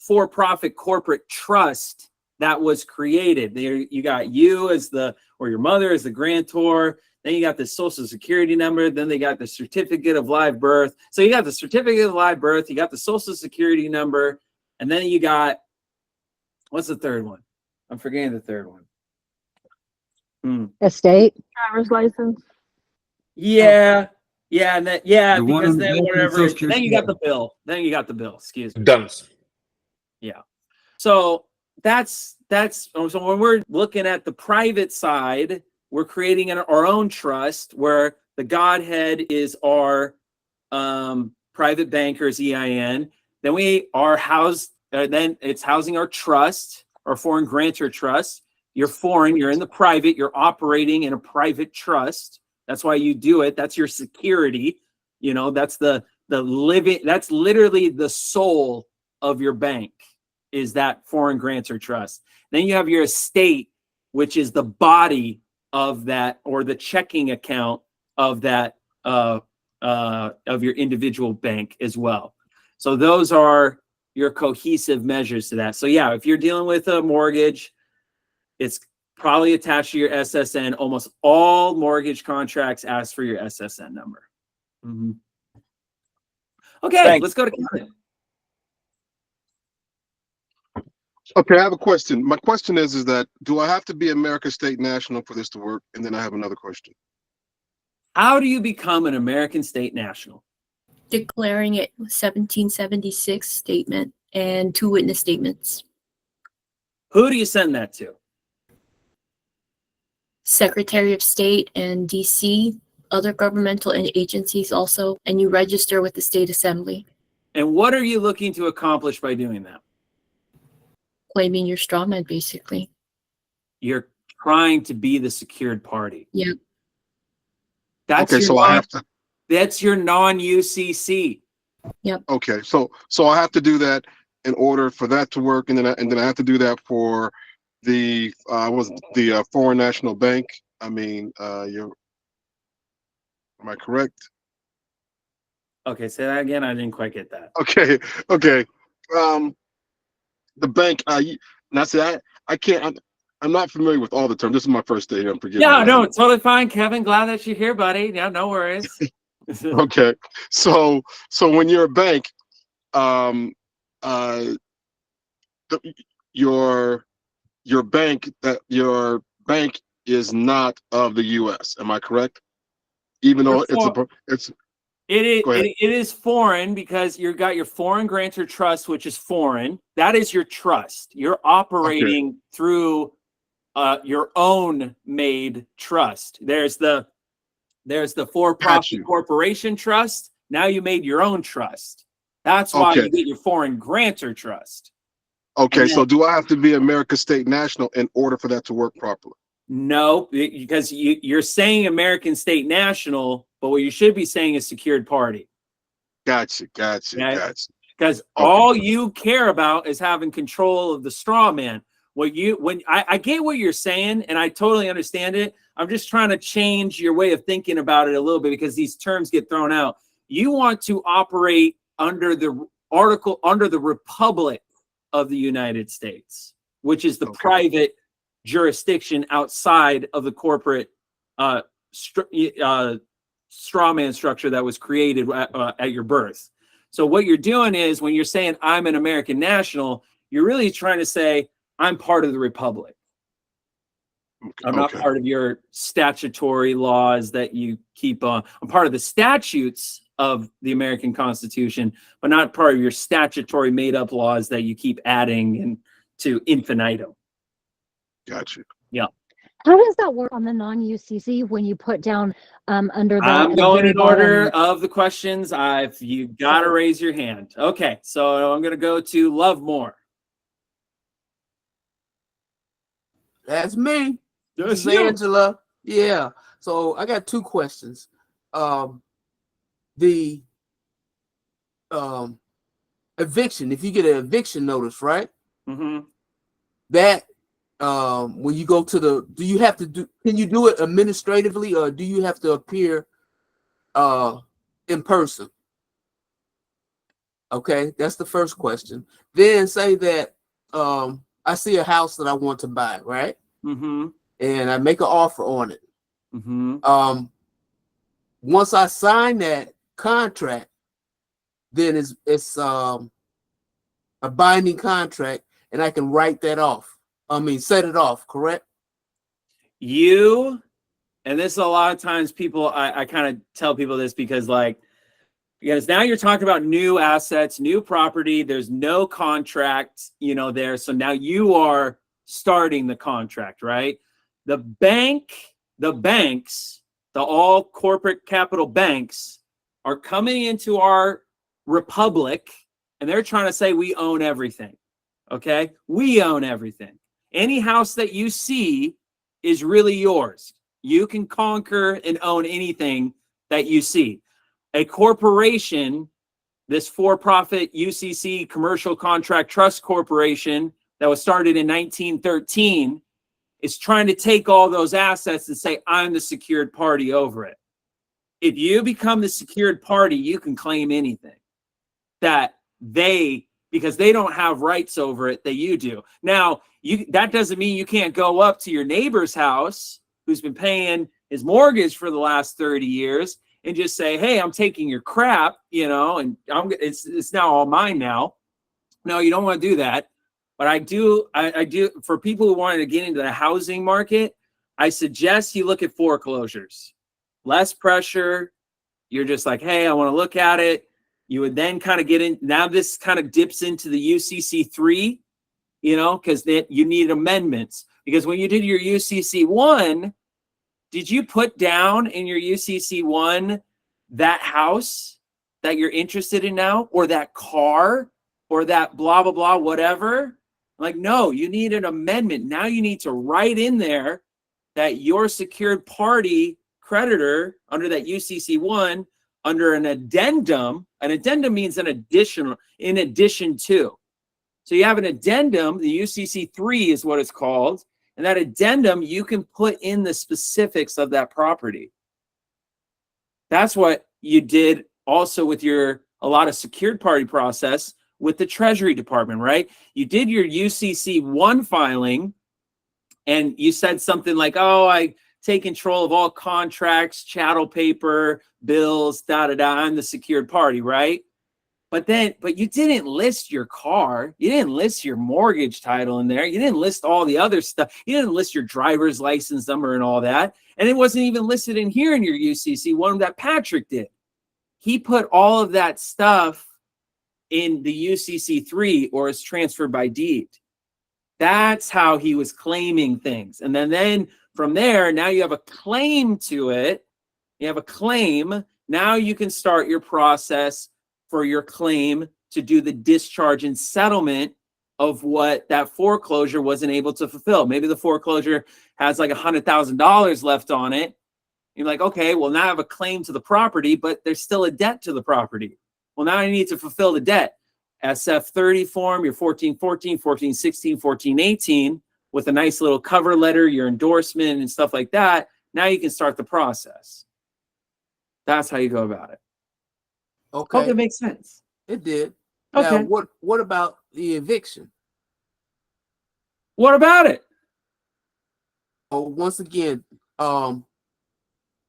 for-profit corporate trust that was created. There, you got you as or your mother as the grantor. Then you got the Social Security number. Then they got the certificate of live birth. So you got the certificate of live birth. You got the Social Security number, and then you got, what's the third one? I'm forgetting the third one. Estate. Driver's license. Yeah, and that, The one because on then the whatever. Social Then you got the Security. bill. Then you got the bill. Excuse me. Done. Yeah. So that's so when we're looking at the private side, we're creating our own trust where the Godhead is our private banker's EIN. Then we are housed. Then it's housing our trust, our foreign grantor trust. You're foreign. You're in the private. You're operating in a private trust. That's why you do it. That's your security. You know, that's the living. That's literally the soul of your bank, is that foreign grantor trust. Then you have your estate, which is the body of that, or the checking account of that of your individual bank as well. So those are your cohesive measures to that. So yeah, if you're dealing with a mortgage, it's probably attached to your SSN. Almost all mortgage contracts ask for your SSN number. Okay, Thanks. let's go to Kevin. Okay, I have a question. My question is that do I have to be American state national for this to work? And then I have another question. How do you become an American state national? Declaring it 1776 statement and 2 witness statements. Who do you send that to? Secretary of State and DC, other governmental agencies also, and you register with the state assembly. And what are you looking to accomplish by doing that? Claiming your straw man, basically. You're trying to be the secured party. Yeah. That's Okay, so I have to. That's your non-UCC. Yep. Okay, so I have to do that in order for that to work, and then I have to do that for the foreign national bank. I mean, am I correct? Okay, say that again. I didn't quite get that. Okay. The bank. Now see, I can't. I'm not familiar with all the terms. This is my first day here. I'm forgetting. Yeah, no, it's totally fine, Kevin. Glad that you're here, buddy. Yeah, no worries. Okay, so when you're a bank, your bank is not of the U.S. Am I correct? Even though it is foreign, because you got your foreign grantor trust, which is foreign. That is your trust. You're operating through your own made trust. There's the There's the for-profit corporation trust. Now you made your own trust. That's why you get your foreign grantor trust. Okay, so do I have to be American State National in order for that to work properly? No, because you're saying American State National, but what you should be saying is secured party. Gotcha. Because all you care about is having control of the straw man. I get what you're saying, and I totally understand it. I'm just trying to change your way of thinking about it a little bit because these terms get thrown out. You want to operate under the Republic of the United States, which is the private jurisdiction outside of the corporate straw man structure that was created at your birth. So what you're doing is when you're saying I'm an American national, you're really trying to say I'm part of the Republic. I'm not part of your statutory laws that you keep on. I'm part of the statutes of the American Constitution, but not part of your statutory made up laws that you keep adding and to infinitum. Gotcha. Yeah. How does that work on the non-UCC when you put down under the? I'm going in order of the questions. You got to raise your hand. Okay, so I'm going to go to Lovemore. That's me. That's you. Angela. Yeah. So I got two questions. The eviction, if you get an eviction notice, right? Mm-hmm. That when you go to can you do it administratively or do you have to appear in person? Okay, that's the first question. Then say that I see a house that I want to buy, right? Mm-hmm. And I make an offer on it. Mm-hmm. Once I sign that contract, then it's a binding contract, and I can write that off. Set it off, correct? And this is a lot of times people, I kind of tell people this because now you're talking about new assets, new property. There's no contract, there. So now you are starting the contract, right? The banks, the all corporate capital banks are coming into our republic and they're trying to say we own everything. Okay? We own everything. Any house that you see is really yours. You can conquer and own anything that you see. A corporation, this for-profit UCC Commercial Contract Trust Corporation that was started in 1913, is trying to take all those assets and say, I'm the secured party over it. If you become the secured party, you can claim anything because they don't have rights over it that you do. Now, that doesn't mean you can't go up to your neighbor's house who's been paying his mortgage for the last 30 years and just say, hey, I'm taking your crap, and it's now all mine now. No, you don't want to do that. But I do, for people who wanted to get into the housing market, I suggest you look at foreclosures. Less pressure. You're just like, hey, I want to look at it. You would then kind of get in. Now this kind of dips into the UCC 3, because you need amendments. Because when you did your UCC 1, did you put down in your UCC 1 that house that you're interested in now, or that car, or that blah, blah, blah, whatever? No, you need an amendment. Now you need to write in there that your secured party creditor under that UCC 1, under an addendum. An addendum means in addition to. So you have an addendum, the UCC 3 is what it's called. And that addendum, you can put in the specifics of that property. That's what you did also with a lot of secured party process with the Treasury Department, right? You did your UCC 1 filing and you said something like, oh, I take control of all contracts, chattel paper, bills, I'm the secured party, right? But you didn't list your car. You didn't list your mortgage title in there. You didn't list all the other stuff. You didn't list your driver's license number and all that. And it wasn't even listed in here in your UCC 1 that Patrick did. He put all of that stuff in the UCC 3, or is transferred by deed. That's how he was claiming things. And then from there, now you have a claim to it, You have a claim. Now you can start your process for your claim to do the discharge and settlement of what that foreclosure wasn't able to fulfill. Maybe the foreclosure has like $100,000 left on it. You're like, okay, well, now I have a claim to the property, but there's still a debt to the property. Well, now I need to fulfill the debt. SF30 form, your 1414, 1416, 1418, with a nice little cover letter, your endorsement and stuff like that. Now you can start the process. That's how you go about it. Okay. Hope it makes sense. It did. Okay. Now, what about the eviction? What about it? Oh, once again, do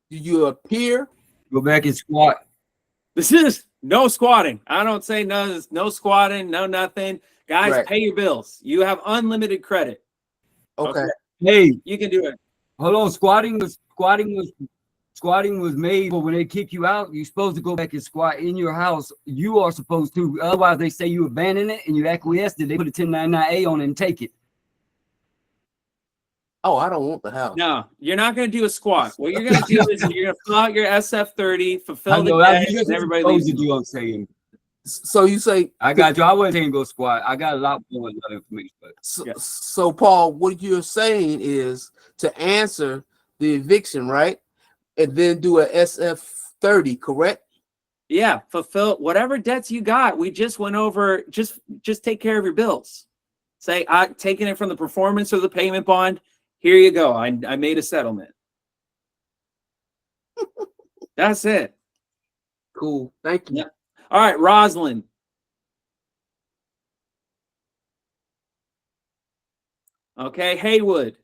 you appear? Go back and squat. This is no squatting. I don't say no squatting, no nothing. Guys, Right. pay your bills. You have unlimited credit. Okay. Hey, You can do it. hold on. Squatting was made for when they kick you out. You're supposed to go back and squat in your house. You are supposed to. Otherwise, they say you abandon it and you acquiesce. They put a 1099A on it and take it. Oh, I don't want the house. No, you're not going to do a squat. What you're going to do is you're going to fill out your SF30, I fulfill the know debt, that's and everybody supposed leaves. to do. I'm saying. So you say I got you. I wasn't saying go squat. I got a lot more information. But so Paul, what you're saying is to answer the eviction, right? And then do a SF30, correct? Yeah, fulfill whatever debts you got. We just went over, just take care of your bills. Say, I'm taking it from the performance of the payment bond. Here you go. I made a settlement. That's it. Cool. Thank you. Yeah. All right, Rosalind. Okay, Haywood.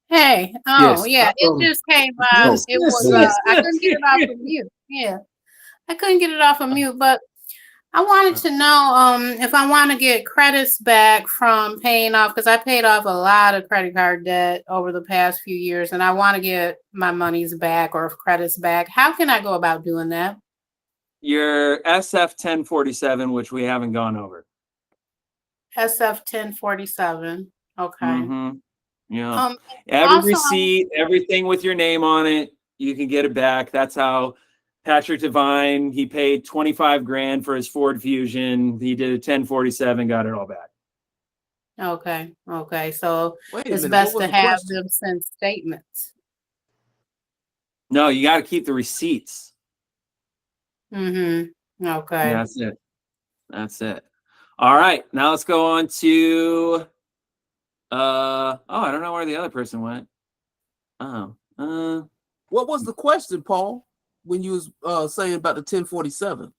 Hey, Yes. yeah, it just came out. Yes, It was, yes, I couldn't get it off of mute. Yeah, I couldn't get it off of mute, but I wanted to know if I want to get credits back from paying off, because I paid off a lot of credit card debt over the past few years, and I want to get my monies back or credits back. How can I go about doing that? Your SF 1047, which we haven't gone over. SF 1047. Okay. Mm-hmm. Yeah. Every Also, receipt, everything with your name on it, you can get it back. That's how Patrick Devine, he paid 25 grand for his Ford Fusion. He did a 1047, got it all back. okay. Okay. So Wait a it's minute, best what to was the have question? them send statements. No, you got to keep the receipts. Mm-hmm. Okay. That's it. That's it. All right. Now let's go on to oh, I don't know where the other person went. Oh. What was the question, Paul, when you was saying about the 1047?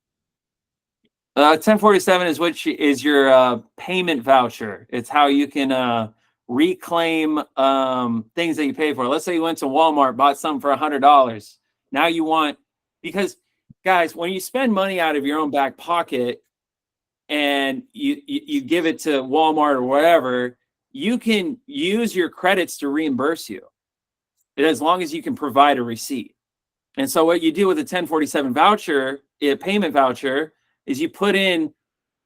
1047 is which is your payment voucher. It's how you can reclaim things that you pay for. Let's say you went to Walmart, bought something for $100. Now you want, because guys, when you spend money out of your own back pocket and you give it to Walmart or whatever, you can use your credits to reimburse you, as long as you can provide a receipt. And so what you do with a 1047 voucher, a payment voucher, is you put in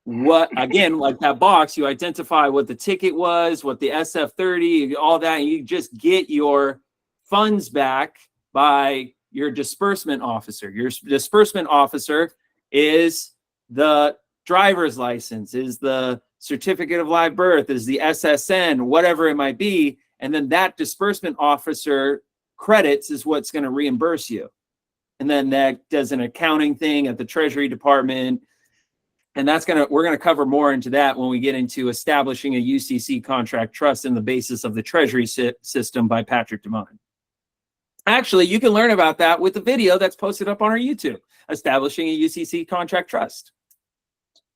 what, again, like that box, you identify what the ticket was, what the SF30, all that, and you just get your funds back by your disbursement officer. Your disbursement officer is the driver's license, is the certificate of live birth, is the SSN, whatever it might be. And then that disbursement officer credits is what's going to reimburse you. And then that does an accounting thing at the Treasury Department. And we're going to cover more into that when we get into establishing a UCC contract trust in the basis of the Treasury system by Patrick Devine. Actually, you can learn about that with the video that's posted up on our YouTube, establishing a UCC contract trust.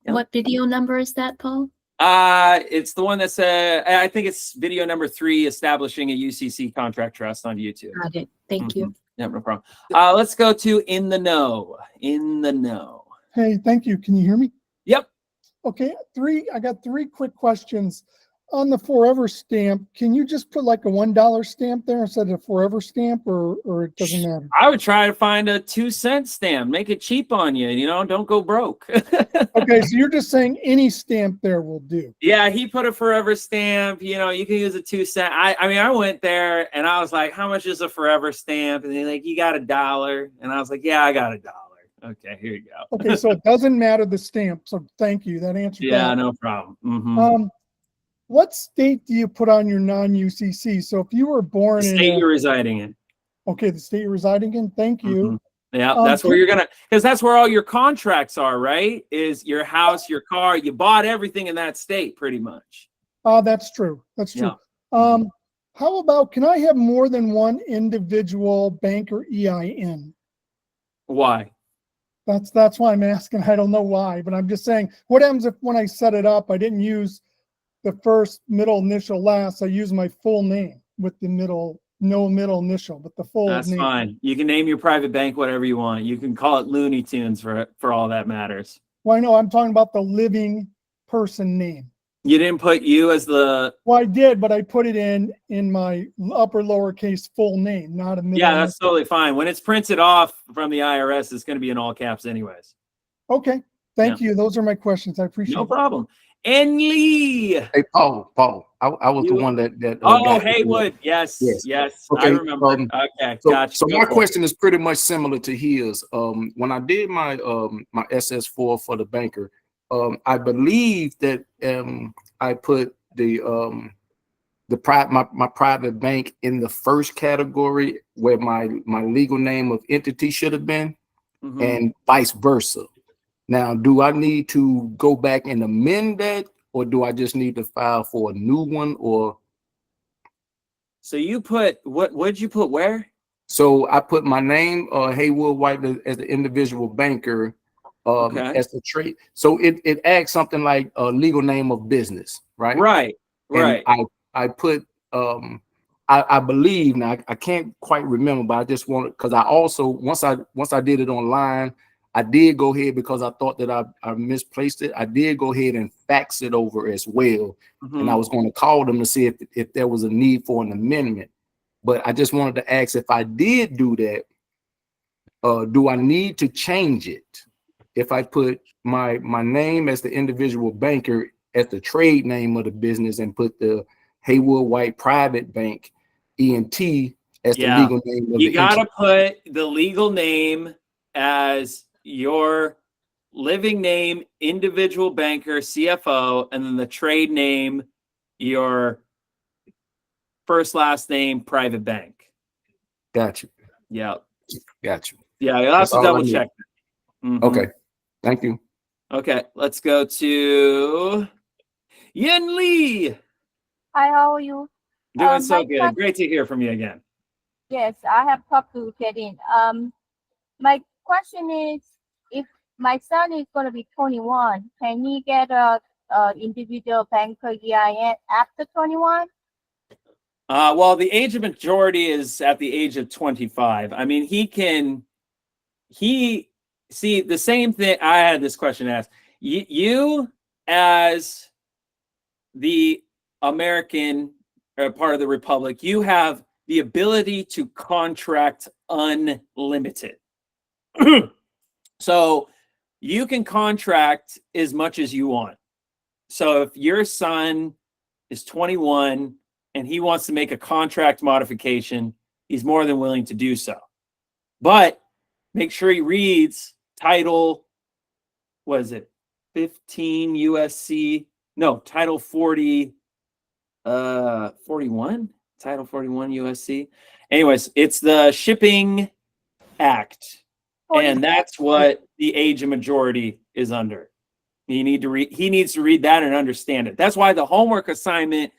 Yep. What video number is that, Paul? It's the one that's I think it's video number 3, establishing a UCC contract trust on YouTube. Got it. Thank you. Yep, no problem. Let's go to In the Know. In the Know. Hey, thank you. Can you hear me? Yep. Okay, I got 3 quick questions. on the forever stamp, can you just put like a $1 stamp there instead of a forever stamp, or it doesn't matter? I would try to find a 2-cent stamp, make it cheap on you, you know, don't go broke. Okay, so you're just saying any stamp there will do. Yeah, he put a forever stamp, you know, you can use a 2-cent. I mean, I went there and I was like, how much is a forever stamp? And they're like, you got $1. And I was like, yeah, I got $1. Okay, here you go. Okay, so it doesn't matter the stamp. So thank you. That answered Yeah, that. no problem. Mhm. What state do you put on your non-UCC? So if you were born The in state you're residing in. okay, the state you're residing in. Thank you. Yeah, that's where you're gonna, because that's where all your contracts are, right? Is your house, your car, you bought everything in that state pretty much. That's true. That's true. Yeah. How about, can I have more than one individual bank or EIN? Why? That's why I'm asking. I don't know why, but I'm just saying, what happens if when I set it up, I didn't use the first, middle, initial, last? I use my full name with the middle, no middle initial, but the full That's name. fine. You can name your private bank whatever you want. You can call it Looney Tunes for all that matters. Well, I know I'm talking about the living person name. You didn't put you as the. Well, I did, but I put it in my upper lowercase full name, not a middle. Yeah, that's initial. totally fine. When it's printed off from the IRS, it's going to be in all caps anyways. Okay. Thank you. Those are my questions. I appreciate No it. problem. And Lee. Hey, Paul, I was the one that Oh, got Haywood. Yes. Yes. I Okay, remember. Okay. So, Gotcha. so Go my for it. question is pretty much similar to his. When I did my my SS4 for the banker, I believe that I put my private bank in the first category where my legal name of entity should have been, and vice versa. Now, do I need to go back and amend that, or do I just need to file for a new one? Or so you put what'd you put where? So I put my name, Haywood White, as the individual banker, as the trade. So it adds something like a legal name of business, right? Right. Right. And I put I believe, now I can't quite remember, but I just wanted, because I also once I did it online, I did go ahead, because I thought that I misplaced it. I did go ahead and fax it over as well. And I was going to call them to see if there was a need for an amendment. But I just wanted to ask, if I did do that, do I need to change it? If I put my name as the individual banker as the trade name of the business and put the Haywood White Private Bank, ENT, as the legal name of the You got to entity. put the legal name as your living name, individual banker, CFO, and then the trade name, your first, last name, private bank. Got you. Yeah. Got you. Yeah, you'll have That's to all I double need. check. Mhm. Okay. Thank you. Okay, let's go to Yin Lee. Hi, how are you? Doing so my good. question- Great to hear from you again. Yes, I have talked to Kevin. My question is, if my son is going to be 21, can he get a individual banker EIN after 21? Well, the age of majority is at the age of 25. I mean, see the same thing. I had this question asked. You as the American part of the Republic, you have the ability to contract unlimited. So you can contract as much as you want. So if your son is 21 and he wants to make a contract modification, he's more than willing to do so. But make sure he reads title, what is it, 15 USC? No, title 40, 41? Title 41 USC. Anyways, it's the Shipping Act. And that's what the age of majority is under. He needs to read that and understand it. That's why the homework assignment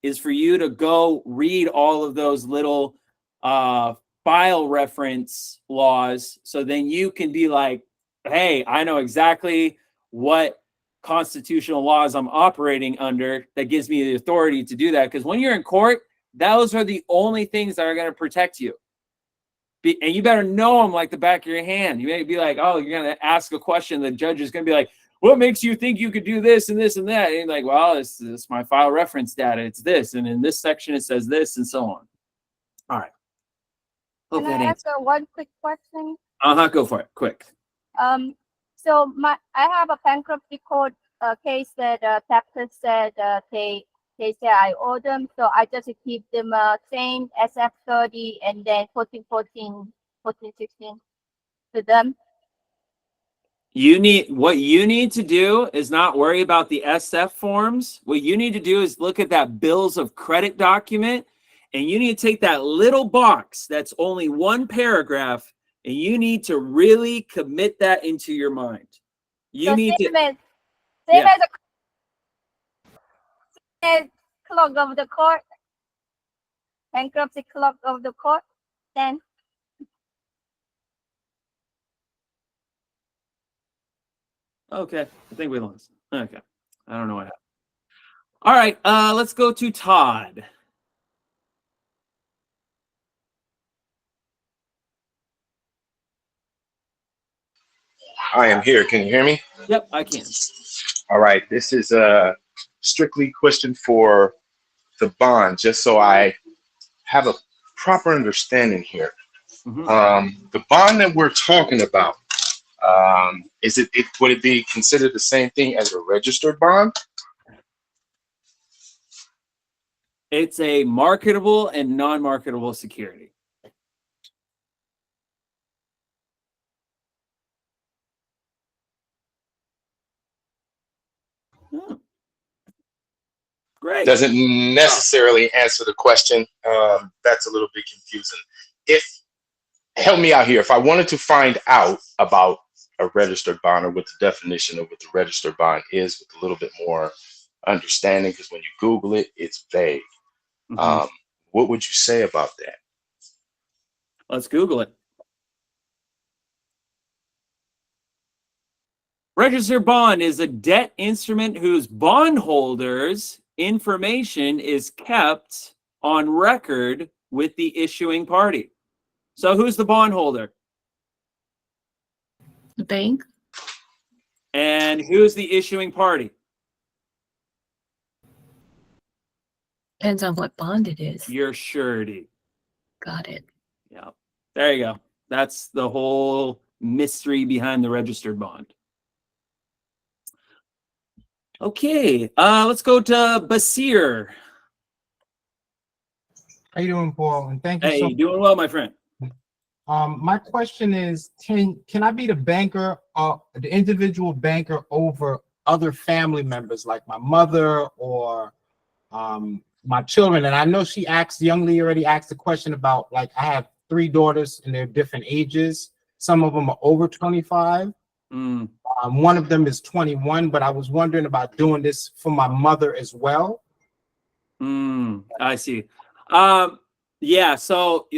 is for you to go read all of those little file reference laws. So then you can be like, hey, I know exactly what constitutional laws I'm operating under that gives me the authority to do that. Because when you're in court, those are the only things that are going to protect you. And you better know them like the back of your hand. You may be like, oh, you're going to ask a question. The judge is going to be like, what makes you think you could do this and this and that? And like, well, it's my file reference data. It's this. And in this section, it says this and so on. All right. Hope Can that I answers. ask one quick question? Go for it. Quick. So I have a bankruptcy court case that Texas said they say I owe them, so I just keep them same SF30 and then 1416 to them. What you need to do is not worry about the SF forms. What you need to do is look at that bills of credit document, and you need to take that little box that's only one paragraph, and you need to really commit that into your mind. You need to Same yeah. as clerk of the court, bankruptcy clerk of the court, then. Okay, I think we lost. Okay, I don't know what happened. All right, let's go to Todd. I am here. Can you hear me? Yep, I can. All right. This is a strictly question for the bond, just so I have a proper understanding here. The bond that we're talking about, would it be considered the same thing as a registered bond? It's a marketable and non-marketable security. Great. Doesn't necessarily answer the question. That's a little bit confusing. Help me out here. If I wanted to find out about a registered bond or what the definition of what the registered bond is with a little bit more understanding, because when you Google it, it's vague. What would you say about that? Let's Google it. Registered bond is a debt instrument whose bondholders' information is kept on record with the issuing party. So who's the bondholder? The bank. And who's the issuing party? Depends on what bond it is. Your surety. Got it. Yeah. There you go. That's the whole mystery behind the registered bond. Okay, let's go to Basir. How you doing, Paul? And thank you so Hey, much. doing well, my friend. My question is, can I be the banker, the individual banker over other family members, like my mother or my children? And I know the young lady already asked the question about, like, I have 3 daughters and they're different ages. Some of them are over 25. One of them is 21, but I was wondering about doing this for my mother as well. I see. Yeah, so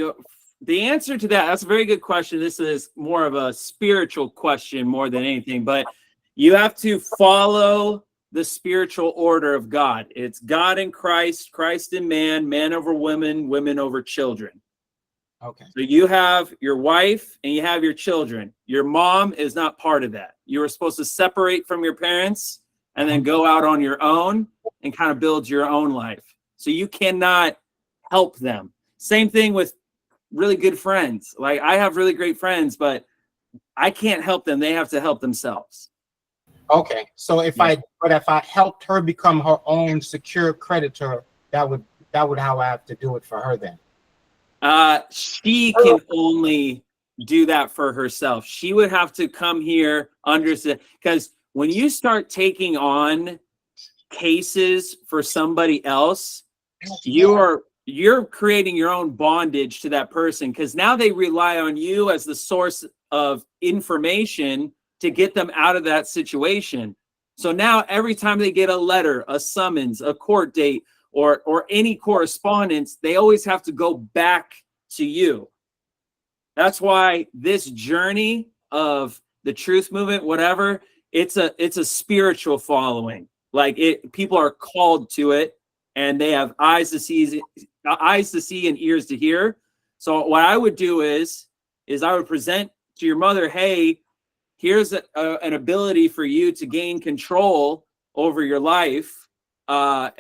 the answer to that's a very good question. This is more of a spiritual question more than anything, but you have to follow the spiritual order of God. It's God in Christ, Christ in man, man over women, women over children. Okay. So you have your wife and you have your children. Your mom is not part of that. You were supposed to separate from your parents and then go out on your own and kind of build your own life. So you cannot help them. Same thing with really good friends. Like, I have really great friends, but I can't help them. They have to help themselves. Okay. So if I helped her become her own secure creditor, that would how I have to do it for her then. She can only do that for herself. She would have to come here because when you start taking on cases for somebody else, you're creating your own bondage to that person, because now they rely on you as the source of information to get them out of that situation. So now every time they get a letter, a summons, a court date, or any correspondence, they always have to go back to you. That's why this journey of the truth movement, whatever, it's a spiritual following. Like, people are called to it, and they have eyes to see and ears to hear. So what I would do is I would present to your mother, hey, here's an ability for you to gain control over your life. Is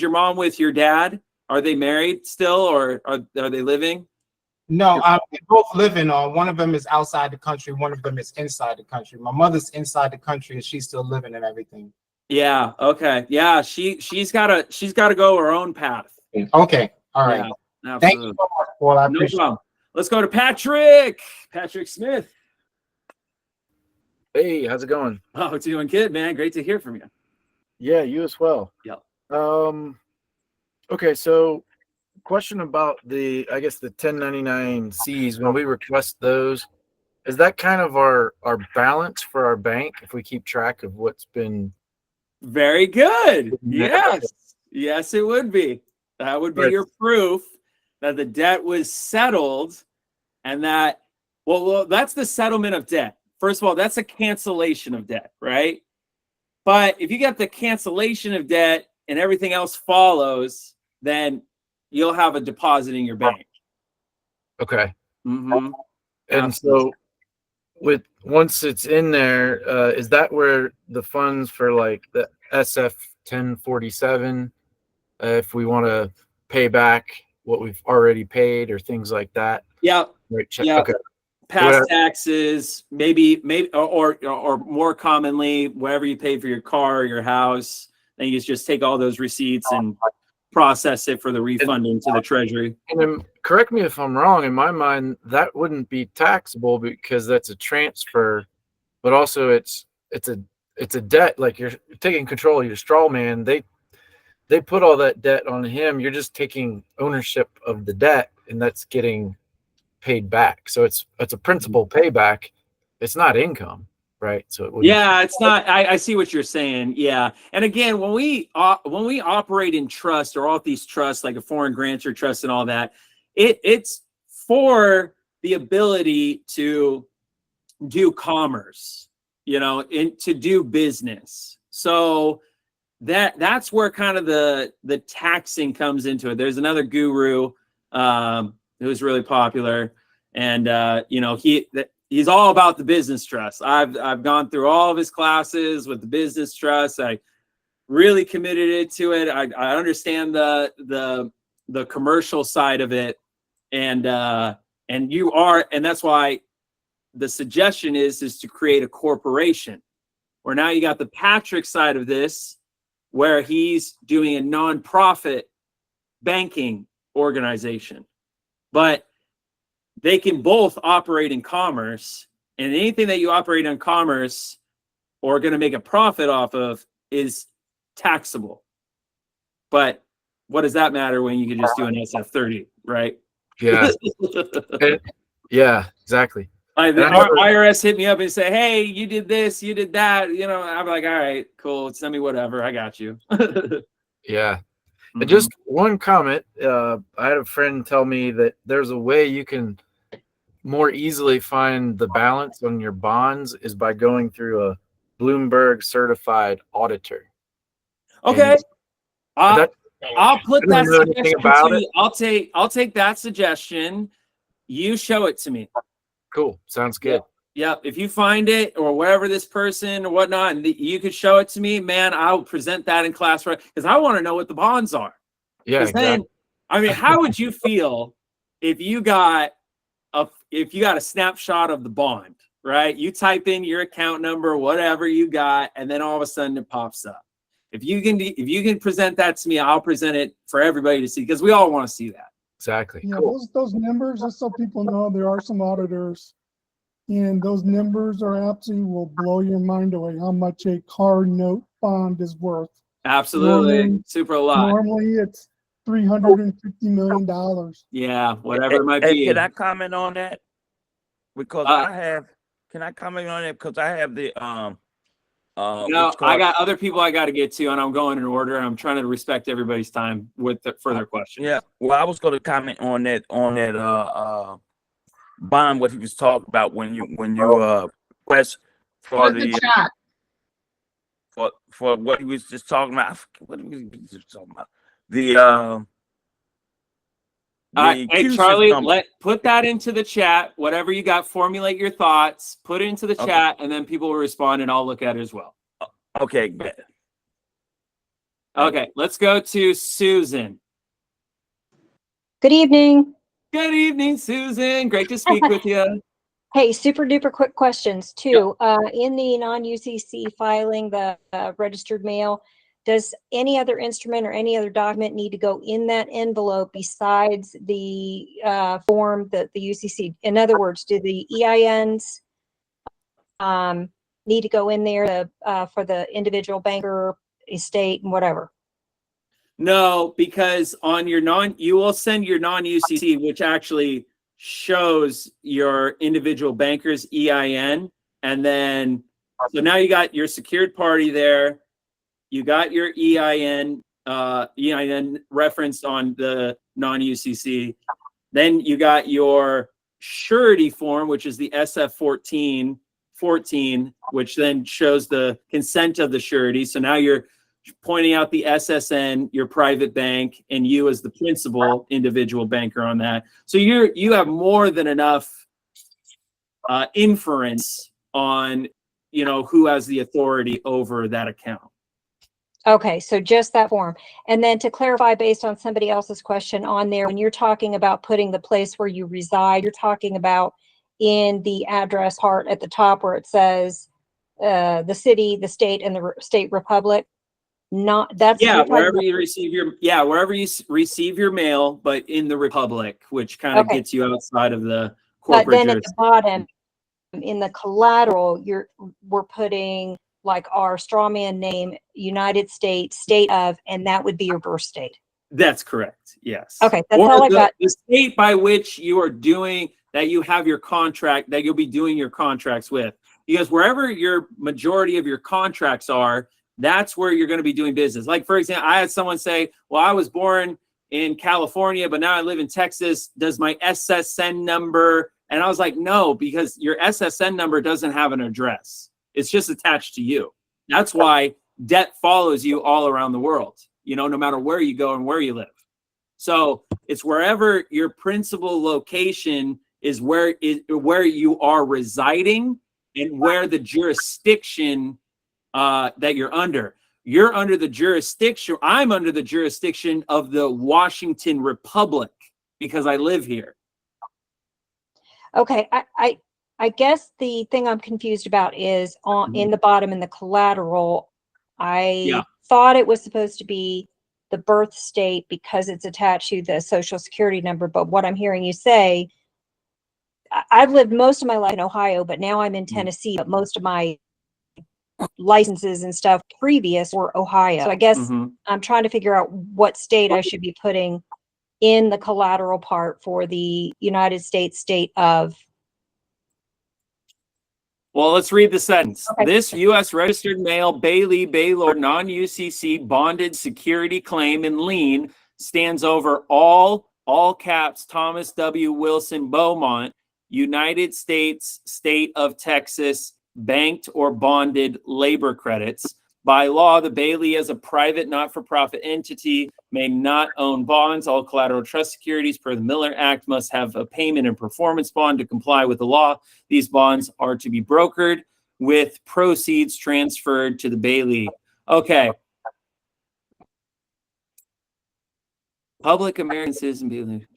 your mom with your dad? Are they married still, or are they living? No, they both living on. One of them is outside the country. One of them is inside the country. My mother's inside the country, and she's still living and everything. Yeah. Okay. Yeah. She's gotta go her own path. Okay. All right. Yeah, Thank you so much, Paul. I no appreciate problem. Let's go to Patrick. Patrick Smith. Hey, how's it going? Oh, it's doing good, man. Great to hear from you. Yeah, you as well. Yep. Okay, so question about the 1099-Cs, when we request those, is that kind of our balance for our bank if we keep track of what's been? Very good. Yes. Yes, it would be. That would be your proof that the debt was settled, and that, well, that's the settlement of debt. First of all, that's a cancellation of debt, right? But if you get the cancellation of debt and everything else follows, then you'll have a deposit in your bank. Okay. Mm-hmm. And so once it's in there, is that where the funds for like the SF 1047, if we want to pay back what we've already paid or things like that? Yeah. Right. Yeah. Okay. Past taxes, maybe, or more commonly, wherever you pay for your car or your house, then you just take all those receipts and process it for the refund into the treasury. And then, correct me if I'm wrong, in my mind, that wouldn't be taxable because that's a transfer, but also it's a debt. Like you're taking control of your straw man. They put all that debt on him. You're just taking ownership of the debt, and that's getting paid back. So it's a principal payback. It's not income, right? So it Yeah, it's not. I see what you're saying. Yeah, and again, when we operate in trust or all these trusts, like a foreign grantor trust and all that, it's for the ability to do commerce, to do business. So that's where kind of the taxing comes into it. There's another guru who's really popular, and he's all about the business trust. I've gone through all of his classes with the business trust. I really committed to it. I understand the commercial side of it, and that's why the suggestion is to create a corporation, where now you got the Patrick side of this, where he's doing a nonprofit banking organization. But they can both operate in commerce, and anything that you operate in commerce or going to make a profit off of is taxable. But what does that matter when you can just do an SF30, right? Yeah. Yeah, exactly. The IRS hit me up and say, "Hey, you did this, you did that." I'm like, "All right, cool. Send me whatever. I got you." Yeah. And just one comment. I had a friend tell me that there's a way you can more easily find the balance on your bonds is by going through a Bloomberg certified auditor. Okay. I'll put that suggestion about to you. I'll take that suggestion. You show it to me. Cool. Sounds good. Yep. If you find it or wherever this person or whatnot, and you could show it to me, man, I'll present that in class, right? Because I want to know what the bonds are. Yeah. Exactly. Then, I mean, how would you feel if you got a snapshot of the bond, right? You type in your account number, whatever you got, and then all of a sudden it pops up. If you can present that to me, I'll present it for everybody to see, because we all want to see that. Exactly. Yeah, cool. those numbers, just so people know, there are some auditors, and those numbers are absolutely will blow your mind away how much a car note bond is worth. Absolutely. Super a lot. Normally it's $350 million. Yeah, whatever it might be. Can I comment on that? Because can I comment on that? Because I have the I got other people I got to get to, and I'm going in order, and I'm trying to respect everybody's time with the further questions. Yeah, well, I was going to comment on that bond, what he was talking about when you request for for what he was just talking about. What he was just talking about, the Hey, CUSIS Charlie, number. put that into the chat. Whatever you got, formulate your thoughts, put it into the Okay. chat, and then people will respond, and I'll look at it as well. Okay, good. Okay, let's go to Susan. Good evening. Good evening, Susan. Great to speak with you. Hey, super duper quick questions too. In the non-UCC filing, the registered mail, does any other instrument or any other document need to go in that envelope besides the form that the UCC? In other words, do the EINs need to go in there for the individual banker, estate, and whatever? No, because on your you will send your non-UCC, which actually shows your individual banker's EIN, and then so now you got your secured party there. You got your EIN referenced on the non-UCC. Then you got your surety form, which is the SF-14, which then shows the consent of the surety. So now you're pointing out the SSN, your private bank, and you as the principal individual banker on that. So you have more than enough inference on, who has the authority over that account. Okay, so just that form. And then to clarify, based on somebody else's question on there, when you're talking about putting the place where you reside, you're talking about in the address part at the top where it says the city, the state, and the state republic. Not that's Wherever you receive your mail, but in the republic, which kind of gets you outside of the corporate. But then at the bottom, in the collateral, we're putting like our strawman name, United States, state of, and that would be your birth state. That's correct. Yes. Okay, that's all I got. The state by which you are doing that, you have your contract that you'll be doing your contracts with, because wherever your majority of your contracts are, that's where you're going to be doing business. Like, for example, I had someone say, well, I was born in California, but now I live in Texas. Does my SSN number? And I was like, no, because your SSN number doesn't have an address. It's just attached to you. That's why debt follows you all around the world, no matter where you go and where you live. So it's wherever your principal location is, where you are residing and where the jurisdiction that you're under. You're under the jurisdiction. I'm under the jurisdiction of the Washington Republic because I live here. Okay, I guess the thing I'm confused about is in the bottom in the collateral. I thought it was supposed to be the birth state because it's attached to the social security number. But what I'm hearing you say, I've lived most of my life in Ohio, but now I'm in Tennessee. But most of my licenses and stuff previous were Ohio. So I guess I'm trying to figure out what state I should be putting in the collateral part for the United States state of. Well, let's read the sentence. Okay. This U.S. registered mail, Bailey, Baylor, non-UCC bonded security claim and lien stands over all caps, Thomas W. Wilson Beaumont, United States, state of Texas, banked or bonded labor credits. By law, the Bailey, as a private not-for-profit entity, may not own bonds. All collateral trust securities per the Miller Act must have a payment and performance bond to comply with the law. These bonds are to be brokered with proceeds transferred to the Bailey. Okay. Public American citizen Bailey.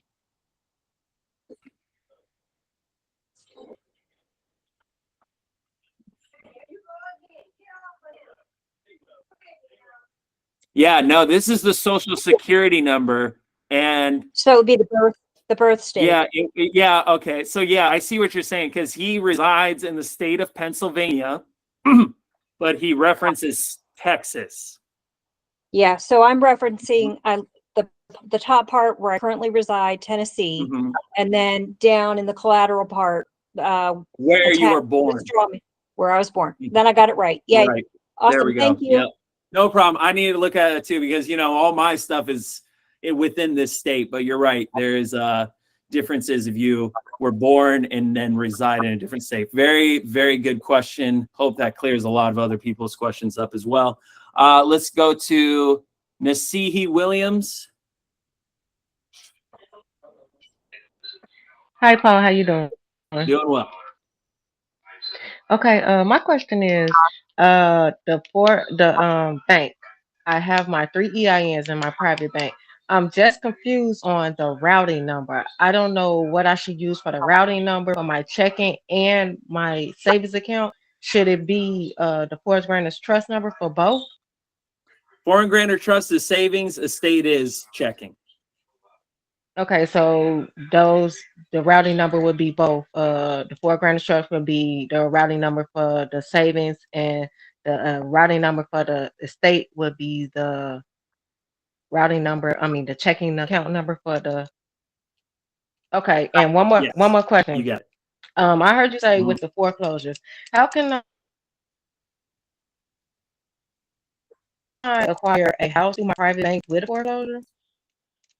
Yeah, no, this is the social security number, and so it would be the birth state. Yeah, okay. So yeah, I see what you're saying, because he resides in the state of Pennsylvania, but he references Texas. Yeah, so I'm referencing the top part where I currently reside, Tennessee, and then down in the collateral part where you were born. Where I was born. Then I got it right. Yeah. Right. Awesome. There we go. Thank you. Yep. No problem. I need to look at it too, because all my stuff is within this state, but you're right. There is differences if you were born and then reside in a different state. Very, very good question. Hope that clears a lot of other people's questions up as well. Let's go to Nasihi Williams. Hi, Paul. How you doing? Doing well. Okay. My question is, the bank. I have my 3 EINs in my private bank. I'm just confused on the routing number. I don't know what I should use for the routing number for my checking and my savings account. Should it be the Forest Granters Trust number for both? Foreign grantor trust is savings, estate is checking. Okay, so the routing number would be both. The Forest Granters Trust would be the routing number for the savings, and the routing number for the estate would be the routing number. I mean, the checking account number for the. Okay, and one more You question. got it. I heard you say Mhm. with the foreclosures, how can I acquire a house through my private bank with a foreclosure?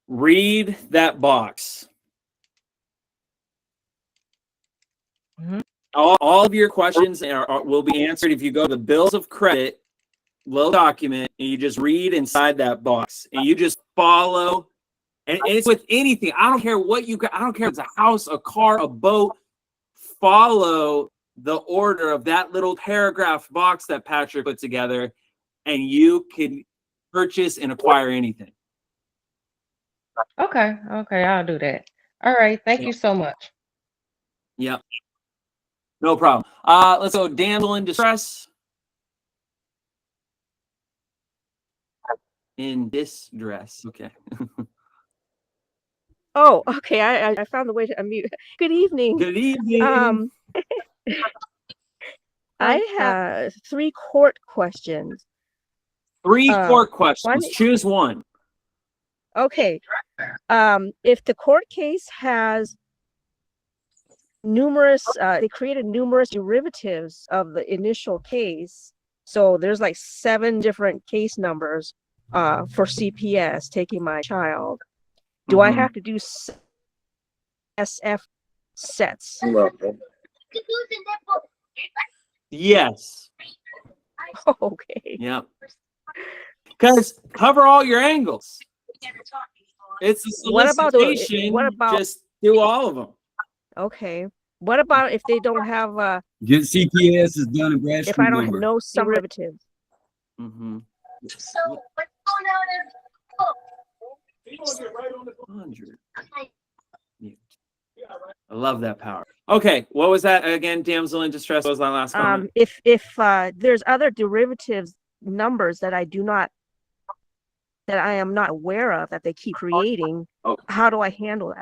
Read that box. All of your questions will be answered if you go to the bills of credit little document and you just read inside that box and you just follow. And it's with anything. I don't care what you got. I don't care if it's a house, a car, a boat. Follow the order of that little paragraph box that Patrick put together, and you can purchase and acquire anything. Okay, I'll do that. All right, thank you so much. Yep. No problem. Let's go. Damsel in distress. In distress. Okay. Oh, okay. I found the way to unmute. Good evening. Good evening. I have 3 court questions. 3 court questions. Choose one. Okay. If the court case has numerous, they created numerous derivatives of the initial case. So there's like 7 different case numbers for CPS taking my child. Do I have to do SF sets? Yes. Okay. Yep. Because cover all your angles. It's a solicitation. What about just do all of them? Okay. What about if they don't have Get CPS is done in Bradstreet if I don't have number. no derivatives? Mm-hmm. So what's going on? I love that power. Okay, what was that again? Damsel in distress. What was that last comment? If there's other derivatives numbers that I am not aware of that they keep creating, how do I handle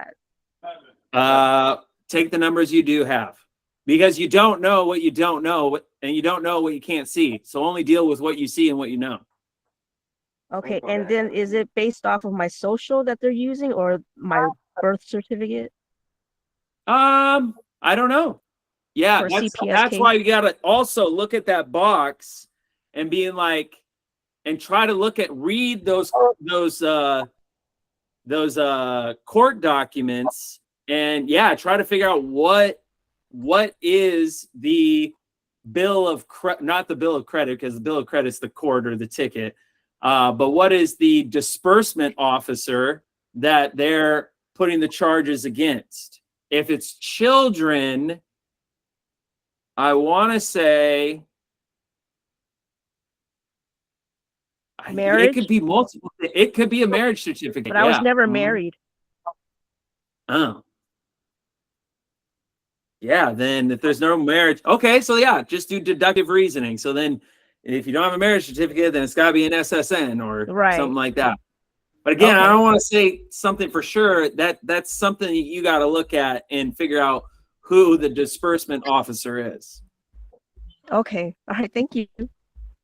that? Take the numbers you do have, because you don't know what you don't know, and you don't know what you can't see. So only deal with what you see and what you know. Okay, and then is it based off of my social that they're using or my birth certificate? I don't know. Yeah, For that's CPS why you gotta also look at that box and being like, and try to read those court documents, and yeah, try to figure out what is the bill of not the bill of credit, because the bill of credit is the court or the ticket, but what is the disbursement officer that they're putting the charges against? If it's children, I want to say marriage. It could be multiple. It could be a marriage certificate. But I was never married. Oh. Yeah, then if there's no marriage, okay, so yeah, just do deductive reasoning. So then if you don't have a marriage certificate, then it's got to be an SSN or something like that. But again, I don't want to say something for sure. That's something that you got to look at and figure out who the disbursement officer is. Okay. All right. Thank you.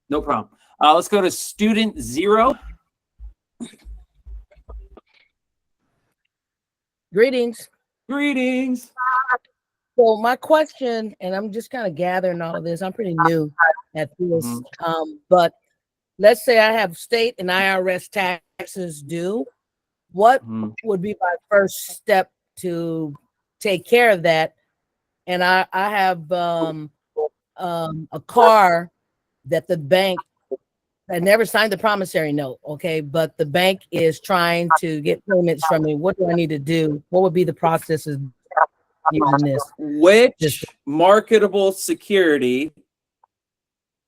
No problem. Let's go to student 0. Greetings. Greetings. So my question, and I'm just kind of gathering all of this. I'm pretty new at this, but let's say I have state and IRS taxes due. What would be my first step to take care of that? And I have a car that the bank, I never signed the promissory note, okay, but the bank is trying to get payments from me. What do I need to do? What would be the processes using this. Which marketable security,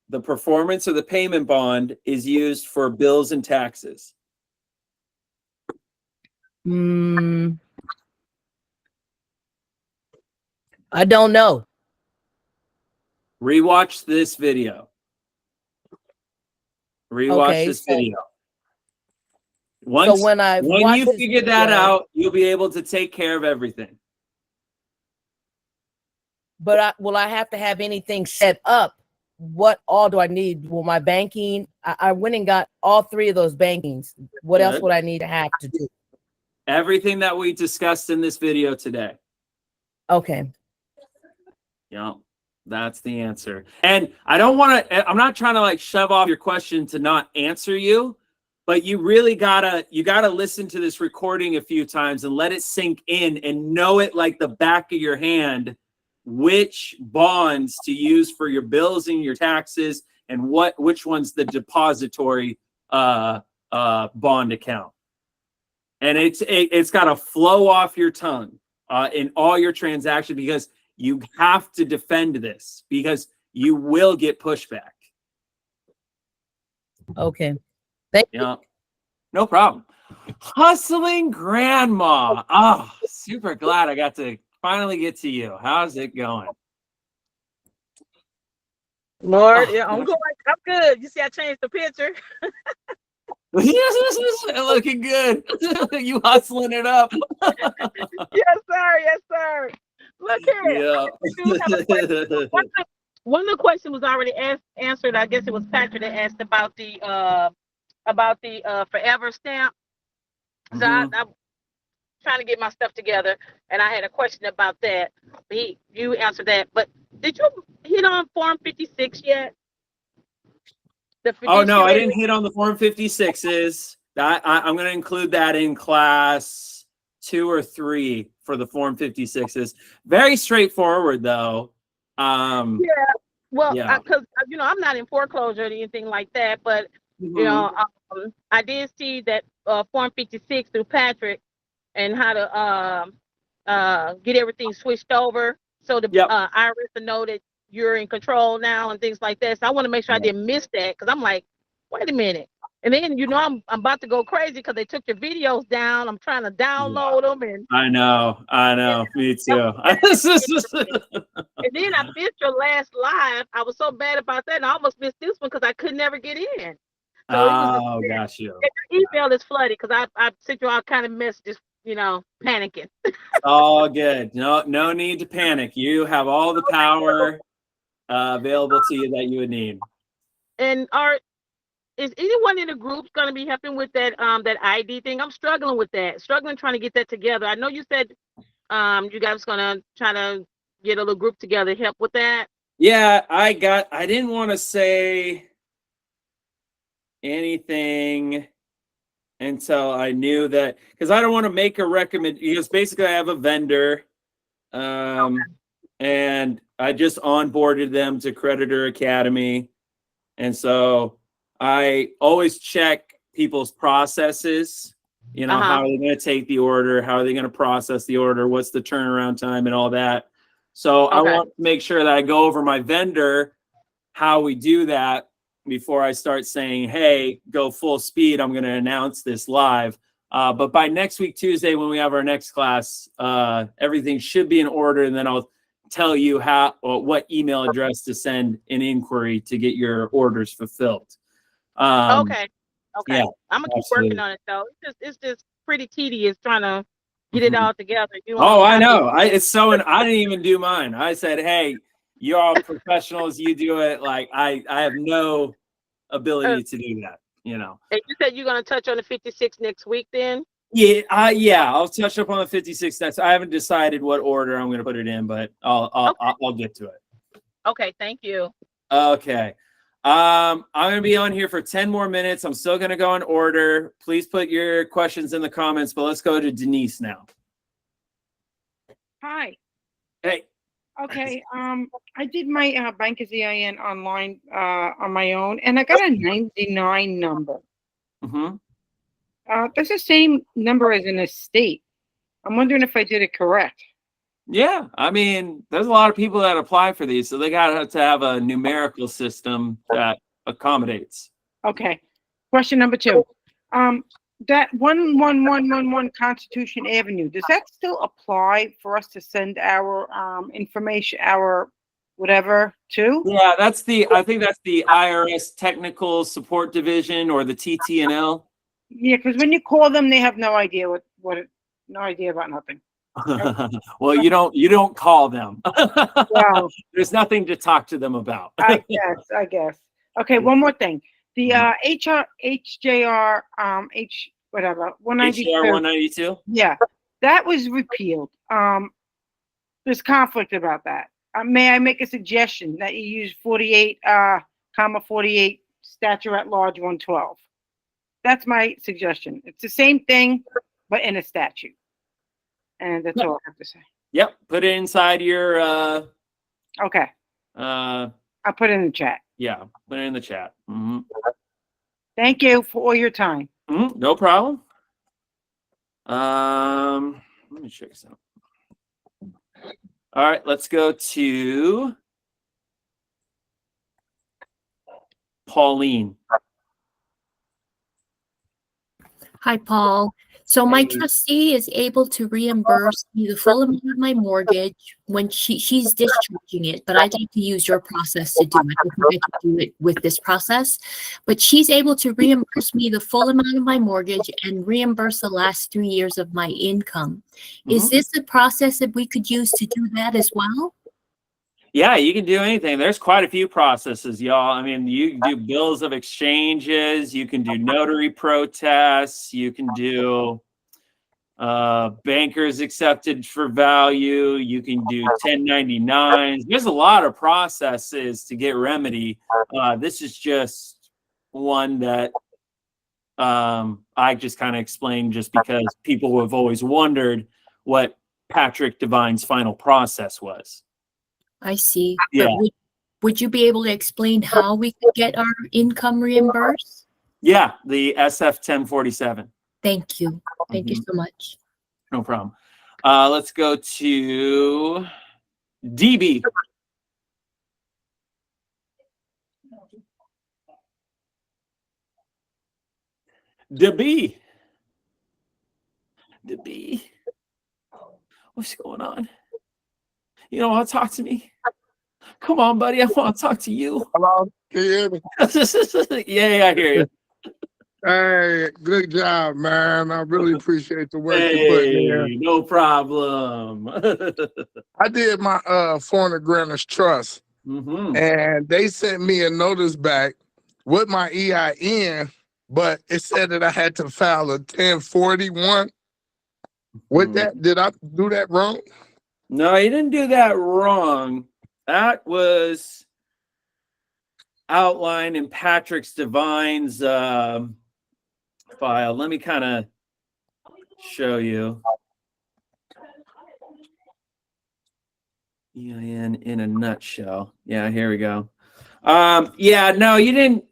the performance of the payment bond, is used for bills and taxes? I don't know. Rewatch this video. Rewatch this video. Once when you figure that out, you'll be able to take care of everything. But will I have to have anything set up? What all do I need? Well, my banking, I went and got all 3 of those bankings. What else would I need to have to do? Everything that we discussed in this video today. Okay. Yeah, that's the answer. And I don't want to, I'm not trying to like shove off your question to not answer you, but you really gotta listen to this recording a few times and let it sink in and know it like the back of your hand, which bonds to use for your bills and your taxes, and which one's the depository bond account. And it's got to flow off your tongue in all your transactions, because you have to defend this, because you will get pushback. Okay. Thank you. No problem. Hustling Grandma. Oh, super glad I got to finally get to you. How's it going? Lord, yeah, I'm good. I'm good. You see, I changed the picture. Looking good. You hustling it up. Yes, sir. Yes, sir. Look here. Yeah. One of the questions was already answered. I guess it was Patrick that asked about the forever stamp. So I'm trying to get my stuff together, and I had a question about that. You answered that, but did you hit on Form 56 yet? Oh no, I didn't hit on the Form 56s. I'm going to include that in class 2 or 3 for the Form 56s. Very straightforward though. Well, because I'm not in foreclosure or anything like that, but I did see that Form 56 through Patrick and how to get everything switched over, so the IRS will know that you're in control now and things like that. So I want to make sure I didn't miss that, because I'm like, wait a minute. And then I'm about to go crazy because they took your videos down. I'm trying to download them, and I know. Me too. and then I missed your last live. I was so bad about that, and I almost missed this one because I could never get in. So gosh, you. Your email is flooded because I sent you all kind of messages, panicking. All good. No need to panic. You have all the power available to you that you would need. And is anyone in the group going to be helping with that that ID thing? I'm struggling with that. Struggling trying to get that together. I know you said you guys going to try to get a little group together, help with that. Yeah, I didn't want to say anything until I knew that, because I don't want to make a recommendation, because basically I have a vendor and I just onboarded them to Creditor Academy. And so I always check people's processes, how are they going to take the order? How are they going to process the order? What's the turnaround time and all that? So I want to make sure that I go over my vendor, how we do that before I start saying, hey, go full speed. I'm going to announce this live. But by next week, Tuesday, when we have our next class, everything should be in order. And then I'll tell you what email address to send an inquiry to get your orders fulfilled. Okay. Yeah, I'm gonna keep working on it though. It's just pretty tedious trying to get it all together. I know. I didn't even do mine. I said, hey, you're all professionals. You do it. Like I have no ability to do that. And you said you're gonna touch on the 56 next week, then? Yeah. I'll touch up on the 56 next. I haven't decided what order I'm gonna put it in, but I'll get to it. Okay. Thank you. Okay. I'm going to be on here for 10 more minutes. I'm still going to go in order. Please put your questions in the comments, but let's go to Denise now. Hi. Hey. Okay. I did my Banker's EIN online on my own, and I got a 99 number. That's the same number as an estate. I'm wondering if I did it correct. Yeah, I mean, there's a lot of people that apply for these, so they got to have a numerical system that accommodates. Okay. Question number 2. That 11111 Constitution Avenue, does that still apply for us to send our information, our whatever, to? Yeah, I think that's the IRS Technical Support Division, or the TTNL. Yeah, because when you call them, they have no idea no idea about nothing. Well, you don't call them. Wow. There's nothing to talk to them about. I guess. Okay, one more thing. The HJR whatever 192. HJR 192. Yeah, that was repealed. There's conflict about that. May I make a suggestion that you use 48, 48 stature at large 112? That's my suggestion. It's the same thing, but in a statute. And that's all I have to say. Yep, put it inside your. Okay. I'll put it in the chat. Yeah, put it in the chat. Thank you for all your time. No problem. Let me check this out. All right, let's go to Pauline. Hi, Paul. So my trustee is able to reimburse me the full amount of my mortgage when she's discharging it, but I'd like to use your process to do it. I think I could do it with this process, but she's able to reimburse me the full amount of my mortgage and reimburse the last 3 years of my income. Is this a process that we could use to do that as well? Yeah, you can do anything. There's quite a few processes, y'all. I mean, you can do bills of exchanges, you can do notary protests, you can do bankers accepted for value, you can do 1099s. There's a lot of processes to get remedy. This is just one that I just kind of explained just because people have always wondered what Patrick Devine's final process was. I see. Yeah. But would you be able to explain how we could get our income reimbursed? Yeah, the SF 1047. Thank you. Thank you so much. No problem. Let's go to DB. DB. What's going on? You don't want to talk to me? Come on, buddy. I want to talk to you. Hello? Can you hear me? Yeah, I hear you. Hey, good job, man. I really appreciate the work you put in here. No problem. I did my foreign grantors trust, and they sent me a notice back with my EIN, but it said that I had to file a 1041. With that, did I do that wrong? No, you didn't do that wrong. That was outlined in Patrick Devine's file. Let me kind of show you. EIN in a nutshell. Yeah, here we go. Yeah, no, you didn't.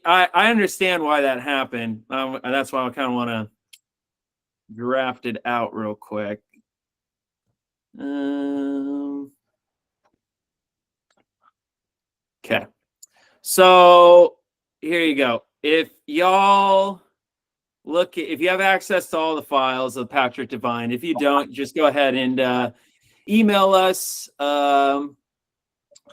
I understand why that happened. That's why I kind of want to draft it out real quick. Okay, so here you go. If y'all look, if you have access to all the files of Patrick Devine, if you don't, just go ahead and email us for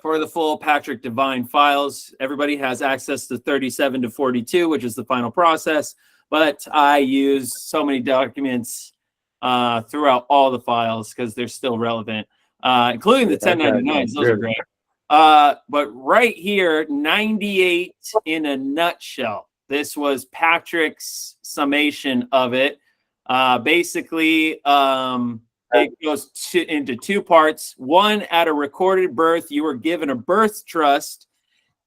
the full Patrick Devine files. Everybody has access to 37 to 42, which is the final process, but I use so many documents throughout all the files because they're still relevant, including the 1099s. Those are great. But right here, 98 in a nutshell. This was Patrick's summation of it. Basically, it goes into two parts. One, at a recorded birth, you were given a birth trust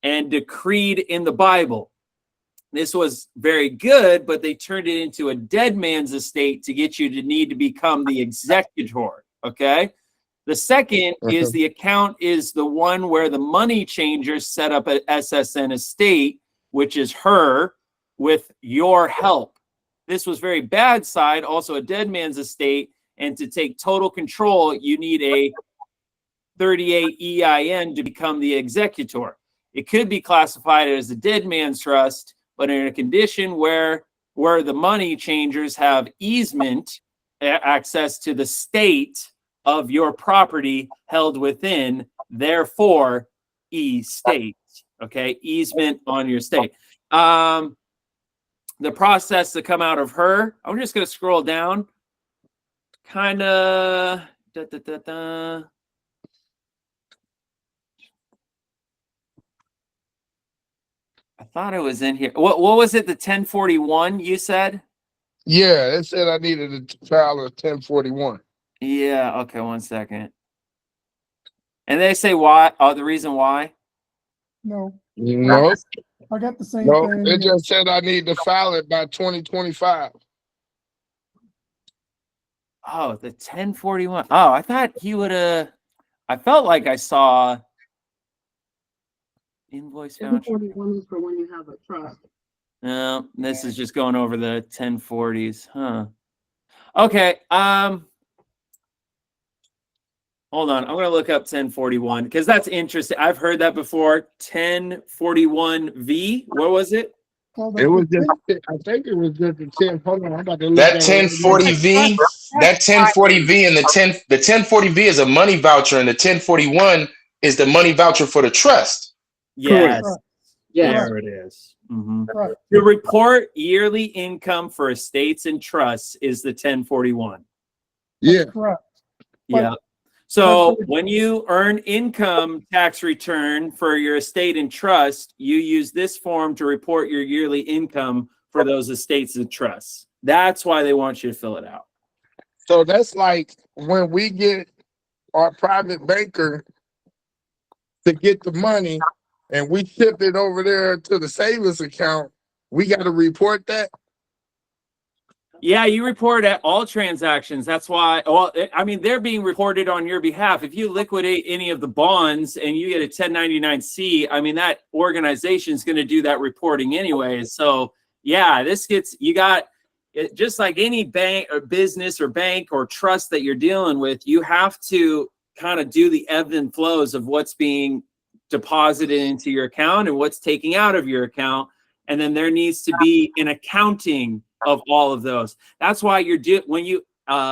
and decreed in the Bible. This was very good, but they turned it into a dead man's estate to get you to need to become the executor, okay? The second is the account is the one where the money changer set up an SSN estate, which is her, with your help. This was very bad side, also a dead man's estate, And to take total control, you need a 38 EIN to become the executor. It could be classified as a dead man's trust, but in a condition where the money changers have easement access to the state of your property held within, therefore, estate. Okay, easement on your state. The process to come out of her, I'm just going to scroll down. Kind of. I thought it was in here. What was it? The 1041 you said? Yeah, it said I needed to file a 1041. Yeah. Okay. 1 second. And they say why? Oh, the reason why? No. No. I got the same No, thing. it just said I need to file it by 2025. Oh, the 1041. Oh, I thought he would have. I felt like I saw invoice voucher. 1041 is for when you have a trust. No, this is just going over the 1040s, huh? Okay. Hold on. I'm going to look up 1041 because that's interesting. I've heard that before. 1041V. What was it? It was just, I think it was just the 10. Hold on, I'm about to look That at 1040V, that 1040V and the 1040V is a money voucher, and the 1041 is the money voucher for the trust. Yes. Yes. There it is. Mhm. Right. To report yearly income for estates and trusts is the 1041. Yeah. Correct. Yeah. So when you earn income tax return for your estate and trust, you use this form to report your yearly income for those estates and trusts. That's why they want you to fill it out. So that's like when we get our private banker to get the money and we ship it over there to the savings account, we got to report that. Yeah, you report at all transactions. That's why, well, I mean, they're being reported on your behalf. If you liquidate any of the bonds and you get a 1099-C, I mean, that organization is going to do that reporting anyway. So, yeah, this gets, you got, just like any bank or business or bank or trust that you're dealing with, you have to kind of do the ebb and flows of what's being deposited into your account and what's taking out of your account. And then there needs to be an accounting of all of those. That's why when you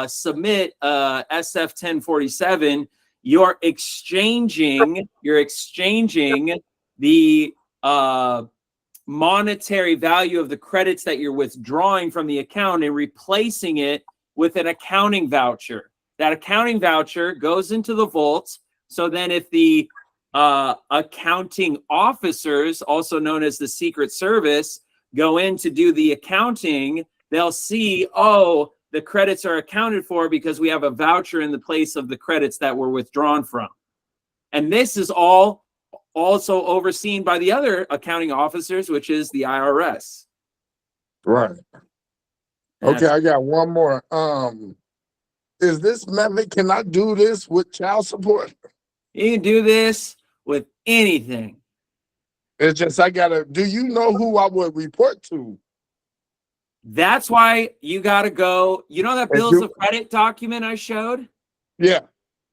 submit SF 1047, you're exchanging the monetary value of the credits that you're withdrawing from the account and replacing it with an accounting voucher. That accounting voucher goes into the vault. So then if the accounting officers, also known as the Secret Service, go in to do the accounting, they'll see, oh, the credits are accounted for because we have a voucher in the place of the credits that were withdrawn from. And this is all also overseen by the other accounting officers, which is the IRS. Right. Okay, I got one more. Is this method, can I do this with child support? You can do this with anything. It's just do you know who I would report to? That's why you got to go. You know that bills of credit document I showed? Yeah.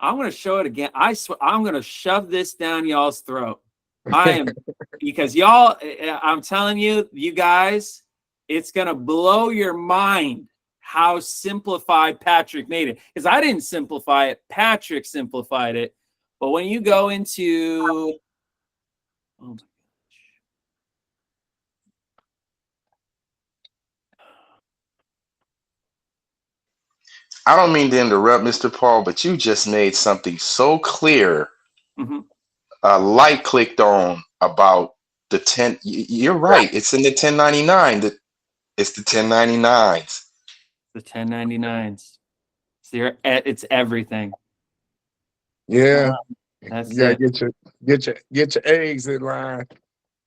I'm going to show it again. I swear, I'm going to shove this down y'all's throat. I am, because y'all, I'm telling you, you guys, it's going to blow your mind how simplified Patrick made it. Because I didn't simplify it. Patrick simplified it. But when you go into, oh my, I don't mean to interrupt, Mr. Paul, but you just made something so clear. Mm-hmm. A light clicked on about the 10. You're right. It's in the 1099. It's the 1099s. The 1099s. So it's everything. Yeah. That's you it. Get your eggs in line.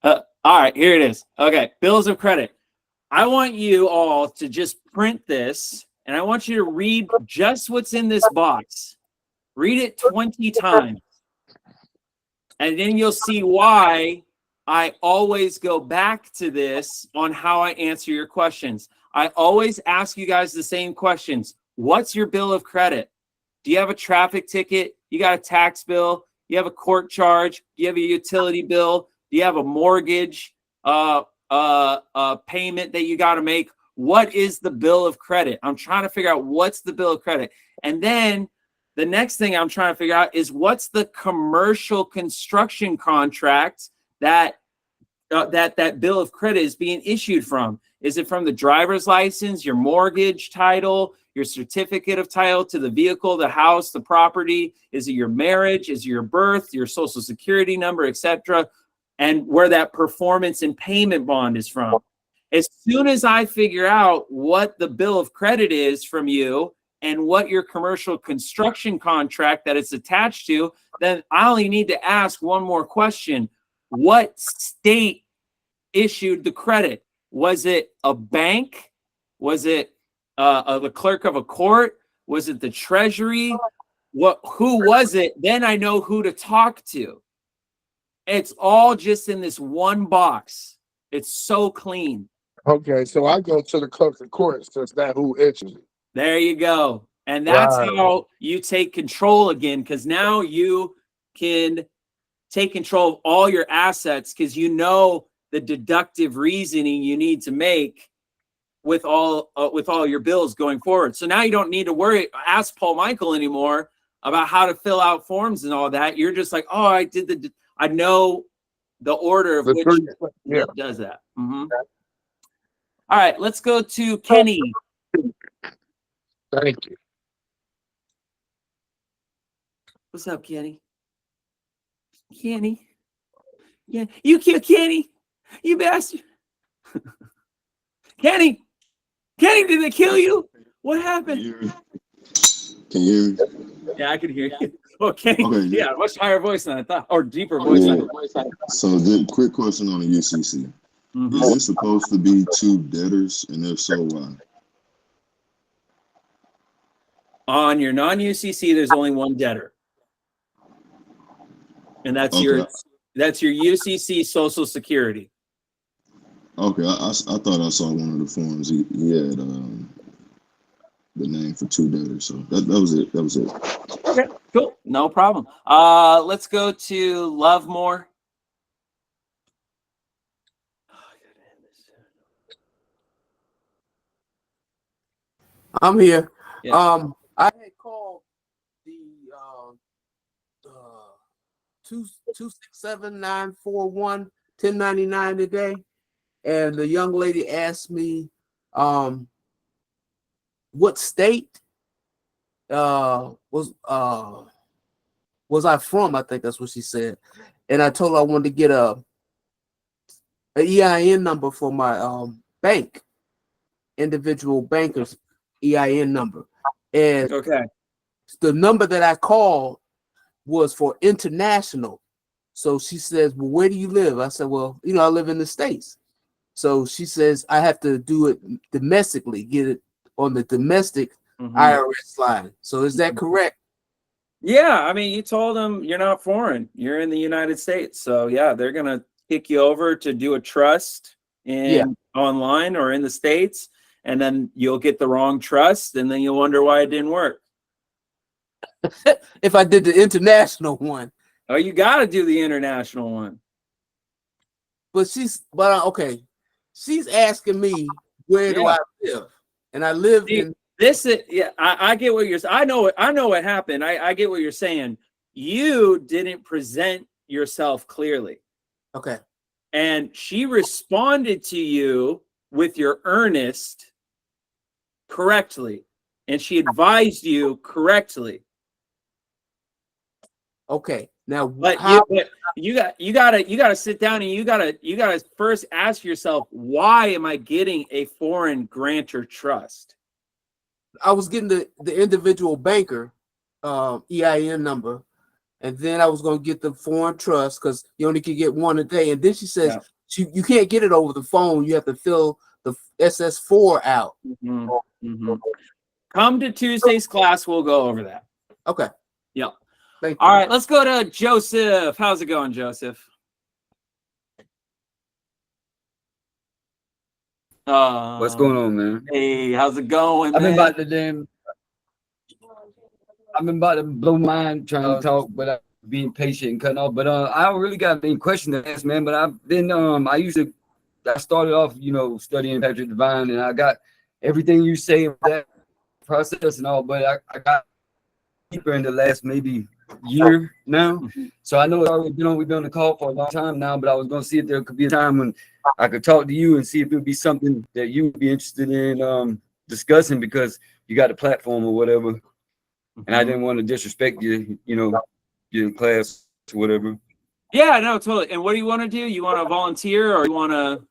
All right, here it is. Okay, bills of credit. I want you all to just print this, and I want you to read just what's in this box. Read it 20 times. And then you'll see why I always go back to this on how I answer your questions. I always ask you guys the same questions. What's your bill of credit? Do you have a traffic ticket? You got a tax bill? You have a court charge? Do you have a utility bill? Do you have a mortgage payment that you got to make? What is the bill of credit? I'm trying to figure out what's the bill of credit. And then the next thing I'm trying to figure out is what's the commercial construction contract that that bill of credit is being issued from? Is it from the driver's license, your mortgage title, your certificate of title to the vehicle, the house, the property? Is it your marriage? Is it your birth, your social security number, etc.? And where that performance and payment bond is from. As soon as I figure out what the bill of credit is from you and what your commercial construction contract that it's attached to, then I only need to ask one more question. What state issued the credit? Was it a bank? Was it the clerk of a court? Was it the treasury? Who was it? Then I know who to talk to. It's all just in this one box. It's so clean. Okay, so I go to the clerk of court since that who issues it. There you go. And that's how you take control again, because now you can take control of all your assets because you know the deductive reasoning you need to make with all your bills going forward. So now you don't need to ask Paul Michael anymore about how to fill out forms and all that. You're just like, oh, I know the order of which does that. Mm-hmm. All right, let's go to Kenny. Thank you. What's up, Kenny? Kenny? Yeah, you killed Kenny. You bastard. Kenny, did they kill you? What happened? Can you hear me? Yeah, I can hear you. Oh, Kenny. Okay. Yeah, much higher voice than I thought, or deeper voice. Yeah. So, quick question on the UCC. Mm-hmm. Is it supposed to be two debtors, and if so, why? On your non-UCC, there's only one debtor, and that's your UCC Social Security. Okay, I thought I saw one of the forms. He had the name for two debtors, so that was it. That was it. Okay, cool, no problem. Let's go to Lovemore. I'm here. Yeah. I had called the 267-941-1099 today, and the young lady asked me what state was I from? I think that's what she said, and I told her I wanted to get a EIN number for my bank, individual banker's EIN number. And the number that I called was for international. So she says, well, where do you live? I said, well, I live in the States. So she says I have to do it domestically, get it on the domestic IRS line. So is that correct? Yeah, I mean, you told them you're not foreign. You're in the United States. So yeah, they're going to kick you over to do a trust online or in the States. And then you'll get the wrong trust, and then you'll wonder why it didn't work. If I did the international one. Oh, you got to do the international one. But she's asking me where do I live, and I live in. I get what you're saying. I know what happened. I get what you're saying. You didn't present yourself clearly. Okay. And she responded to you with your earnest correctly, and she advised you correctly. Okay. Now, but you gotta sit down and you gotta first ask yourself, why am I getting a foreign grantor trust? I was getting the individual banker EIN number, and then I was going to get the foreign trust because you only can get one a day. And then she says you can't get it over the phone. You have to fill the SS4 out. Mm-hmm. Mm-hmm. Come to Tuesday's class. We'll go over that. Okay. Yeah. Thank you. All right. Let's go to Joseph. How's it going, Joseph? What's going on, man? Hey, how's it going, I've been man? about the damn I'm about to blow mine trying to talk, but I'm being patient and cutting off. But I don't really got any question to ask, man. But I've been I started off, studying Patrick Devine, and I got everything you say of that process and all, but I got deeper in the last maybe year now. So I know it's already we've been on the call for a long time now, but I was gonna see if there could be a time when I could talk to you and see if it would be something that you would be interested in discussing, because you got a platform or whatever. And I didn't want to disrespect you, your class or whatever. Yeah, no, totally. And what do you want to do? You want to volunteer, or you want to?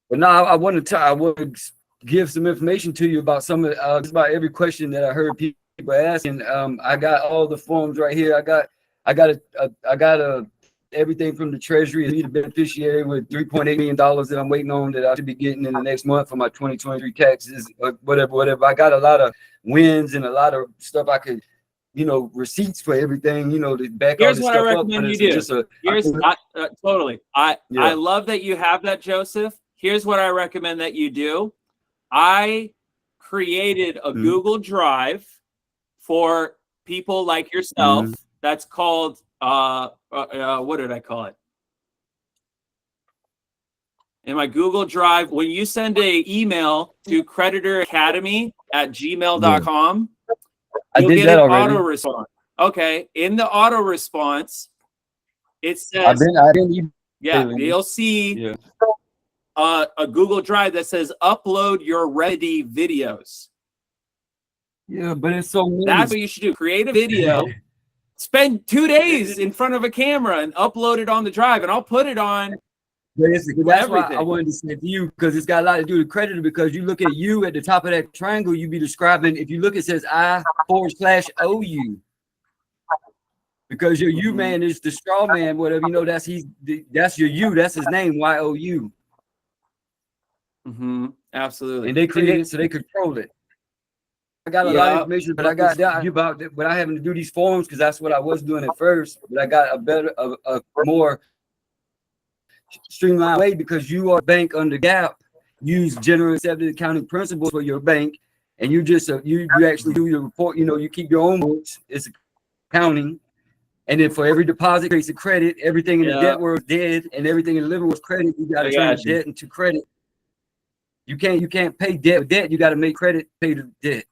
But no, I want to give some information to you about some of just about every question that I heard people asking. I got all the forms right here. I got everything from the Treasury to be the beneficiary with $3.8 million that I'm waiting on, that I should be getting in the next month for my 2023 taxes, whatever. I got a lot of wins and a lot of stuff I could, receipts for everything, to back all this stuff up. Here's what I recommend you do. Totally. I love that you have that, Joseph. Here's what I recommend that you do. I created a Google Drive for people like yourself. That's called what did I call it? In my Google Drive, when you send an email to Creditor Academy at gmail.com, you'll get an auto response. Okay. In the auto response, it says, you'll see a Google Drive that says upload your remedy videos. Yeah, but it's so many. That's what you should do. Create a video. Spend 2 days in front of a camera and upload it on the drive, and I'll put it on. Basically, that's why I wanted to say to you, because it's got a lot to do with creditor. Because you look at you at the top of that triangle, you be describing. If you look, it says I/OU. Because your U man is the straw man, whatever, that's your U, that's his name, YOU. Absolutely. And they create it so they control it. I got a lot of information, but I got about without having to do these forms, because that's what I was doing at first. But I got a more streamlined way, because you are a bank under GAAP. Use general accepted accounting principles for your bank, and you just you actually do your report. You keep your own books. It's accounting, and then for every deposit, creates a credit. Everything in the debt was dead, and everything in the living was credit. You got to turn the debt into credit. You can't pay debt with debt. You got to make credit pay the debt.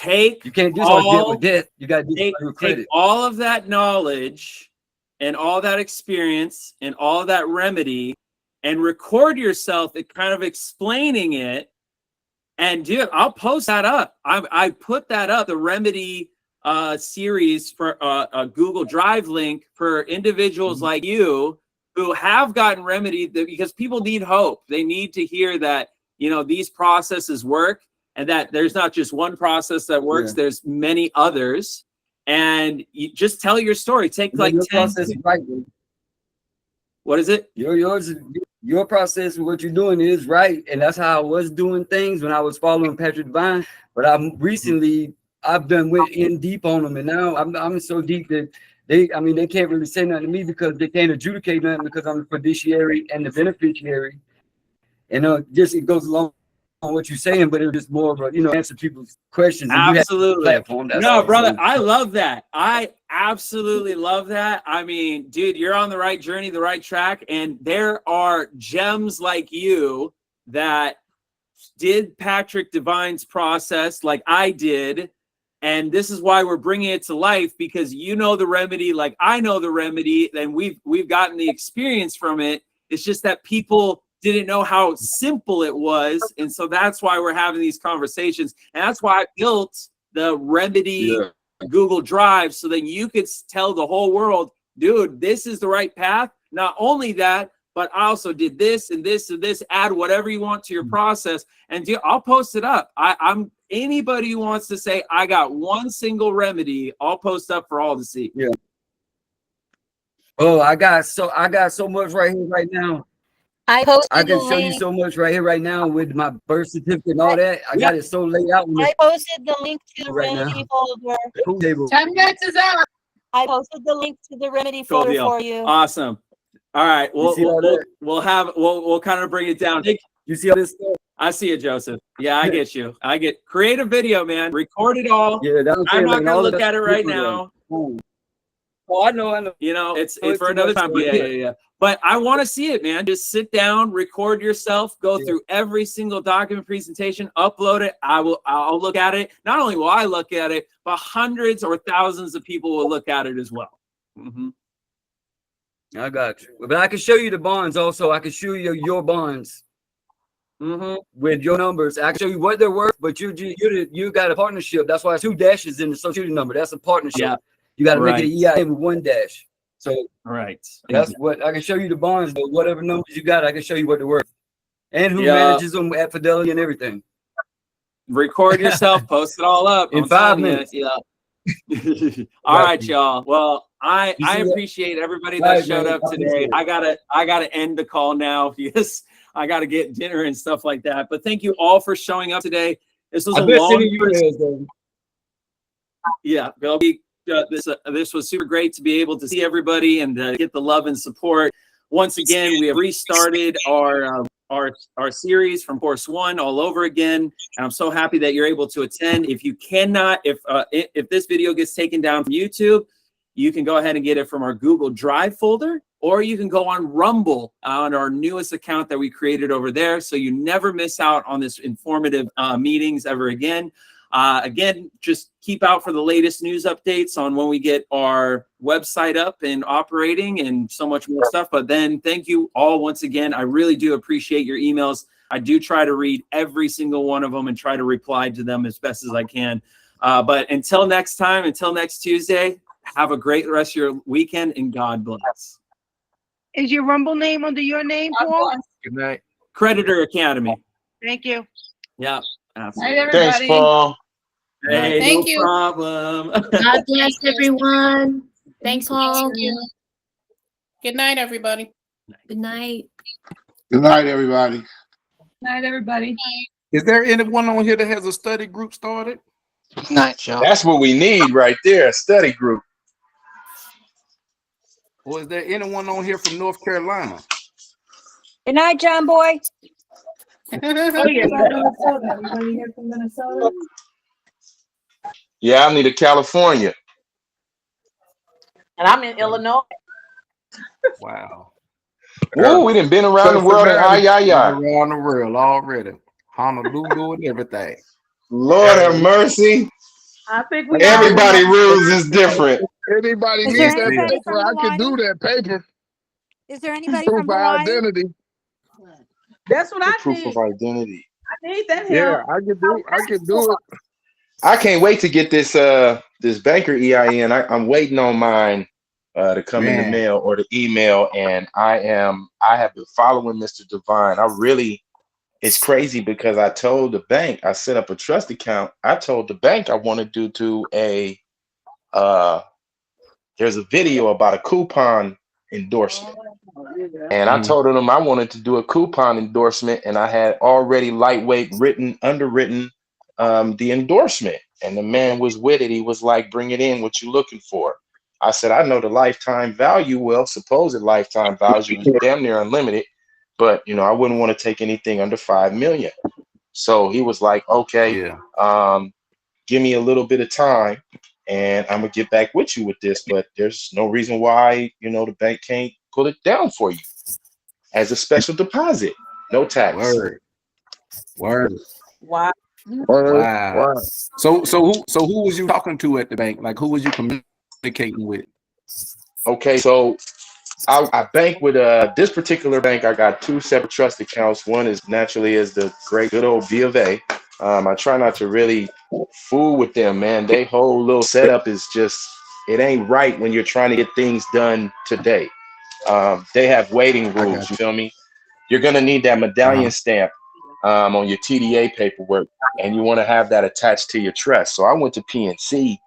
You can't do debt with debt. You got to do with credit. Take all of that knowledge and all that experience and all that remedy, and record yourself at kind of explaining it, and do it. I'll post that up. I put that up, the remedy series, for a Google Drive link for individuals like you who have gotten remedy, because people need hope. They need to hear that these processes work, and that there's not just one process that works. There's many others, and you just tell your story. Take like 10 process right. What is it? Your process, what you're doing is right, and that's how I was doing things when I was following Patrick Devine. But I've went in deep on them, and now I'm so deep that they can't really say nothing to me, because they can't adjudicate nothing, because I'm the fiduciary and the beneficiary. And it goes along on what you're saying, but it's just more of a, answer people's questions. And absolutely. Platform, no, brother, I love that. I absolutely love that. I mean, dude, you're on the right journey, the right track. And there are gems like you that did Patrick Devine's process like I did. And this is why we're bringing it to life, because you know the remedy, like I know the remedy, and we've gotten the experience from it. It's just that people didn't know how simple it was, and so that's why we're having these conversations, and that's why I built the remedy Google Drive, so that you could tell the whole world, dude, this is the right path. Not only that, but I also did this and this and this. Add whatever you want to your process, and I'll post it up. I'm anybody who wants to say I got one single remedy, I'll post up for all to see. Yeah. Oh, I got so much right here right now. I can show you so much right here, right now, with my birth certificate and all that. I got it so laid out. I posted the link to the remedy folder. 10 minutes is out. I posted the link to the remedy folder for you. Awesome. All right. We'll kind of bring it down. You see all this stuff? I see it, Joseph. Yeah, I get you. Create a video, man. Record it all. Yeah, that's I'm not gonna look at it right now. Oh, I know. You know, it's for another time. Yeah. But I want to see it, man. Just sit down, record yourself, go through every single document presentation, upload it. I'll look at it. Not only will I look at it, but hundreds or thousands of people will look at it as well. I got you. But I can show you the bonds also. I can show you your bonds. With your numbers, I can show you what they're worth, but you got a partnership. That's why 2 dashes in the social security number. That's a partnership. Yeah. You got to make it an EIN with 1 dash. So that's what I can show you the bonds, but whatever numbers you got, I can show you what they're worth and who manages them at Fidelity and everything. Record yourself, post it all up in 5 minutes. Yeah. All right, y'all. Well, I appreciate everybody that showed up today. I gotta end the call now because I gotta get dinner and stuff like that. But thank you all for showing up today. This was a long. Yeah, this was super great to be able to see everybody and get the love and support. Once again, we have restarted our series from course 1 all over again, and I'm so happy that you're able to attend. If you cannot, if this video gets taken down from YouTube, you can go ahead and get it from our Google Drive folder, or you can go on Rumble on our newest account that we created over there, so you never miss out on this informative meetings ever again. Again, just keep out for the latest news updates on when we get our website up and operating and so much more stuff. But then thank you all once again. I really do appreciate your emails. I do try to read every single one of them and try to reply to them as best as I can. But until next time, until next Tuesday, have a great rest of your weekend and God bless. Is your Rumble name under your name, Paul? Good night. Creditor Academy. Thank you. Yeah. Absolutely. Thanks, Paul. Hey, Thank no you. problem. God bless everyone. Thanks all. Good night, everybody. Good night. Good night, everybody. Good night, everybody. Is there anyone on here that has a study group started? Good night, y'all. That's what we need right there, a study group. Or is there anyone on here from North Carolina? Good night, John Boy. Oh, yeah. Anybody here from Minnesota? Yeah, I need a California. And I'm in Illinois. Wow. Ooh, we done been around the world and around the world already. Honolulu and everything. Lord have mercy. I think we everybody rules is different. Anybody needs that paper, I can do that paper. Is there anybody Proof from of Hawaii? identity. That's what I Proof need. of identity. I need that help. Yeah, I can do it. I can't wait to get this this banker EIN. I'm waiting on mine to come in the mail or the email, and I have been following Mr. Devine. It's crazy because I told the bank, I set up a trust account. I told the bank I wanted to do there's a video about a coupon endorsement. And I told them I wanted to do a coupon endorsement, and I had already lightweight underwritten the endorsement. And the man was with it. He was like, bring it in, what you looking for. I said, I know the lifetime value. Well, supposed lifetime value is damn near unlimited, but I wouldn't want to take anything under 5 million. So he was like, okay, give me a little bit of time and I'm gonna get back with you with this, but there's no reason why, the bank can't pull it down for you as a special deposit, no tax. Word. Wow. Wow. So who was you talking to at the bank? Like, who was you communicating with? Okay, so I bank with this particular bank. I got 2 separate trust accounts. One is naturally is the great good old B of A. I try not to really fool with them, man. They whole little setup is just, it ain't right when you're trying to get things done today. They have waiting rules, you feel me? You're gonna need that medallion stamp on your TDA paperwork, and you want to have that attached to your trust. So I went to PNC.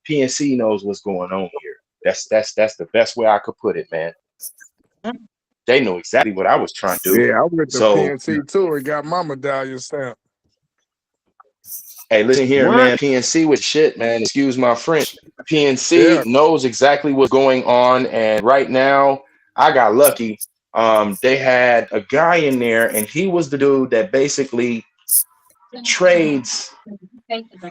PNC knows what's going on here. That's the best way I could put it, man. They know exactly what I was trying to do. Yeah, I went to PNC too and got my medallion stamp. Hey, listen here, man. PNC with shit, man. Excuse my French. PNC knows exactly what's going on, and right now I got lucky. They had a guy in there, and he was the dude that basically trades.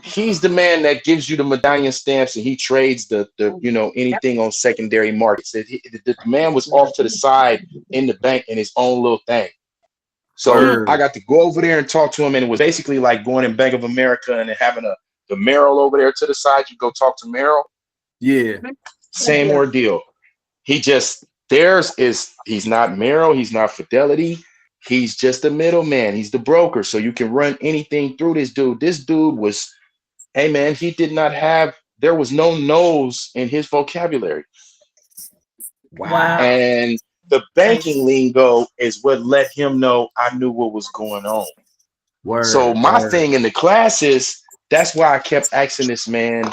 He's the man that gives you the medallion stamps, and he trades the anything on secondary markets. The man was off to the side in the bank in his own little thing. So I got to go over there and talk to him, and it was basically like going in Bank of America and having the Merrill over there to the side. You go talk to Merrill. Yeah. Same ordeal. He's not Merrill, he's not Fidelity. He's just a middleman. He's the broker. So you can run anything through this dude. This dude was, hey man, there was no no's in his vocabulary. Wow. And the banking lingo is what let him know I knew what was going on. So my thing in the class is, that's why I kept asking this man,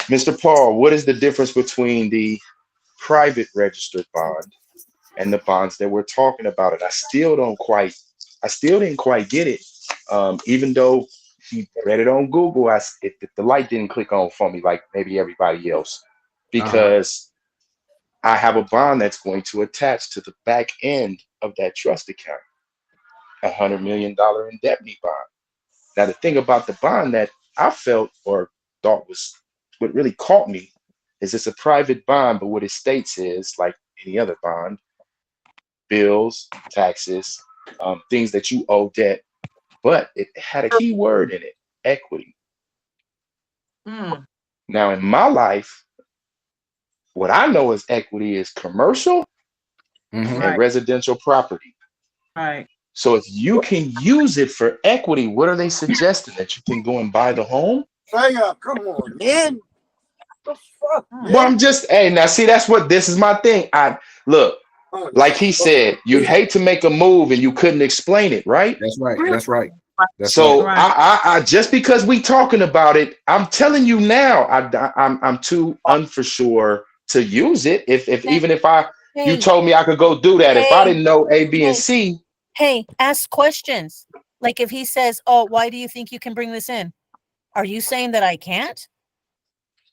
Mr. Paul, what is the difference between the private registered bond and the bonds that we're talking about? And I still didn't quite get it. Even though he read it on Google, the light didn't click on for me like maybe everybody else, because I have a bond that's going to attach to the back end of that trust account, $100 million indemnity bond. Now, the thing about the bond that I felt or thought was what really caught me is it's a private bond, but what it states is, like any other bond, bills, taxes, things that you owe debt, but it had a key word in it, equity. Now, in my life, what I know as equity is commercial and residential property. Right. So if you can use it for equity, what are they suggesting? That you can go and buy the home? Come on, man. Well, I'm just, hey, now see, this is my thing. Look, like he said, you'd hate to make a move and you couldn't explain it, right? That's right. That's right. I just because we talking about it, I'm telling you now, I'm too unforsure to use it. Even if you told me I could go do that, if I didn't know A, B, and C. Hey, ask questions. Like if he says, "Oh, why do you think you can bring this in?" Are you saying that I can't?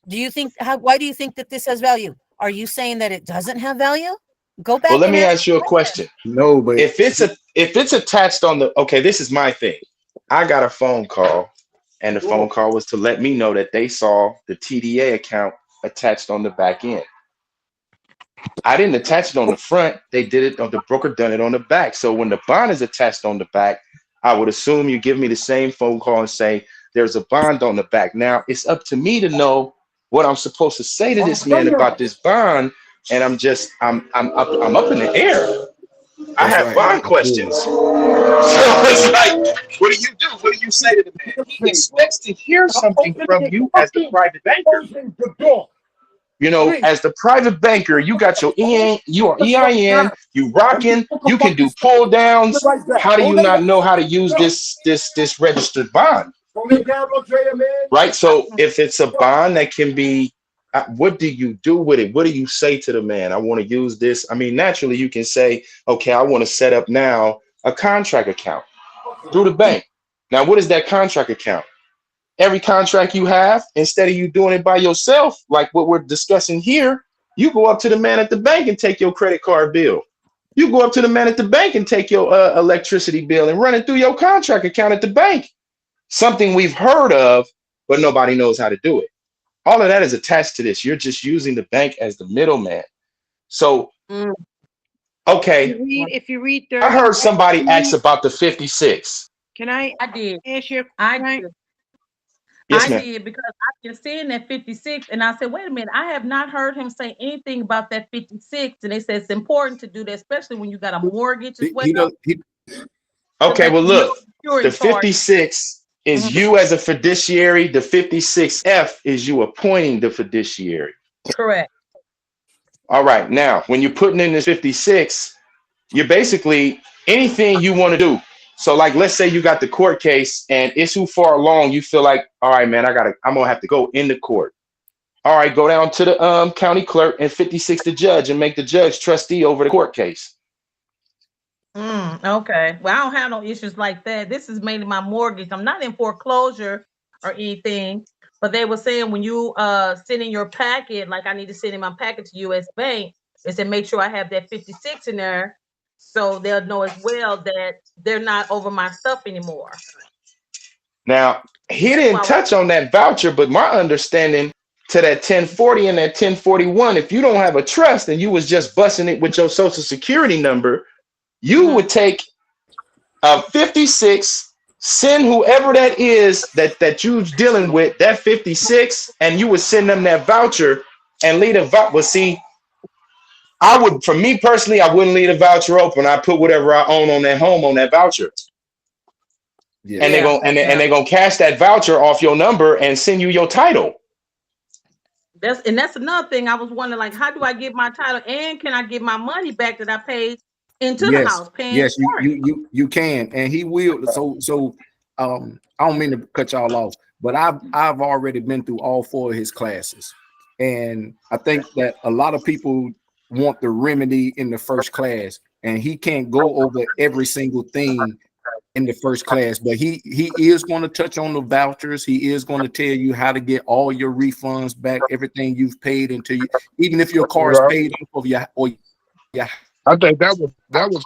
Why do you think that this has value? Are you saying that it doesn't have value? Go back. Well, let me ask you a question. No, but if it's attached on this is my thing. I got a phone call, and the phone call was to let me know that they saw the TDA account attached on the back end. I didn't attach it on the front. They did it on the broker, done it on the back. So when the bond is attached on the back, I would assume you give me the same phone call and say there's a bond on the back. Now it's up to me to know what I'm supposed to say to this man about this bond, and I'm up in the air. I have bond questions. So it's like, what do you do? What do you say to the man? He expects to hear something from you as the private banker. You know, as the private banker, you got your EIN, you are EIN, you rocking, you can do pull downs. How do you not know how to use this registered bond? Right. So if it's a bond that can be, what do you do with it? What do you say to the man? I want to use this. I mean, naturally, you can say, okay, I want to set up now a contract account through the bank. Now, what is that contract account? Every contract you have, instead of you doing it by yourself, like what we're discussing here, you go up to the man at the bank and take your credit card bill. You go up to the man at the bank and take your electricity bill and run it through your contract account at the bank. Something we've heard of, but nobody knows how to do it. All of that is attached to this. You're just using the bank as the middleman. So, okay. If you read I heard somebody ask about the 56. Can I did. Ask you? I did. Yes, I ma'am. did, because I can see in that 56, and I said, wait a minute, I have not heard him say anything about that 56. And they said it's important to do that, especially when you got a mortgage as well. Okay, well, look, the 56 is you as a fiduciary. The 56F is you appointing the fiduciary. Correct. All right. Now, when you're putting in this 56, you're basically anything you want to do. So, like, let's say you got the court case and it's too far along. You feel like, all right, man, I'm gonna have to go into court. All right, go down to the county clerk and 56 the judge and make the judge trustee over the court case. Okay. Well, I don't have no issues like that. This is mainly my mortgage. I'm not in foreclosure or anything, but they were saying when you send in your packet, like I need to send in my packet to U.S. Bank, They said, make sure I have that 56 in there, so they'll know as well that they're not over my stuff anymore. Now, he didn't touch on that voucher, but my understanding to that 1040 and that 1041, if you don't have a trust and you was just busting it with your social security number, you would take a 56, send whoever that is that you're dealing with that 56, and you would send them that voucher and leave a voucher. Well, see, I would, for me personally, I wouldn't leave a voucher open. I put whatever I own on that home on that voucher. Yeah. And they're gonna cash that voucher off your number and send you your title. That's another thing I was wondering, like, how do I get my title, and can I get my money back that I paid into the house? Yes, you can, and he will. So I don't mean to cut y'all off, but I've already been through all 4 of his classes, and I think that a lot of people want the remedy in the first class, and he can't go over every single thing in the first class, but he is going to touch on the vouchers. He is going to tell you how to get all your refunds back, everything you've paid until you, even if your car is paid off of your, or yeah. I think that was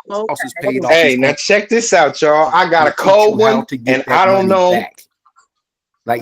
paid off. Hey, now check this out, y'all. I got a cold one, and I don't know.